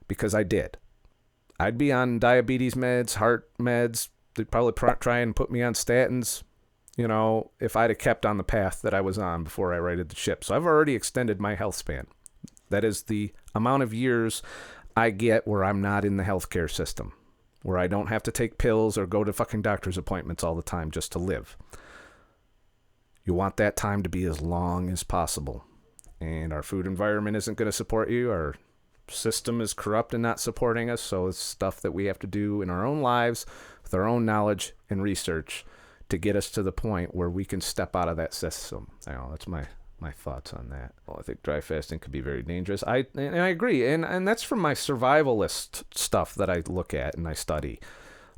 because I did. I'd be on diabetes meds, heart meds. They'd probably try and put me on statins, you know, if I'd have kept on the path that I was on before I righted the ship. So I've already extended my health span. That is the amount of years I get where I'm not in the healthcare system, where I don't have to take pills or go to fucking doctor's appointments all the time just to live. You want that time to be as long as possible. And our food environment isn't going to support you. Our system is corrupt and not supporting us. So it's stuff that we have to do in our own lives with our own knowledge and research to get us to the point where we can step out of that system. You know, that's my thoughts on that. Well, I think dry fasting could be very dangerous. I agree. And that's from my survivalist stuff that I look at and I study.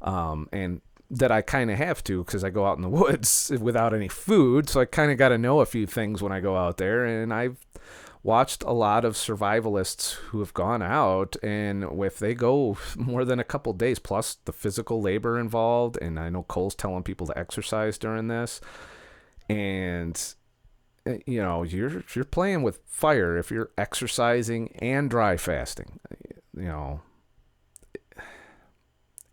And that I kind of have to, because I go out in the woods without any food. So I kind of got to know a few things when I go out there. And watched a lot of survivalists who have gone out, and if they go more than a couple days, plus the physical labor involved, and I know Cole's telling people to exercise during this, and you're playing with fire if you're exercising and dry fasting, and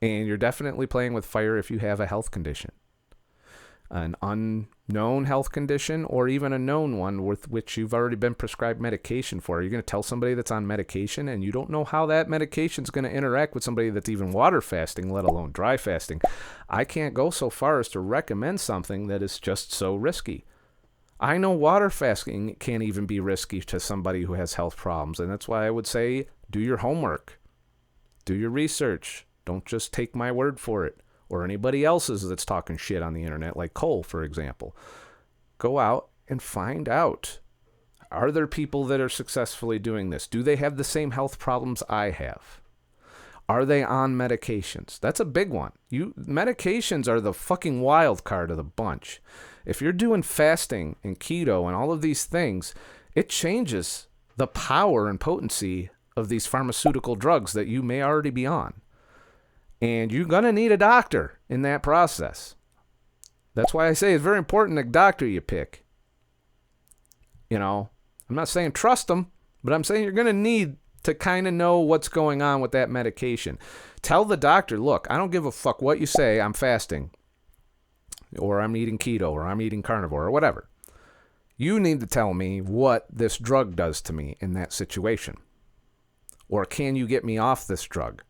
you're definitely playing with fire if you have a health condition, an unknown health condition, or even a known one with which you've already been prescribed medication for. You're going to tell somebody that's on medication and you don't know how that medication is going to interact with somebody that's even water fasting, let alone dry fasting. I can't go so far as to recommend something that is just so risky. I know water fasting can't even be risky to somebody who has health problems, and that's why I would say do your homework, do your research. Don't just take my word for it, or anybody else's that's talking shit on the internet, like Cole, for example. Go out and find out. Are there people that are successfully doing this? Do they have the same health problems I have? Are they on medications? That's a big one. Medications are the fucking wild card of the bunch. If you're doing fasting and keto and all of these things, it changes the power and potency of these pharmaceutical drugs that you may already be on. And you're going to need a doctor in that process. That's why I say it's very important the doctor you pick. I'm not saying trust them, but I'm saying you're going to need to kind of know what's going on with that medication. Tell the doctor, look, I don't give a fuck what you say, I'm fasting, or I'm eating keto, or I'm eating carnivore, or whatever. You need to tell me what this drug does to me in that situation. Or can you get me off this drug?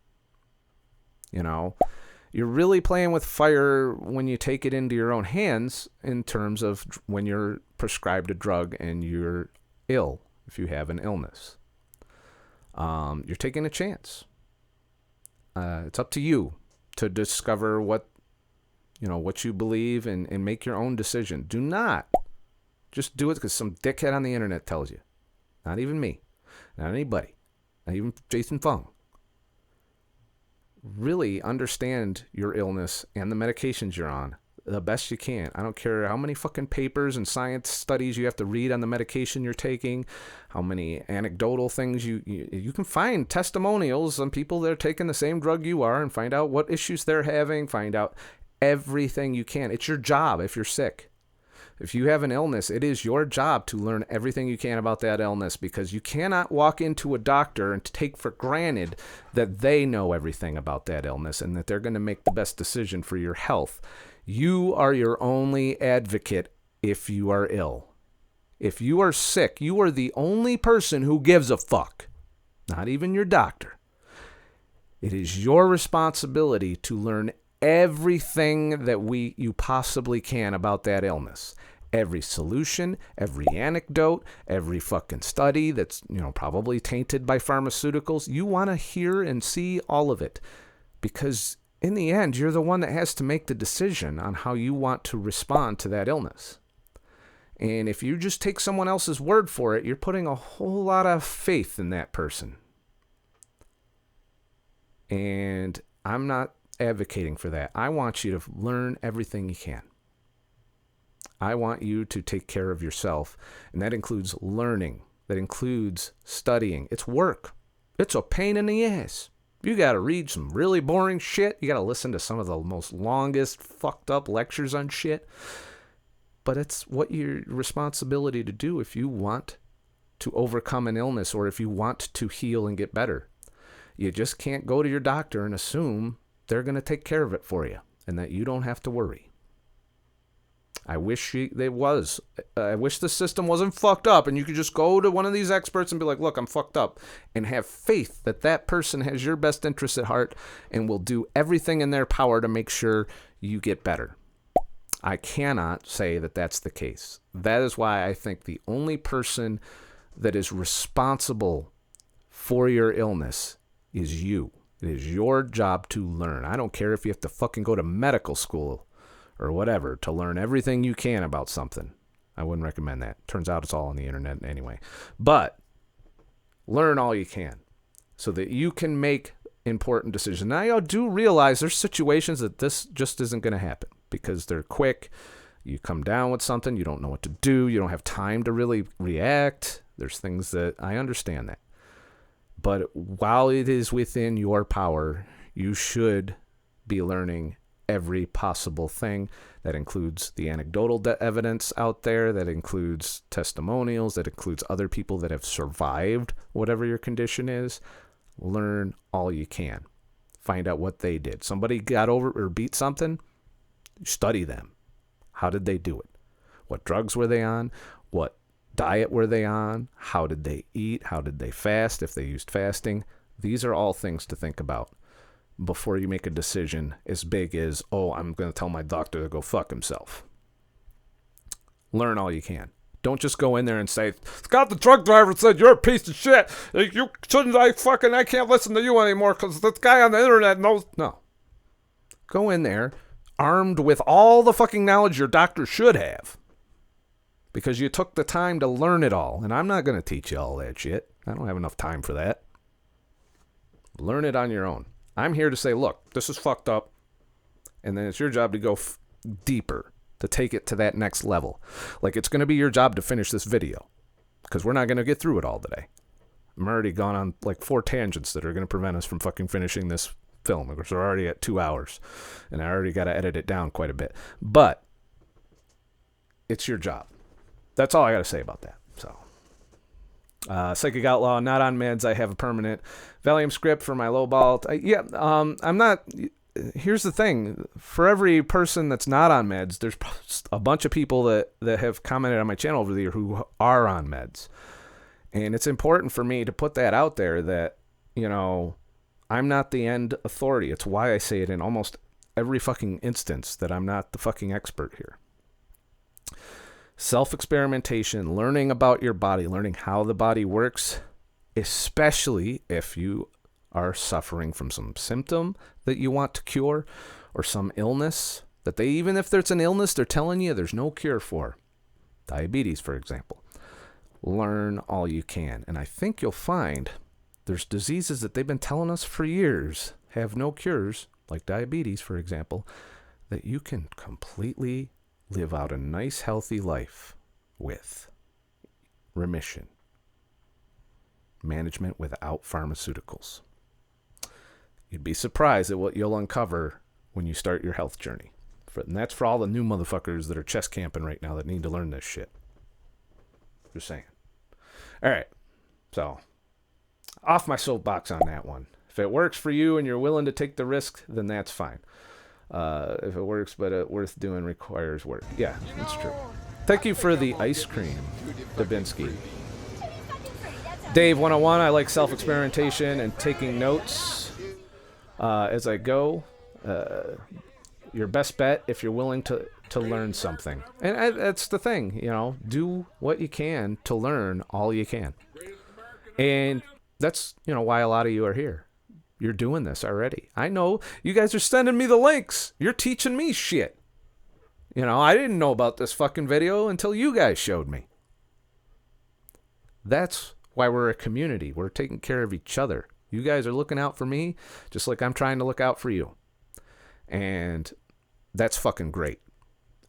You're really playing with fire when you take it into your own hands in terms of when you're prescribed a drug and you're ill, if you have an illness. You're taking a chance. It's up to you to discover what you believe and make your own decision. Do not just do it because some dickhead on the internet tells you. Not even me. Not anybody. Not even Jason Fung. Really understand your illness and the medications you're on the best you can. I don't care how many fucking papers and science studies you have to read on the medication you're taking, how many anecdotal things you can find testimonials on people that are taking the same drug you are and find out what issues they're having, find out everything you can. It's your job if you're sick. If you have an illness, it is your job to learn everything you can about that illness, because you cannot walk into a doctor and take for granted that they know everything about that illness and that they're going to make the best decision for your health. You are your only advocate if you are ill. If you are sick, you are the only person who gives a fuck, not even your doctor. It is your responsibility to learn everything that you possibly can about that illness. Every solution, every anecdote, every fucking study that's, probably tainted by pharmaceuticals. You want to hear and see all of it, because in the end, you're the one that has to make the decision on how you want to respond to that illness. And if you just take someone else's word for it, you're putting a whole lot of faith in that person. And I'm not advocating for that. I want you to learn everything you can. I want you to take care of yourself, and that includes learning. That includes studying. It's work. It's a pain in the ass. You got to read some really boring shit. You got to listen to some of the most longest fucked up lectures on shit. But it's what your responsibility to do if you want to overcome an illness or if you want to heal and get better. You just can't go to your doctor and assume they're going to take care of it for you and that you don't have to worry. I wish I wish the system wasn't fucked up and you could just go to one of these experts and be like, look, I'm fucked up, and have faith that that person has your best interests at heart and will do everything in their power to make sure you get better. I cannot say that that's the case. That is why I think the only person that is responsible for your illness is you. It is your job to learn. I don't care if you have to fucking go to medical school or whatever to learn everything you can about something. I wouldn't recommend that. Turns out it's all on the internet anyway. But learn all you can so that you can make important decisions. Now, I do realize there's situations that this just isn't going to happen because they're quick. You come down with something, you don't know what to do, you don't have time to really react. There's things that I understand that. But while it is within your power, you should be learning every possible thing. That includes the anecdotal evidence out there, that includes testimonials, that includes other people that have survived whatever your condition is. Learn all you can. Find out what they did. Somebody got over or beat something, study them. How did they do it? What drugs were they on? What diet were they on? How did they eat? How did they fast if they used fasting? These are all things to think about before you make a decision as big as, oh, I'm going to tell my doctor to go fuck himself. Learn all you can. Don't just go in there and say, Scott the truck driver said you're a piece of shit. You shouldn't, I can't listen to you anymore because this guy on the internet knows. No. Go in there armed with all the fucking knowledge your doctor should have because you took the time to learn it all. And I'm not going to teach you all that shit. I don't have enough time for that. Learn it on your own. I'm here to say, look, this is fucked up. And then it's your job to go deeper, to take it to that next level. Like, it's going to be your job to finish this video because we're not going to get through it all today. I'm already gone on like 4 tangents that are going to prevent us from fucking finishing this film because we're already at 2 hours and I already got to edit it down quite a bit. But it's your job. That's all I got to say about that. So, Psychic Outlaw, not on meds. I have a permanent Valium script for my lowball. I'm not. Here's the thing. For every person that's not on meds, there's a bunch of people that have commented on my channel over the year who are on meds. And it's important for me to put that out there that, you know, I'm not the end authority. It's why I say it in almost every fucking instance that I'm not the fucking expert here. Self-experimentation, learning about your body, learning how the body works, especially if you are suffering from some symptom that you want to cure or some illness that they, even if there's an illness they're telling you there's no cure for. Diabetes, for example. Learn all you can. And I think you'll find there's diseases that they've been telling us for years have no cures, like diabetes, for example, that you can completely live out a nice, healthy life with. Remission. Management without pharmaceuticals. You'd be surprised at what you'll uncover when you start your health journey. And that's for all the new motherfuckers that are chest camping right now that need to learn this shit. Just saying. All right. So, off my soapbox on that one. If it works for you and you're willing to take the risk, then that's fine. If it works, but worth doing requires work. Yeah, that's true. Thank you for the ice cream, Dabinsky. Dave 101, I like self-experimentation and taking notes as I go. Your best bet if you're willing to learn something. And that's the thing, you know, do what you can to learn all you can. And that's, you know, why a lot of you are here. You're doing this already. I know you guys are sending me the links. You're teaching me shit. You know, I didn't know about this fucking video until you guys showed me. That's why we're a community. We're taking care of each other. You guys are looking out for me just like I'm trying to look out for you. And that's fucking great.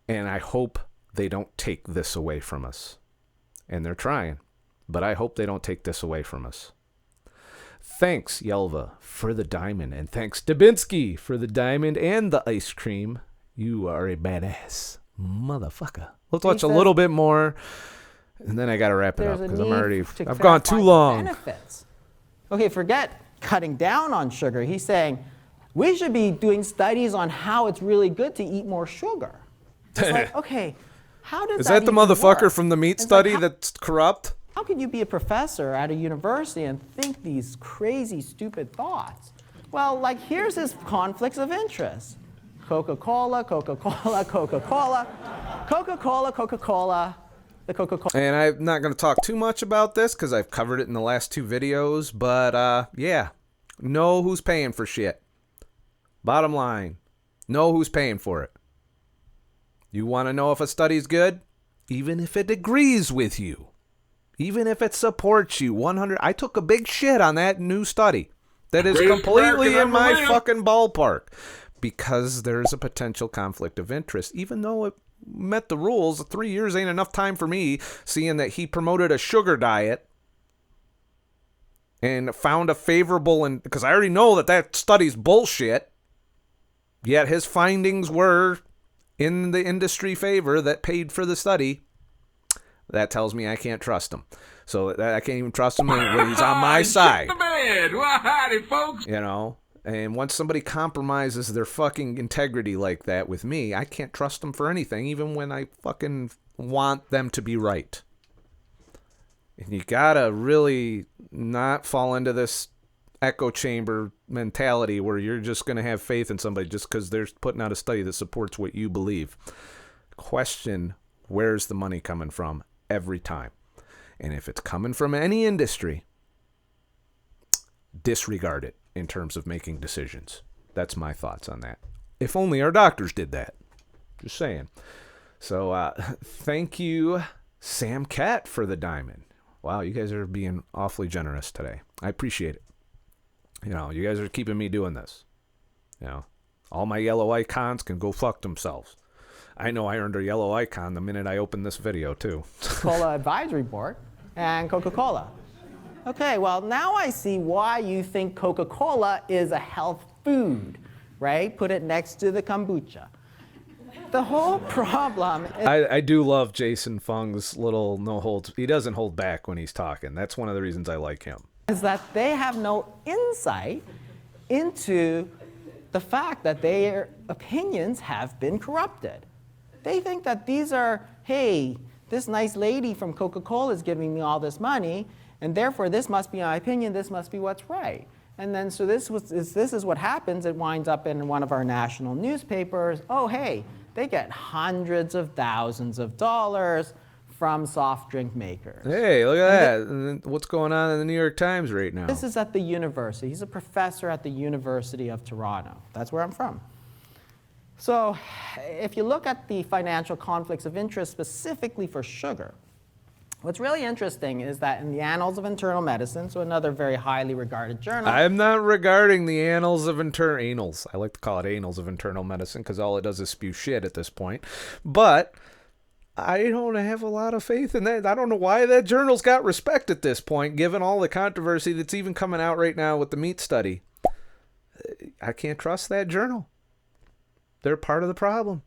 And I hope they don't take this away from us. And they're trying. But I hope they don't take this away from us. Thanks, Yelva, for the diamond. And thanks, Dabinsky, for the diamond and the ice cream. You are a badass motherfucker. Let's watch a little bit more. And then I got to wrap it up because I've gone too long. Benefits. Okay, forget cutting down on sugar. He's saying we should be doing studies on how it's really good to eat more sugar. It's like, okay, how does Is that the motherfucker work? from the meat study that's corrupt? How can you be a professor at a university and think these crazy, stupid thoughts? Well, like, here's his conflicts of interest. Coca-Cola, Coca-Cola, Coca-Cola, Coca-Cola, Coca-Cola, the Coca-Cola. And I'm not going to talk too much about this because I've covered it in the last 2 videos. But, yeah, know who's paying for shit. Bottom line, know who's paying for it. You want to know if a study's good? Even if it agrees with you. Even if it supports you 100. I took a big shit on that new study that is completely in my fucking ballpark because there's a potential conflict of interest, even though it met the rules. 3 years ain't enough time for me, seeing that he promoted a sugar diet and found a favorable, and because I already know that study's bullshit, yet his findings were in the industry favor that paid for the study. That tells me I can't trust him. So I can't even trust him when he's on my side. Shit the bed. Well, howdy, folks. You know? And once somebody compromises their fucking integrity like that with me, I can't trust them for anything, even when I fucking want them to be right. And you gotta really not fall into this echo chamber mentality where you're just gonna have faith in somebody just because they're putting out a study that supports what you believe. Question, where's the money coming from every time? And if it's coming from any industry, disregard it in terms of making decisions. That's my thoughts on that. If only our doctors did that. Just saying. So thank you, Sam Cat, for the diamond. Wow, you guys are being awfully generous today. I appreciate it. You know, you guys are keeping me doing this. You know, all my yellow icons can go fuck themselves. I know I earned a yellow icon the minute I opened this video, too. Cola Advisory Board and Coca-Cola. Okay, well, now I see why you think Coca-Cola is a health food, right? Put it next to the kombucha. The whole problem is... I do love Jason Fung's little no-holds. He doesn't hold back when he's talking. That's one of the reasons I like him. Is that they have no insight into the fact that their opinions have been corrupted. They think that these are, hey, this nice lady from Coca-Cola is giving me all this money, and therefore this must be my opinion, this must be what's right. And then so this is what happens. It winds up in one of our national newspapers. Oh, hey, they get hundreds of thousands of dollars from soft drink makers. Hey, look at that. What's going on in the New York Times right now? This is at the university. He's a professor at the University of Toronto. That's where I'm from. So if you look at the financial conflicts of interest specifically for sugar, what's really interesting is that in the Annals of Internal Medicine, so another very highly regarded journal. I'm not regarding the Annals of Annals. I like to call it Annals of Internal Medicine because all it does is spew shit at this point. But I don't have a lot of faith in that. I don't know why that journal's got respect at this point, given all the controversy that's even coming out right now with the meat study. I can't trust that journal. They're part of the problem.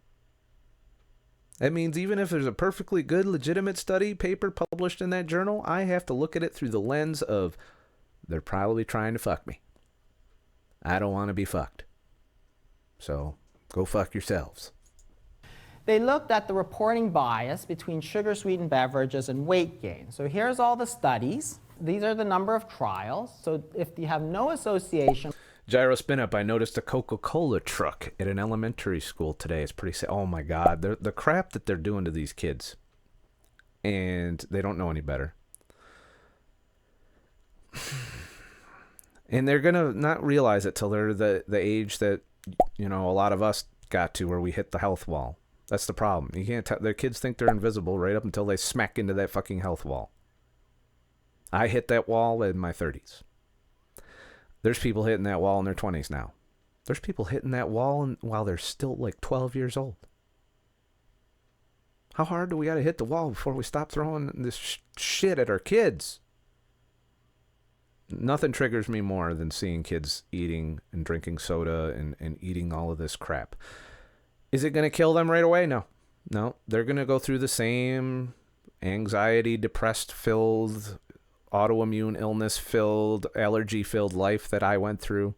That means even if there's a perfectly good, legitimate study paper published in that journal, I have to look at it through the lens of they're probably trying to fuck me. I don't want to be fucked. So go fuck yourselves. They looked at the reporting bias between sugar-sweetened beverages and weight gain. So here's all the studies. These are the number of trials. So if you have no association... Gyro Spin Up, I noticed a Coca-Cola truck at an elementary school today. It's pretty sad. Oh my God, the crap that they're doing to these kids. And they don't know any better. And they're going to not realize it till they're the age that, you know, a lot of us got to where we hit the health wall. That's the problem. You can't their kids think they're invisible right up until they smack into that fucking health wall. I hit that wall in my 30s. There's people hitting that wall in their 20s now. There's people hitting that wall while they're still like 12 years old. How hard do we got to hit the wall before we stop throwing this shit at our kids? Nothing triggers me more than seeing kids eating and drinking soda and eating all of this crap. Is it going to kill them right away? No. No. They're going to go through the same anxiety, depressed-filled, autoimmune illness-filled, allergy-filled life that I went through.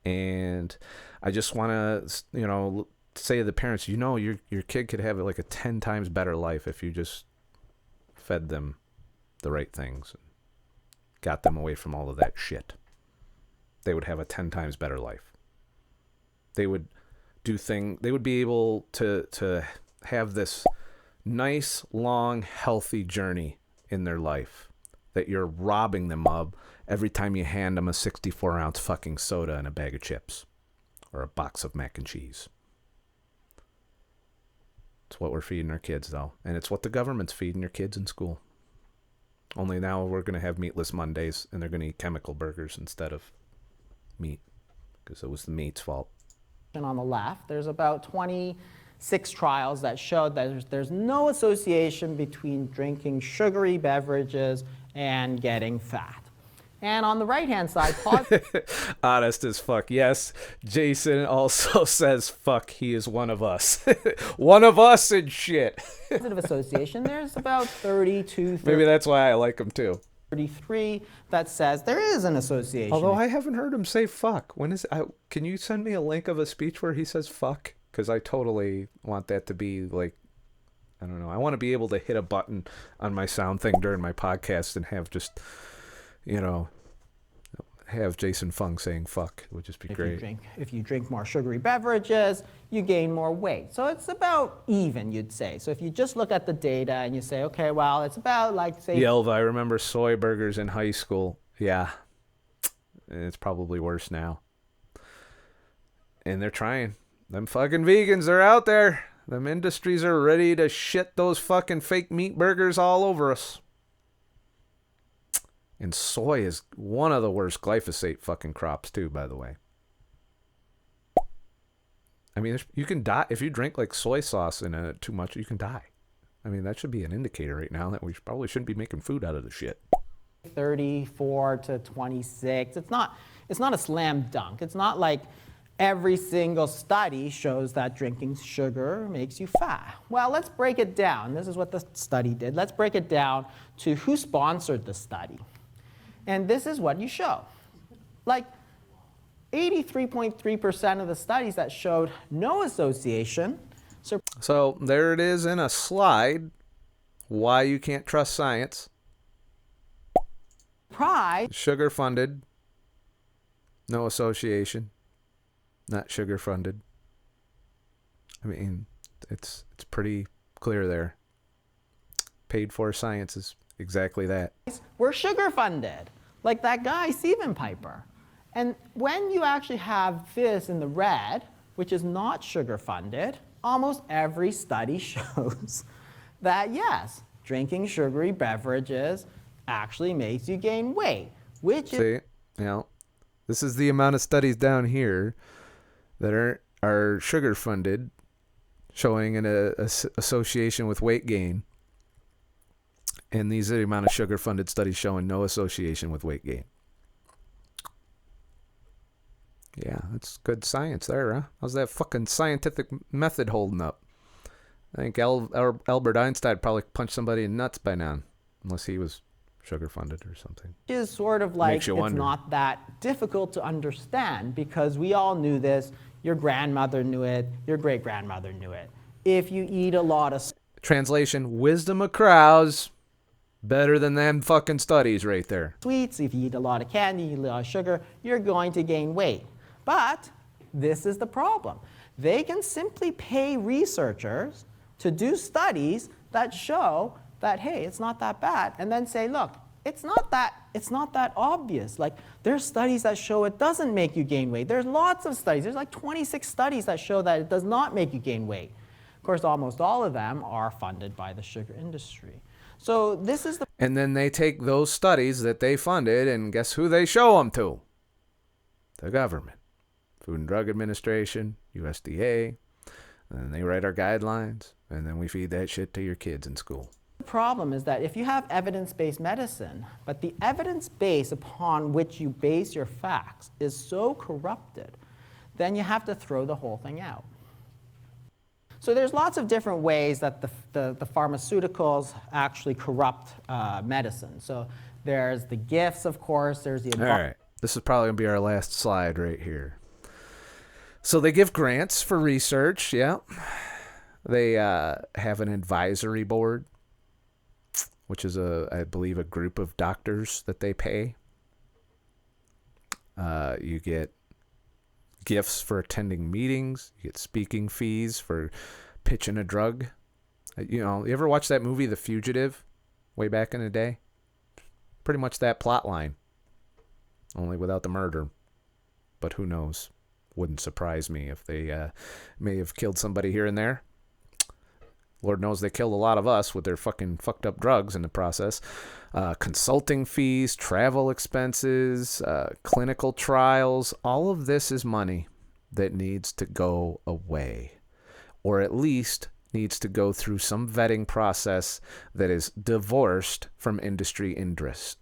And I just want to, you know, say to the parents, you know, your kid could have like a 10 times better life if you just fed them the right things. Got them away from all of that shit. They would have a 10 times better life. They would be able to have this nice, long, healthy journey in their life that you're robbing them of every time you hand them a 64-ounce fucking soda and a bag of chips or a box of mac and cheese. It's what we're feeding our kids, though, and it's what the government's feeding your kids in school. Only now we're going to have meatless Mondays, and they're going to eat chemical burgers instead of meat because it was the meat's fault. On the left, there's about 20 6 trials that showed that there's no association between drinking sugary beverages and getting fat. And on the right-hand side, honest as fuck. Yes, Jason also says, fuck, he is one of us. One of us and shit. positive association, there's about 32, Maybe that's why I like him too. 33 that says there is an association. Although I haven't heard him say fuck. Can you send me a link of a speech where he says fuck? Because I totally want that to be like, I don't know. I want to be able to hit a button on my sound thing during my podcast and have just, have Jason Fung saying fuck. It would just be great. If you drink more sugary beverages, you gain more weight. So it's about even, you'd say. So if you just look at the data and you say, okay, well, it's about like, say... Yelva, I remember soy burgers in high school. Yeah. It's probably worse now. And they're trying. Them fucking vegans are out there. Them industries are ready to shit those fucking fake meat burgers all over us. And soy is one of the worst glyphosate fucking crops too, by the way. I mean, you can die if you drink like soy sauce in it too much. You can die. I mean, that should be an indicator right now that we probably shouldn't be making food out of the shit. 34 to 26. It's not a slam dunk. It's not like every single study shows that drinking sugar makes you fat. Well, let's break it down. This is what the study did. Let's break it down to who sponsored the study. And this is what you show. Like 83.3% of the studies that showed no association. So there it is in a slide, why you can't trust science. Sugar funded, no association, not sugar funded. I mean, it's pretty clear there. Paid for science is exactly that. We're sugar funded, like that guy, Stephen Piper. And when you actually have this in the red, which is not sugar funded, almost every study shows that yes, drinking sugary beverages actually makes you gain weight, which is... See, this is the amount of studies down here that are sugar funded, showing an association with weight gain. And these are the amount of sugar-funded studies showing no association with weight gain. Yeah, that's good science there, huh? How's that fucking scientific method holding up? I think Albert Einstein probably punched somebody in nuts by now, unless he was sugar-funded or something. It is sort of like, it's wonder. not that difficult to understand, because we all knew this. Your grandmother knew it. Your great-grandmother knew it. If you eat a lot of... Translation, wisdom of crowds... better than them fucking studies right there. Sweets, if you eat a lot of candy, you eat a lot of sugar, you're going to gain weight. But this is the problem. They can simply pay researchers to do studies that show that, hey, it's not that bad, and then say, look, it's not that obvious. Like, there's studies that show it doesn't make you gain weight. There's lots of studies. There's like 26 studies that show that it does not make you gain weight. Of course, almost all of them are funded by the sugar industry. So this is the... And then they take those studies that they funded, and guess who they show them to? The government. Food and Drug Administration, USDA. And then they write our guidelines, and then we feed that shit to your kids in school. The problem is that if you have evidence-based medicine, but the evidence base upon which you base your facts is so corrupted, then you have to throw the whole thing out. So there's lots of different ways that the pharmaceuticals actually corrupt medicine. So there's the gifts, of course. There's the... All right. This is probably going to be our last slide right here. So they give grants for research, yeah. They have an advisory board, which is, I believe, a group of doctors that they pay. You get gifts for attending meetings. You get speaking fees for pitching a drug. You ever watch that movie, The Fugitive, way back in the day? Pretty much that plot line, only without the murder. But who knows? Wouldn't surprise me if they may have killed somebody here and there. Lord knows they killed a lot of us with their fucking fucked up drugs in the process. Consulting fees, travel expenses, clinical trials, all of this is money that needs to go away. or at least needs to go through some vetting process that is divorced from industry interests.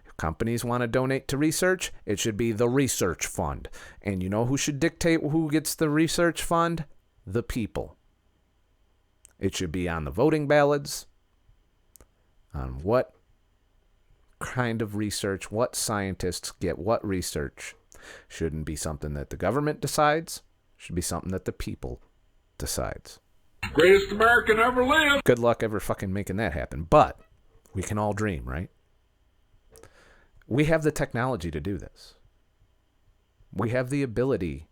If companies want to donate to research, it should be the research fund. And you know who should dictate who gets the research fund? The people. It should be on the voting ballots, on what kind of research, what scientists get what research. Shouldn't be something that the government decides. Should be something that the people decides. Greatest American ever lived. Good luck ever fucking making that happen. But we can all dream, right? We have the technology to do this. We have the ability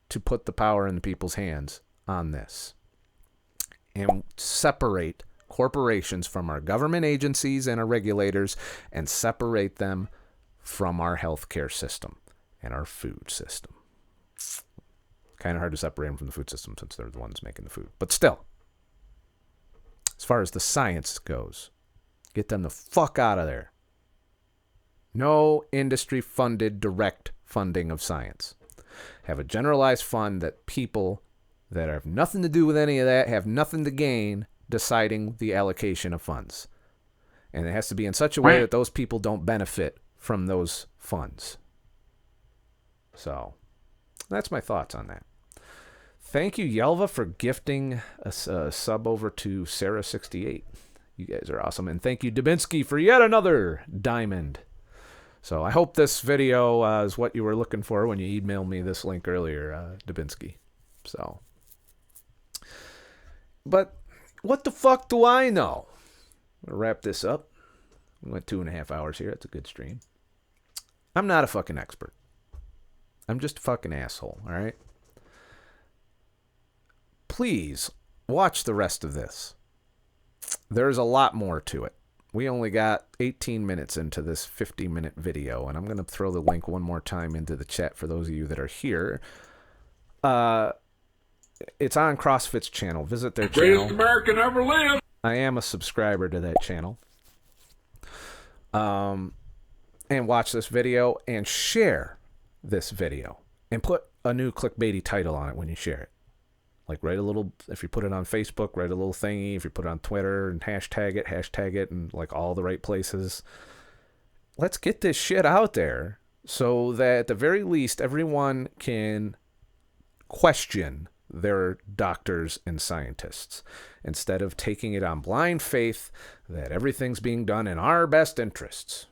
to put the power in the people's hands on this and separate corporations from our government agencies and our regulators and separate them from our healthcare system and our food system. Kind of hard to separate them from the food system since they're the ones making the food. But still, as far as the science goes, get them the fuck out of there. No industry-funded direct funding of science. Have a generalized fund that people that have nothing to do with any of that, have nothing to gain, deciding the allocation of funds. And it has to be in such a way that those people don't benefit from those funds. So, that's my thoughts on that. Thank you, Yelva, for gifting a sub over to Sarah68. You guys are awesome. And thank you, Dubinsky, for yet another diamond. So I hope this video is what you were looking for when you emailed me this link earlier, Dubinsky. So, but what the fuck do I know? I'm going to wrap this up. We went 2.5 hours here. That's a good stream. I'm not a fucking expert. I'm just a fucking asshole, all right? Please watch the rest of this. There's a lot more to it. We only got 18 minutes into this 50-minute video, and I'm going to throw the link one more time into the chat for those of you that are here. It's on CrossFit's channel. Visit their channel. Greatest American ever lived. I am a subscriber to that channel. And watch this video and share this video. And put a new clickbaity title on it when you share it. Like write a little, if you put it on Facebook, write a little thingy. If you put it on Twitter and hashtag it and like all the right places. Let's get this shit out there so that at the very least everyone can question their doctors and scientists instead of taking it on blind faith that everything's being done in our best interests.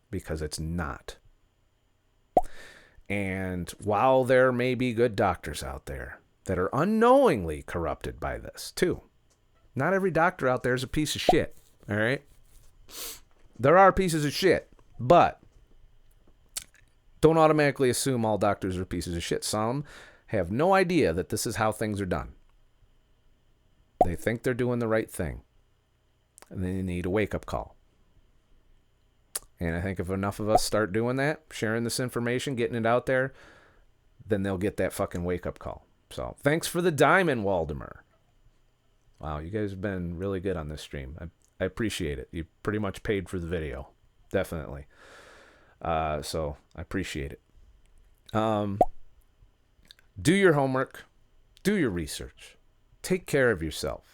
Because it's not. And while there may be good doctors out there that are unknowingly corrupted by this, too, not every doctor out there is a piece of shit, all right? There are pieces of shit, but don't automatically assume all doctors are pieces of shit. Some have no idea that this is how things are done. They think they're doing the right thing, and they need a wake-up call. And I think if enough of us start doing that, sharing this information, getting it out there, then they'll get that fucking wake-up call. So, thanks for the diamond, Waldemar. Wow, you guys have been really good on this stream. I appreciate it. You pretty much paid for the video. Definitely. So, I appreciate it. Do your homework. Do your research. Take care of yourself.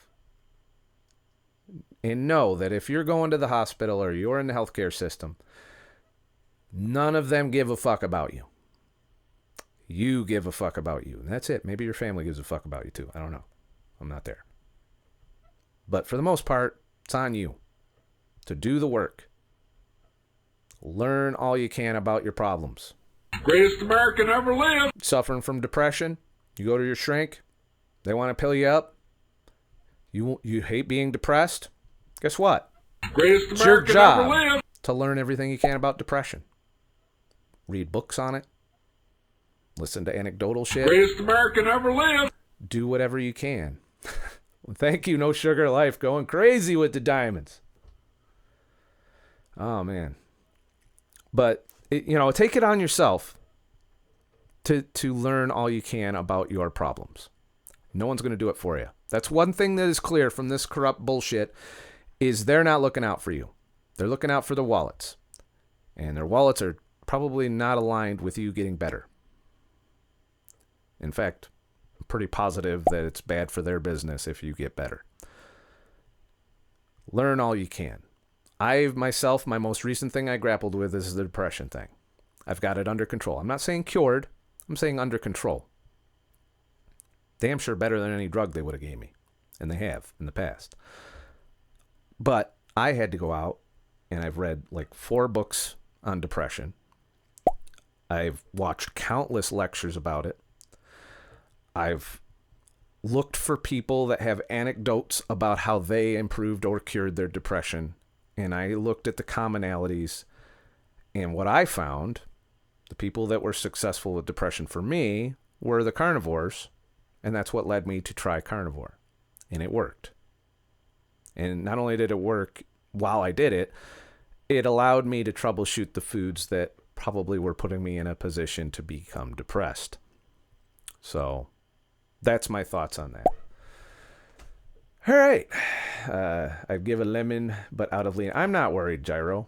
And know that if you're going to the hospital or you're in the healthcare system, none of them give a fuck about you. You give a fuck about you. And that's it. Maybe your family gives a fuck about you too. I don't know. I'm not there. But for the most part, it's on you to do the work. Learn all you can about your problems. Greatest American ever lived. Suffering from depression, you go to your shrink, they want to pill you up. You hate being depressed. Guess what? Greatest It's your American ever job lived. to learn everything you can about depression. Read books on it. Listen to anecdotal shit. Greatest American ever lived. Do whatever you can. Well, thank you, No Sugar Life. Going crazy with the diamonds. Oh, man. But, take it on yourself to learn all you can about your problems. No one's going to do it for you. That's one thing that is clear from this corrupt bullshit is they're not looking out for you. They're looking out for their wallets. And their wallets are probably not aligned with you getting better. In fact, pretty positive that it's bad for their business if you get better. Learn all you can. My most recent thing I grappled with is the depression thing. I've got it under control. I'm not saying cured. I'm saying under control. Damn sure better than any drug they would have gave me. And they have in the past. But I had to go out and I've read like 4 books on depression. I've watched countless lectures about it. I've looked for people that have anecdotes about how they improved or cured their depression. And I looked at the commonalities. And what I found, the people that were successful with depression for me were the carnivores. And that's what led me to try carnivore. And it worked. And not only did it work while I did it, it allowed me to troubleshoot the foods that probably were putting me in a position to become depressed. So that's my thoughts on that. All right. I've given lemon, but out of lean. I'm not worried, Gyro.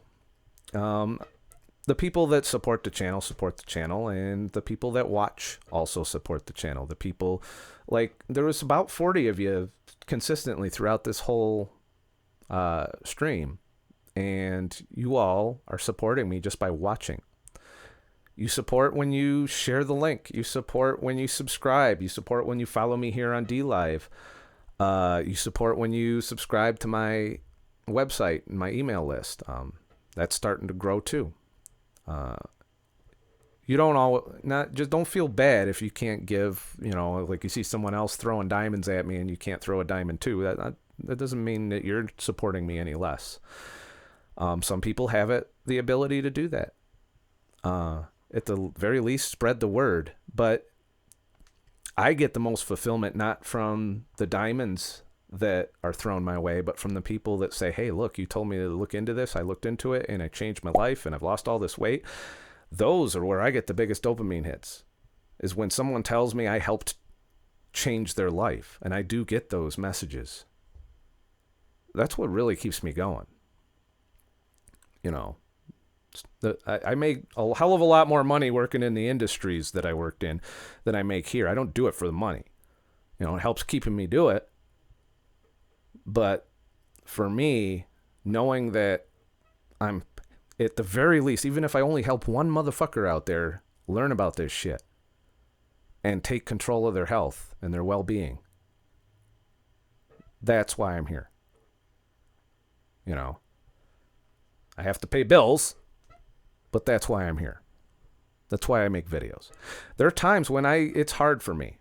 The people that support the channel, and the people that watch also support the channel. The people, like, there was about 40 of you consistently throughout this whole stream, and you all are supporting me just by watching. You support when you share the link. You support when you subscribe. You support when you follow me here on DLive. You support when you subscribe to my website and my email list. That's starting to grow too. You don't feel bad if you can't give, like you see someone else throwing diamonds at me and you can't throw a diamond too. That doesn't mean that you're supporting me any less. Some people have the ability to do that. At the very least, spread the word. But I get the most fulfillment not from the diamonds that are thrown my way, but from the people that say, hey, look, you told me to look into this. I looked into it and I changed my life and I've lost all this weight. Those are where I get the biggest dopamine hits, is when someone tells me I helped change their life. And I do get those messages. That's what really keeps me going. I make a hell of a lot more money working in the industries that I worked in than I make here. I don't do it for the money. It helps keeping me do it. But for me, knowing that I'm, at the very least, even if I only help one motherfucker out there learn about this shit and take control of their health and their well-being, that's why I'm here. I have to pay bills, but that's why I'm here. That's why I make videos. There are times when it's hard for me.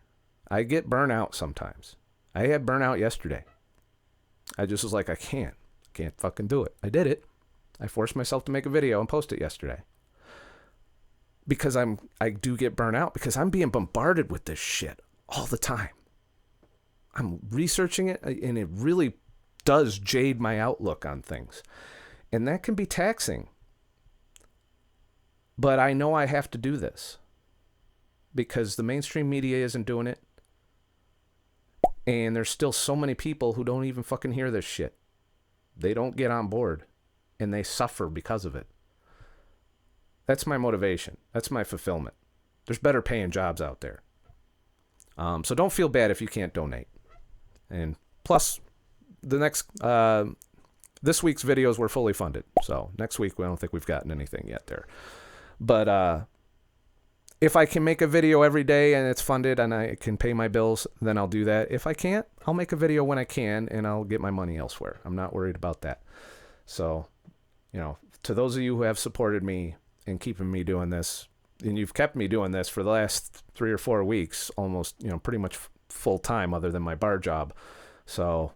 I get burnout sometimes. I had burnout yesterday. I just was like, I can't fucking do it. I did it. I forced myself to make a video and post it yesterday. Because I do get burnt out because I'm being bombarded with this shit all the time. I'm researching it and it really does jade my outlook on things. And that can be taxing. But I know I have to do this because the mainstream media isn't doing it. And there's still so many people who don't even fucking hear this shit. They don't get on board and they suffer because of it. That's my motivation. That's my fulfillment. There's better paying jobs out there. So don't feel bad if you can't donate. And plus, this week's videos were fully funded. So next week, I don't think we've gotten anything yet there. But if I can make a video every day and it's funded and I can pay my bills, then I'll do that. If I can't, I'll make a video when I can and I'll get my money elsewhere. I'm not worried about that. So, to those of you who have supported me in keeping me doing this, and you've kept me doing this for the last 3 or 4 weeks, almost, pretty much full time other than my bar job. So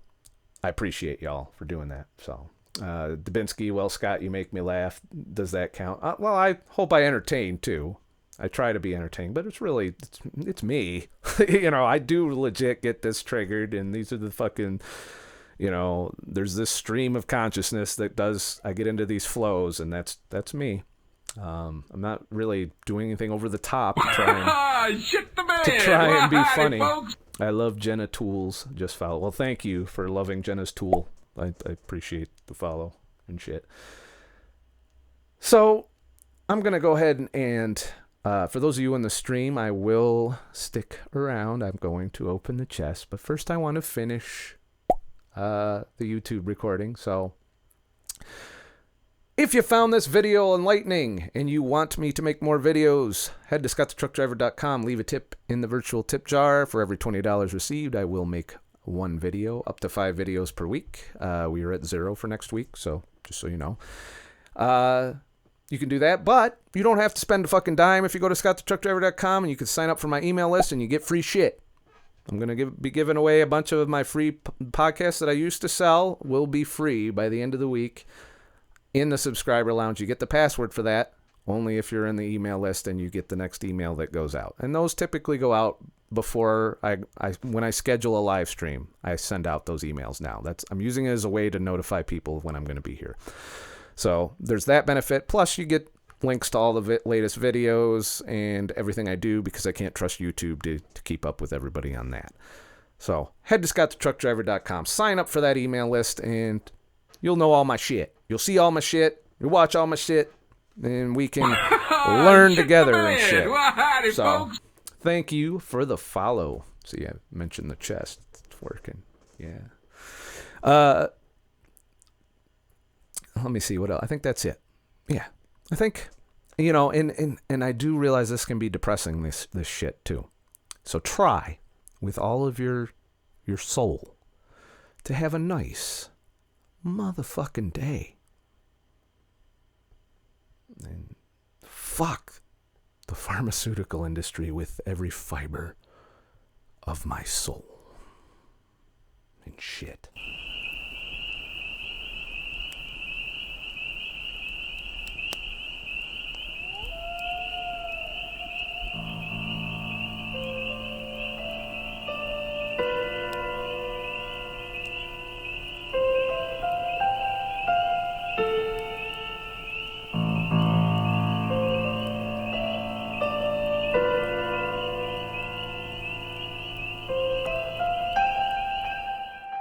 I appreciate y'all for doing that. So, Dubinsky, well, Scott, you make me laugh. Does that count? Well, I hope I entertain too. I try to be entertaining, but it's me. I do legit get this triggered, and these are the fucking, there's this stream of consciousness I get into these flows, and that's me. I'm not really doing anything over the top to try and be funny. Folks. I love Jenna Tools. Just follow. Well, thank you for loving Jenna's tool. I appreciate the follow and shit. So I'm going to go ahead and For those of you in the stream, I will stick around. I'm going to open the chest. But first I want to finish the YouTube recording. So if you found this video enlightening and you want me to make more videos, head to ScottTheTruckDriver.com. Leave a tip in the virtual tip jar. For every $20 received, I will make one video, up to 5 videos per week. We are at 0 for next week, so just so you know. You can do that, but you don't have to spend a fucking dime if you go to ScottTheTruckDriver.com, and you can sign up for my email list and you get free shit. I'm going to be giving away a bunch of my free podcasts that I used to sell will be free by the end of the week in the subscriber lounge. You get the password for that only if you're in the email list, and you get the next email that goes out. And those typically go out before when I schedule a live stream. I send out those emails now. I'm using it as a way to notify people when I'm going to be here. So there's that benefit. Plus, you get links to all the latest videos and everything I do, because I can't trust YouTube to keep up with everybody on that. So head to ScottTheTruckDriver.com. Sign up for that email list, and you'll know all my shit. You'll see all my shit. You'll watch all my shit. And we can learn together and shit. So thank you for the follow. See, I mentioned the chest. It's working. Yeah. Let me see what else. I think that's it. Yeah. I think, and I do realize this can be depressing, this shit too. So try with all of your soul to have a nice motherfucking day. And fuck the pharmaceutical industry with every fiber of my soul. And shit.